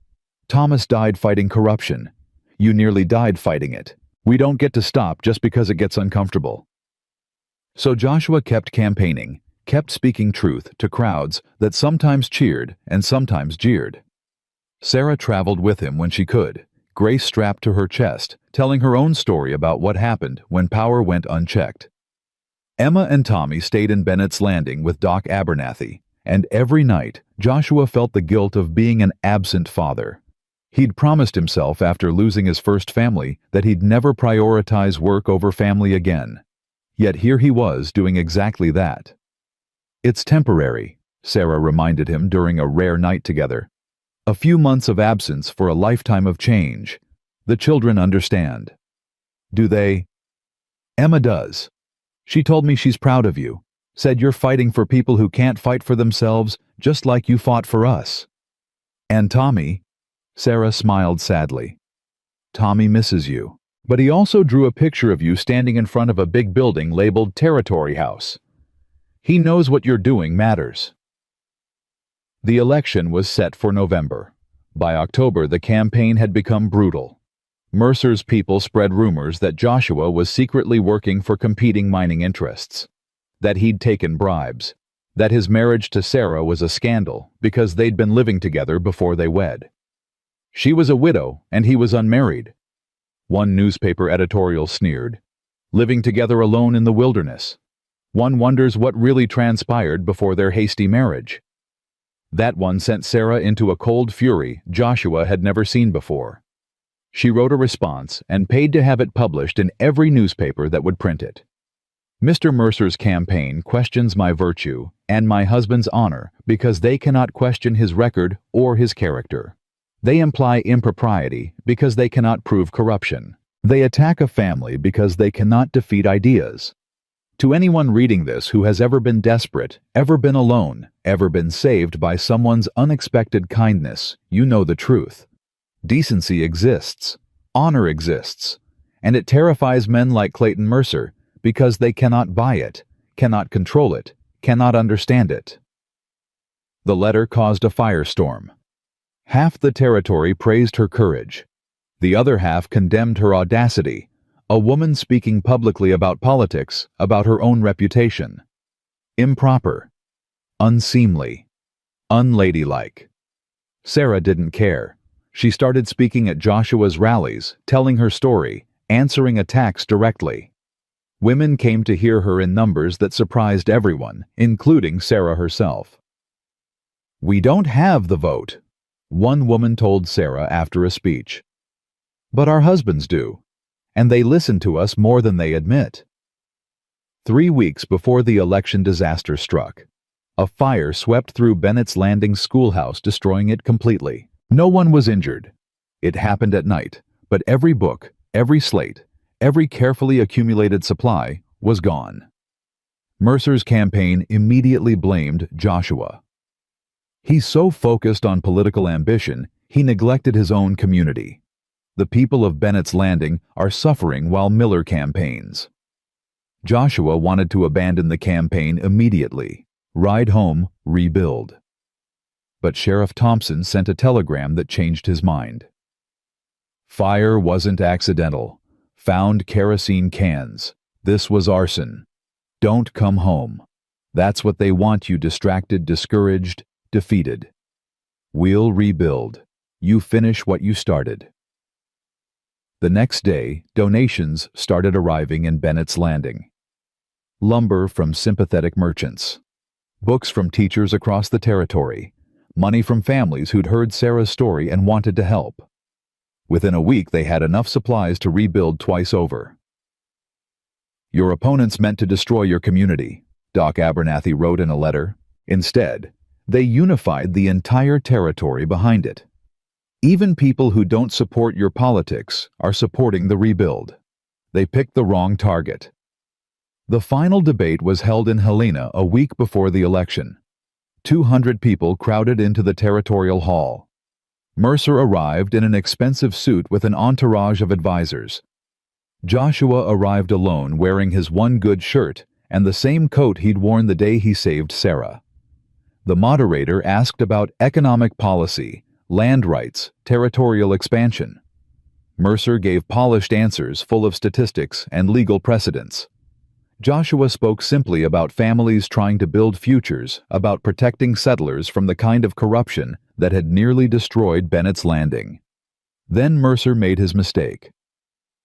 Thomas died fighting corruption. You nearly died fighting it. We don't get to stop just because it gets uncomfortable." So Joshua kept campaigning, kept speaking truth to crowds that sometimes cheered and sometimes jeered. Sarah traveled with him when she could, Grace strapped to her chest, telling her own story about what happened when power went unchecked. Emma and Tommy stayed in Bennett's Landing with Doc Abernathy, and every night Joshua felt the guilt of being an absent father. He'd promised himself after losing his first family that he'd never prioritize work over family again. Yet here he was doing exactly that. "It's temporary," Sarah reminded him during a rare night together. "A few months of absence for a lifetime of change. The children understand." "Do they?" "Emma does. She told me she's proud of you, said you're fighting for people who can't fight for themselves just like you fought for us." "And Tommy?" Sarah smiled sadly. "Tommy misses you," But he also drew a picture of you standing in front of a big building labeled Territory House. He knows what you're doing matters. The election was set for November. By October, the campaign had become brutal. Mercer's people spread rumors that Joshua was secretly working for competing mining interests, that he'd taken bribes, that his marriage to Sarah was a scandal because they'd been living together before they wed. She was a widow and he was unmarried. One newspaper editorial sneered, "Living together alone in the wilderness. One wonders what really transpired before their hasty marriage." That one sent Sarah into a cold fury Joshua had never seen before. She wrote a response and paid to have it published in every newspaper that would print it. "Mr. Mercer's campaign questions my virtue and my husband's honor because they cannot question his record or his character. They imply impropriety because they cannot prove corruption. They attack a family because they cannot defeat ideas. To anyone reading this who has ever been desperate, ever been alone, ever been saved by someone's unexpected kindness, you know the truth. Decency exists, honor exists, and it terrifies men like Clayton Mercer because they cannot buy it, cannot control it, cannot understand it." The letter caused a firestorm. Half the territory praised her courage. The other half condemned her audacity, a woman speaking publicly about politics, about her own reputation. Improper, unseemly, unladylike. Sarah didn't care. She started speaking at Joshua's rallies, telling her story, answering attacks directly. Women came to hear her in numbers that surprised everyone, including Sarah herself. "We don't have the vote," one woman told Sarah after a speech. "But our husbands do, and they listen to us more than they admit." 3 weeks before the election disaster struck, a fire swept through Bennett's Landing schoolhouse, destroying it completely. No one was injured. It happened at night, but every book, every slate, every carefully accumulated supply was gone. Mercer's campaign immediately blamed Joshua. He's so focused on political ambition, he neglected his own community. The people of Bennett's Landing are suffering while Miller campaigns. Joshua wanted to abandon the campaign immediately, ride home, rebuild. But Sheriff Thompson sent a telegram that changed his mind. "Fire wasn't accidental. Found kerosene cans. This was arson. Don't come home. That's what they want you, distracted, discouraged, defeated. We'll rebuild. You finish what you started." The next day, donations started arriving in Bennett's Landing. Lumber from sympathetic merchants, books from teachers across the territory, money from families who'd heard Sarah's story and wanted to help. Within a week, they had enough supplies to rebuild twice over. "Your opponents meant to destroy your community," Doc Abernathy wrote in a letter. "Instead, they unified the entire territory behind it. Even people who don't support your politics are supporting the rebuild. They picked the wrong target." The final debate was held in Helena a week before the election. 200 people crowded into the territorial hall. Mercer arrived in an expensive suit with an entourage of advisors. Joshua arrived alone, wearing his one good shirt and the same coat he'd worn the day he saved Sarah. The moderator asked about economic policy, land rights, territorial expansion. Mercer gave polished answers full of statistics and legal precedents. Joshua spoke simply about families trying to build futures, about protecting settlers from the kind of corruption that had nearly destroyed Bennett's Landing. Then Mercer made his mistake.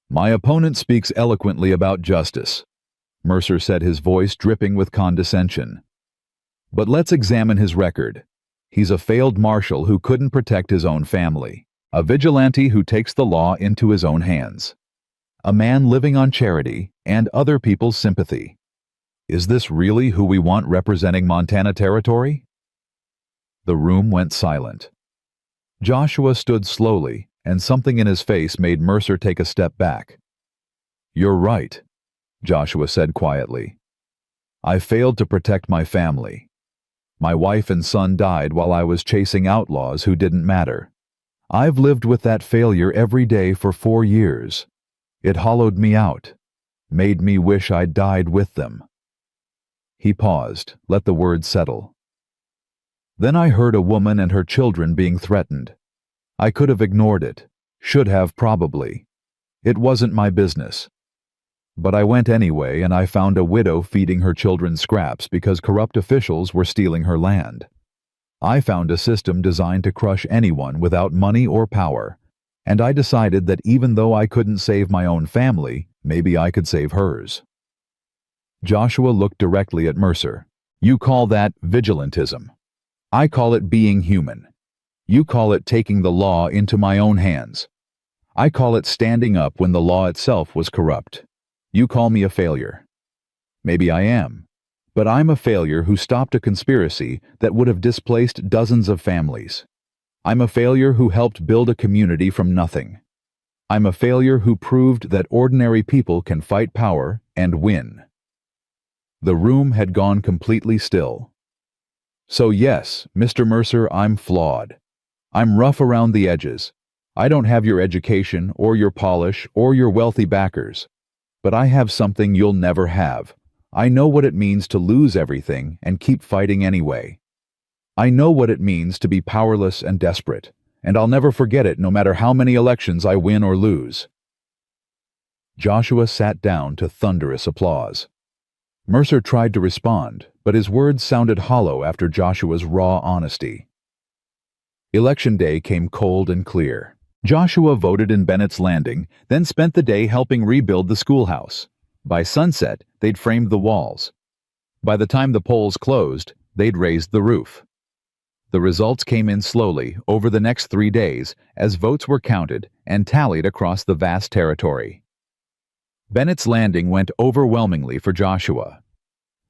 "My opponent speaks eloquently about justice," Mercer said, his voice dripping with condescension. "But let's examine his record. He's a failed marshal who couldn't protect his own family, a vigilante who takes the law into his own hands, a man living on charity and other people's sympathy. Is this really who we want representing Montana Territory?" The room went silent. Joshua stood slowly, and something in his face made Mercer take a step back. "You're right," Joshua said quietly. "I failed to protect my family. My wife and son died while I was chasing outlaws who didn't matter. I've lived with that failure every day for 4 years. It hollowed me out, made me wish I'd died with them." He paused, let the words settle. "Then I heard a woman and her children being threatened. I could have ignored it, should have probably. It wasn't my business. But I went anyway, and I found a widow feeding her children scraps because corrupt officials were stealing her land. I found a system designed to crush anyone without money or power, and I decided that even though I couldn't save my own family, maybe I could save hers." Joshua looked directly at Mercer. "You call that vigilantism. I call it being human. You call it taking the law into my own hands. I call it standing up when the law itself was corrupt. You call me a failure. Maybe I am. But I'm a failure who stopped a conspiracy that would have displaced dozens of families. I'm a failure who helped build a community from nothing. I'm a failure who proved that ordinary people can fight power and win." The room had gone completely still. "So yes, Mr. Mercer, I'm flawed. I'm rough around the edges. I don't have your education or your polish or your wealthy backers. But I have something you'll never have. I know what it means to lose everything and keep fighting anyway. I know what it means to be powerless and desperate, and I'll never forget it no matter how many elections I win or lose." Joshua sat down to thunderous applause. Mercer tried to respond, but his words sounded hollow after Joshua's raw honesty. Election day came cold and clear. Joshua voted in Bennett's Landing, then spent the day helping rebuild the schoolhouse. By sunset, they'd framed the walls. By the time the polls closed, they'd raised the roof. The results came in slowly over the next 3 days as votes were counted and tallied across the vast territory. Bennett's Landing went overwhelmingly for Joshua.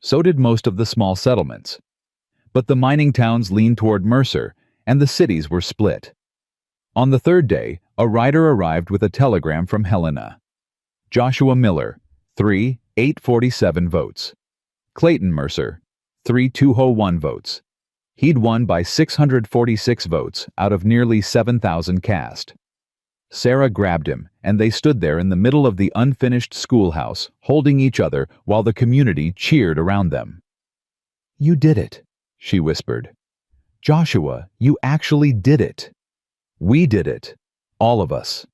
So did most of the small settlements. But the mining towns leaned toward Mercer, and the cities were split. On the third day, a rider arrived with a telegram from Helena. Joshua Miller, 3,847 votes. Clayton Mercer, 3,201 votes. He'd won by 646 votes out of nearly 7,000 cast. Sarah grabbed him, and they stood there in the middle of the unfinished schoolhouse, holding each other while the community cheered around them. "You did it," she whispered. "Joshua, you actually did it. We did it. All of us."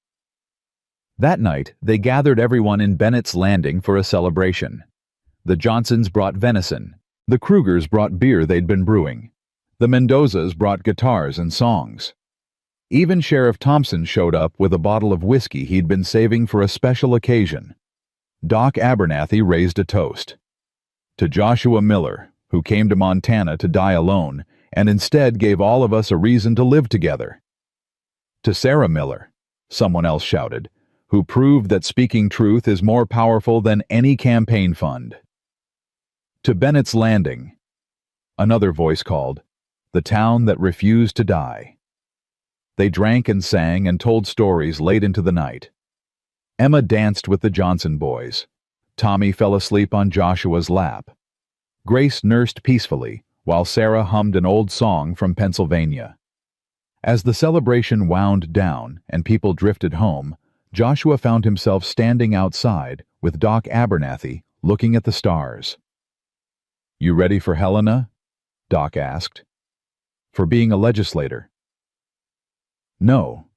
That night, they gathered everyone in Bennett's Landing for a celebration. The Johnsons brought venison. The Krugers brought beer they'd been brewing. The Mendozas brought guitars and songs. Even Sheriff Thompson showed up with a bottle of whiskey he'd been saving for a special occasion. Doc Abernathy raised a toast. To Joshua Miller, who came to Montana to die alone, and instead gave all of us a reason to live together. To Sarah Miller, someone else shouted, who proved that speaking truth is more powerful than any campaign fund. To Bennett's Landing, another voice called, the town that refused to die. They drank and sang and told stories late into the night. Emma danced with the Johnson boys. Tommy fell asleep on Joshua's lap. Grace nursed peacefully, while Sarah hummed an old song from Pennsylvania. As the celebration wound down and people drifted home, Joshua found himself standing outside with Doc Abernathy looking at the stars. "You ready for Helena?" Doc asked. "For being a legislator?" "No.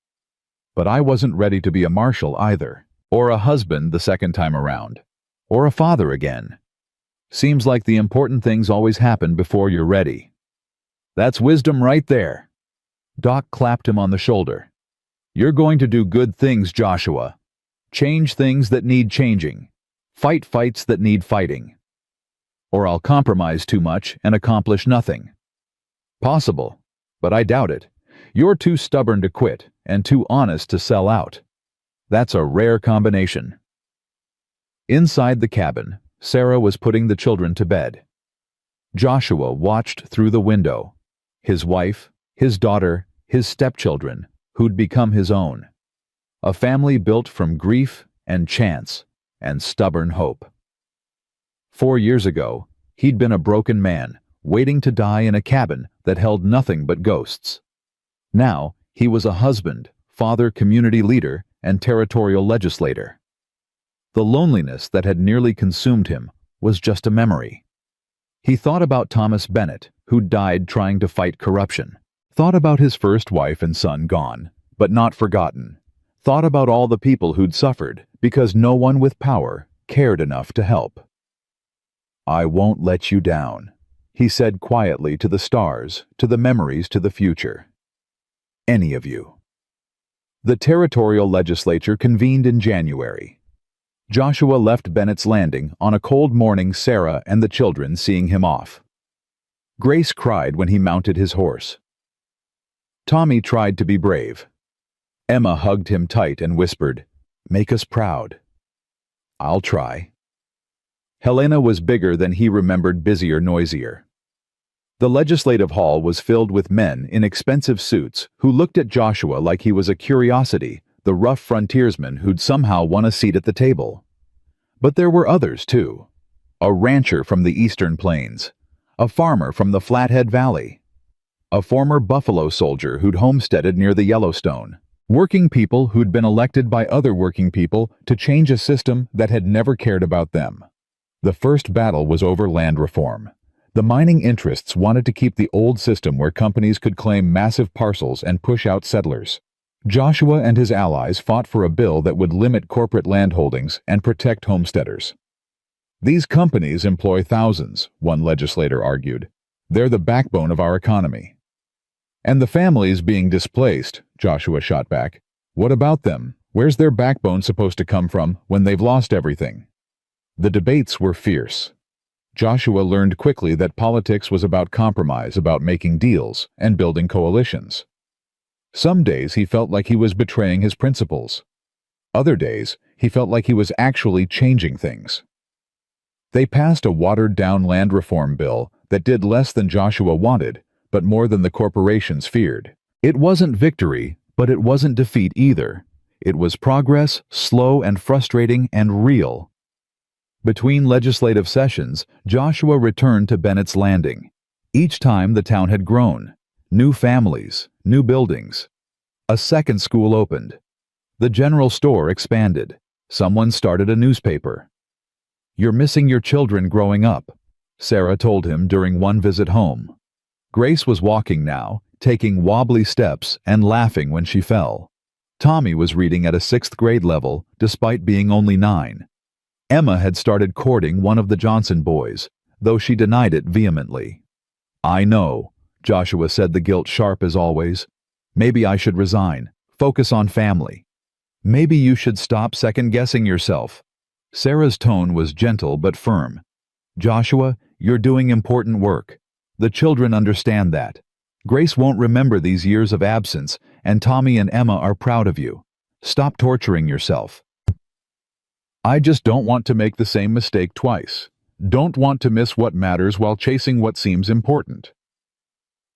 But I wasn't ready to be a marshal either, or a husband the second time around, or a father again. Seems like the important things always happen before you're ready." "That's wisdom right there." Doc clapped him on the shoulder. "You're going to do good things, Joshua. Change things that need changing. Fight fights that need fighting. Or I'll compromise too much and accomplish nothing." "Possible, but I doubt it. You're too stubborn to quit and too honest to sell out. That's a rare combination." Inside the cabin, Sarah was putting the children to bed. Joshua watched through the window. His wife, his daughter, his stepchildren, who'd become his own. A family built from grief and chance and stubborn hope. 4 years ago, he'd been a broken man, waiting to die in a cabin that held nothing but ghosts. Now, he was a husband, father, community leader, and territorial legislator. The loneliness that had nearly consumed him was just a memory. He thought about Thomas Bennett, who died trying to fight corruption. Thought about his first wife and son gone, but not forgotten. Thought about all the people who'd suffered because no one with power cared enough to help. "I won't let you down," he said quietly to the stars, to the memories, to the future. "Any of you." The territorial legislature convened in January. Joshua left Bennett's Landing on a cold morning, Sarah and the children seeing him off. Grace cried when he mounted his horse. Tommy tried to be brave. Emma hugged him tight and whispered, "Make us proud." "I'll try." Helena was bigger than he remembered, busier, noisier. The legislative hall was filled with men in expensive suits who looked at Joshua like he was a curiosity, the rough frontiersman who'd somehow won a seat at the table. But there were others, too. A rancher from the Eastern Plains, a farmer from the Flathead Valley, a former Buffalo soldier who'd homesteaded near the Yellowstone, working people who'd been elected by other working people to change a system that had never cared about them. The first battle was over land reform. The mining interests wanted to keep the old system where companies could claim massive parcels and push out settlers. Joshua and his allies fought for a bill that would limit corporate landholdings and protect homesteaders. "These companies employ thousands," one legislator argued. "They're the backbone of our economy." "And the families being displaced," Joshua shot back. "What about them? Where's their backbone supposed to come from when they've lost everything?" The debates were fierce. Joshua learned quickly that politics was about compromise, about making deals and building coalitions. Some days he felt like he was betraying his principles. Other days he felt like he was actually changing things. They passed a watered-down land reform bill that did less than Joshua wanted, but more than the corporations feared. It wasn't victory, but it wasn't defeat either. It was progress, slow and frustrating and real. Between legislative sessions, Joshua returned to Bennett's Landing. Each time the town had grown. New families, new buildings. A second school opened. The general store expanded. Someone started a newspaper. "You're missing your children growing up," Sarah told him during one visit home. Grace was walking now, taking wobbly steps and laughing when she fell. Tommy was reading at a 6th grade level, despite being only 9. Emma had started courting one of the Johnson boys, though she denied it vehemently. "I know," Joshua said, the guilt sharp as always. "Maybe I should resign, focus on family. Maybe you should stop second-guessing yourself." Sarah's tone was gentle but firm. "Joshua, you're doing important work. The children understand that. Grace won't remember these years of absence, and Tommy and Emma are proud of you. Stop torturing yourself." "I just don't want to make the same mistake twice. Don't want to miss what matters while chasing what seems important."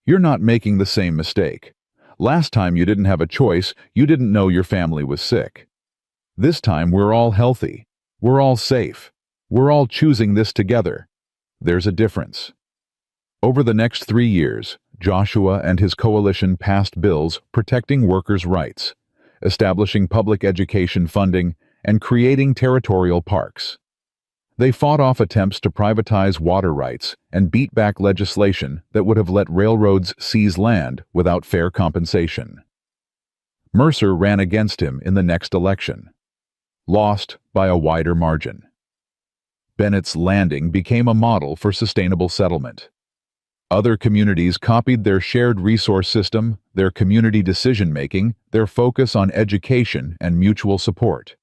"You're not making the same mistake. Last time you didn't have a choice, you didn't know your family was sick. This time we're all healthy. We're all safe. We're all choosing this together. There's a difference." Over the next 3 years, Joshua and his coalition passed bills protecting workers' rights, establishing public education funding, and creating territorial parks. They fought off attempts to privatize water rights and beat back legislation that would have let railroads seize land without fair compensation. Mercer ran against him in the next election. Lost by a wider margin. Bennett's Landing became a model for sustainable settlement. Other communities copied their shared resource system, their community decision-making, their focus on education and mutual support.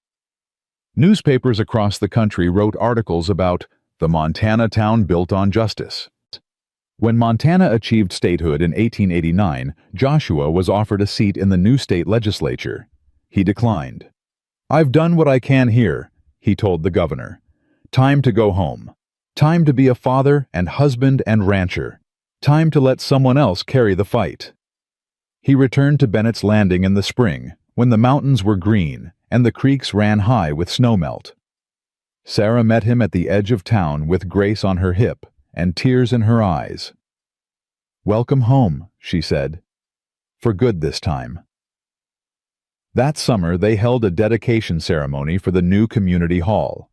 Newspapers across the country wrote articles about the Montana town built on justice. When Montana achieved statehood in 1889, Joshua was offered a seat in the new state legislature. He declined. "I've done what I can here," he told the governor. "Time to go home. Time to be a father and husband and rancher. Time to let someone else carry the fight." He returned to Bennett's Landing in the spring, when the mountains were green and the creeks ran high with snowmelt. Sarah met him at the edge of town with Grace on her hip and tears in her eyes. "Welcome home," she said. "For good this time." That summer, they held a dedication ceremony for the new community hall.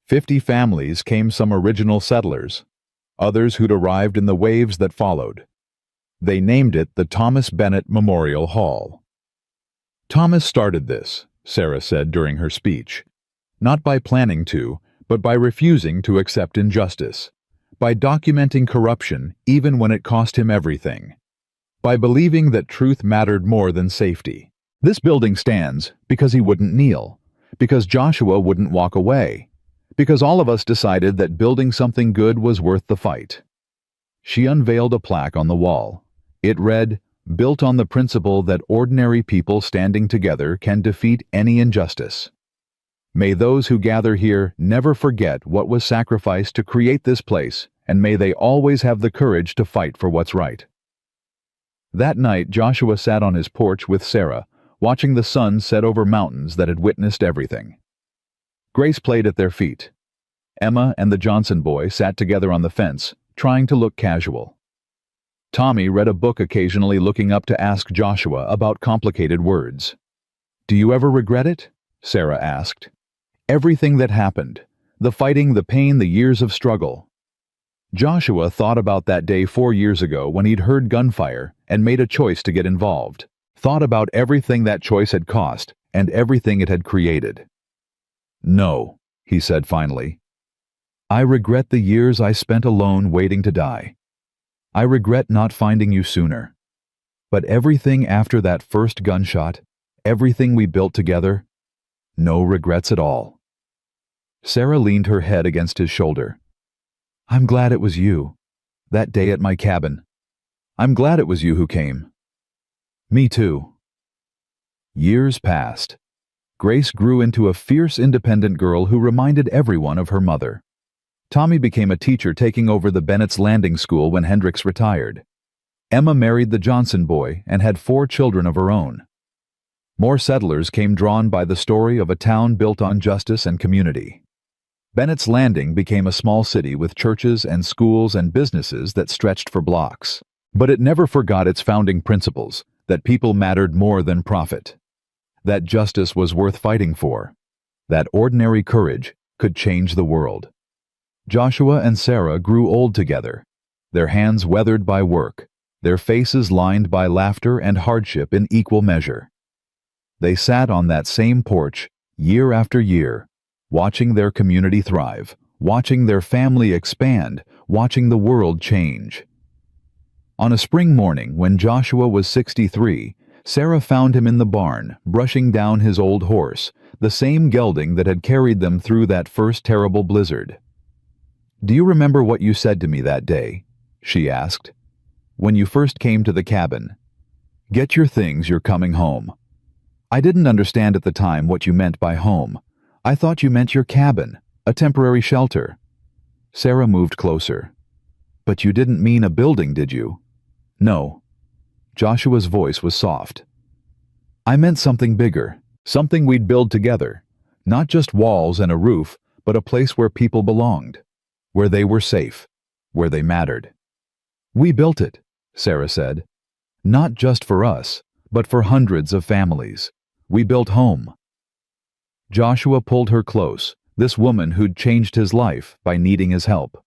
50 families came, some original settlers, others who'd arrived in the waves that followed. They named it the Thomas Bennett Memorial Hall. Thomas started this, Sarah said during her speech, not by planning to, but by refusing to accept injustice, by documenting corruption even when it cost him everything, by believing that truth mattered more than safety. This building stands because he wouldn't kneel, because Joshua wouldn't walk away, because all of us decided that building something good was worth the fight. She unveiled a plaque on the wall. It read, "Built on the principle that ordinary people standing together can defeat any injustice. May those who gather here never forget what was sacrificed to create this place, and may they always have the courage to fight for what's right." That night, Joshua sat on his porch with Sarah, watching the sun set over mountains that had witnessed everything. Grace played at their feet. Emma and the Johnson boy sat together on the fence, trying to look casual. Tommy read a book, occasionally looking up to ask Joshua about complicated words. "Do you ever regret it?" Sarah asked. "Everything that happened, the fighting, the pain, the years of struggle." Joshua thought about that day 4 years ago when he'd heard gunfire and made a choice to get involved. Thought about everything that choice had cost and everything it had created. "No," he said finally. "I regret the years I spent alone waiting to die. I regret not finding you sooner. But everything after that first gunshot, everything we built together, no regrets at all." Sarah leaned her head against his shoulder. "I'm glad it was you. That day at my cabin. I'm glad it was you who came." "Me too." Years passed. Grace grew into a fierce, independent girl who reminded everyone of her mother. Tommy became a teacher, taking over the Bennett's Landing School when Hendricks retired. Emma married the Johnson boy and had 4 children of her own. More settlers came, drawn by the story of a town built on justice and community. Bennett's Landing became a small city with churches and schools and businesses that stretched for blocks. But it never forgot its founding principles, that people mattered more than profit, that justice was worth fighting for, that ordinary courage could change the world. Joshua and Sarah grew old together, their hands weathered by work, their faces lined by laughter and hardship in equal measure. They sat on that same porch, year after year, watching their community thrive, watching their family expand, watching the world change. On a spring morning, when Joshua was 63, Sarah found him in the barn, brushing down his old horse, the same gelding that had carried them through that first terrible blizzard. "Do you remember what you said to me that day?" she asked. "When you first came to the cabin. Get your things, you're coming home." "I didn't understand at the time what you meant by home. I thought you meant your cabin, a temporary shelter." Sarah moved closer. "But you didn't mean a building, did you?" "No." Joshua's voice was soft. "I meant something bigger, something we'd build together. Not just walls and a roof, but a place where people belonged, where they were safe, where they mattered." "We built it," Sarah said. "Not just for us, but for hundreds of families. We built home." Joshua pulled her close, this woman who'd changed his life by needing his help.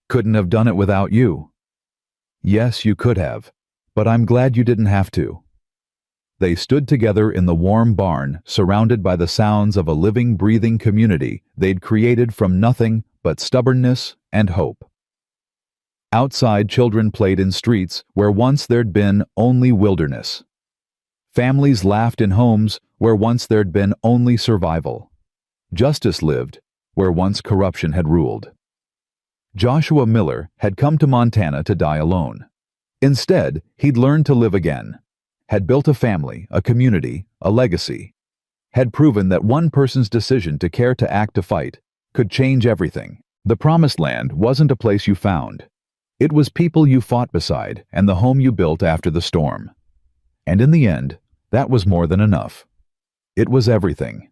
"Couldn't have done it without you." "Yes, you could have, but I'm glad you didn't have to." They stood together in the warm barn, surrounded by the sounds of a living, breathing community they'd created from nothing but stubbornness and hope. Outside, children played in streets where once there'd been only wilderness. Families laughed in homes where once there'd been only survival. Justice lived where once corruption had ruled. Joshua Miller had come to Montana to die alone. Instead, he'd learned to live again, had built a family, a community, a legacy, had proven that one person's decision to care, to act, to fight could change everything. The promised land wasn't a place you found. It was people you fought beside and the home you built after the storm. And in the end, that was more than enough. It was everything.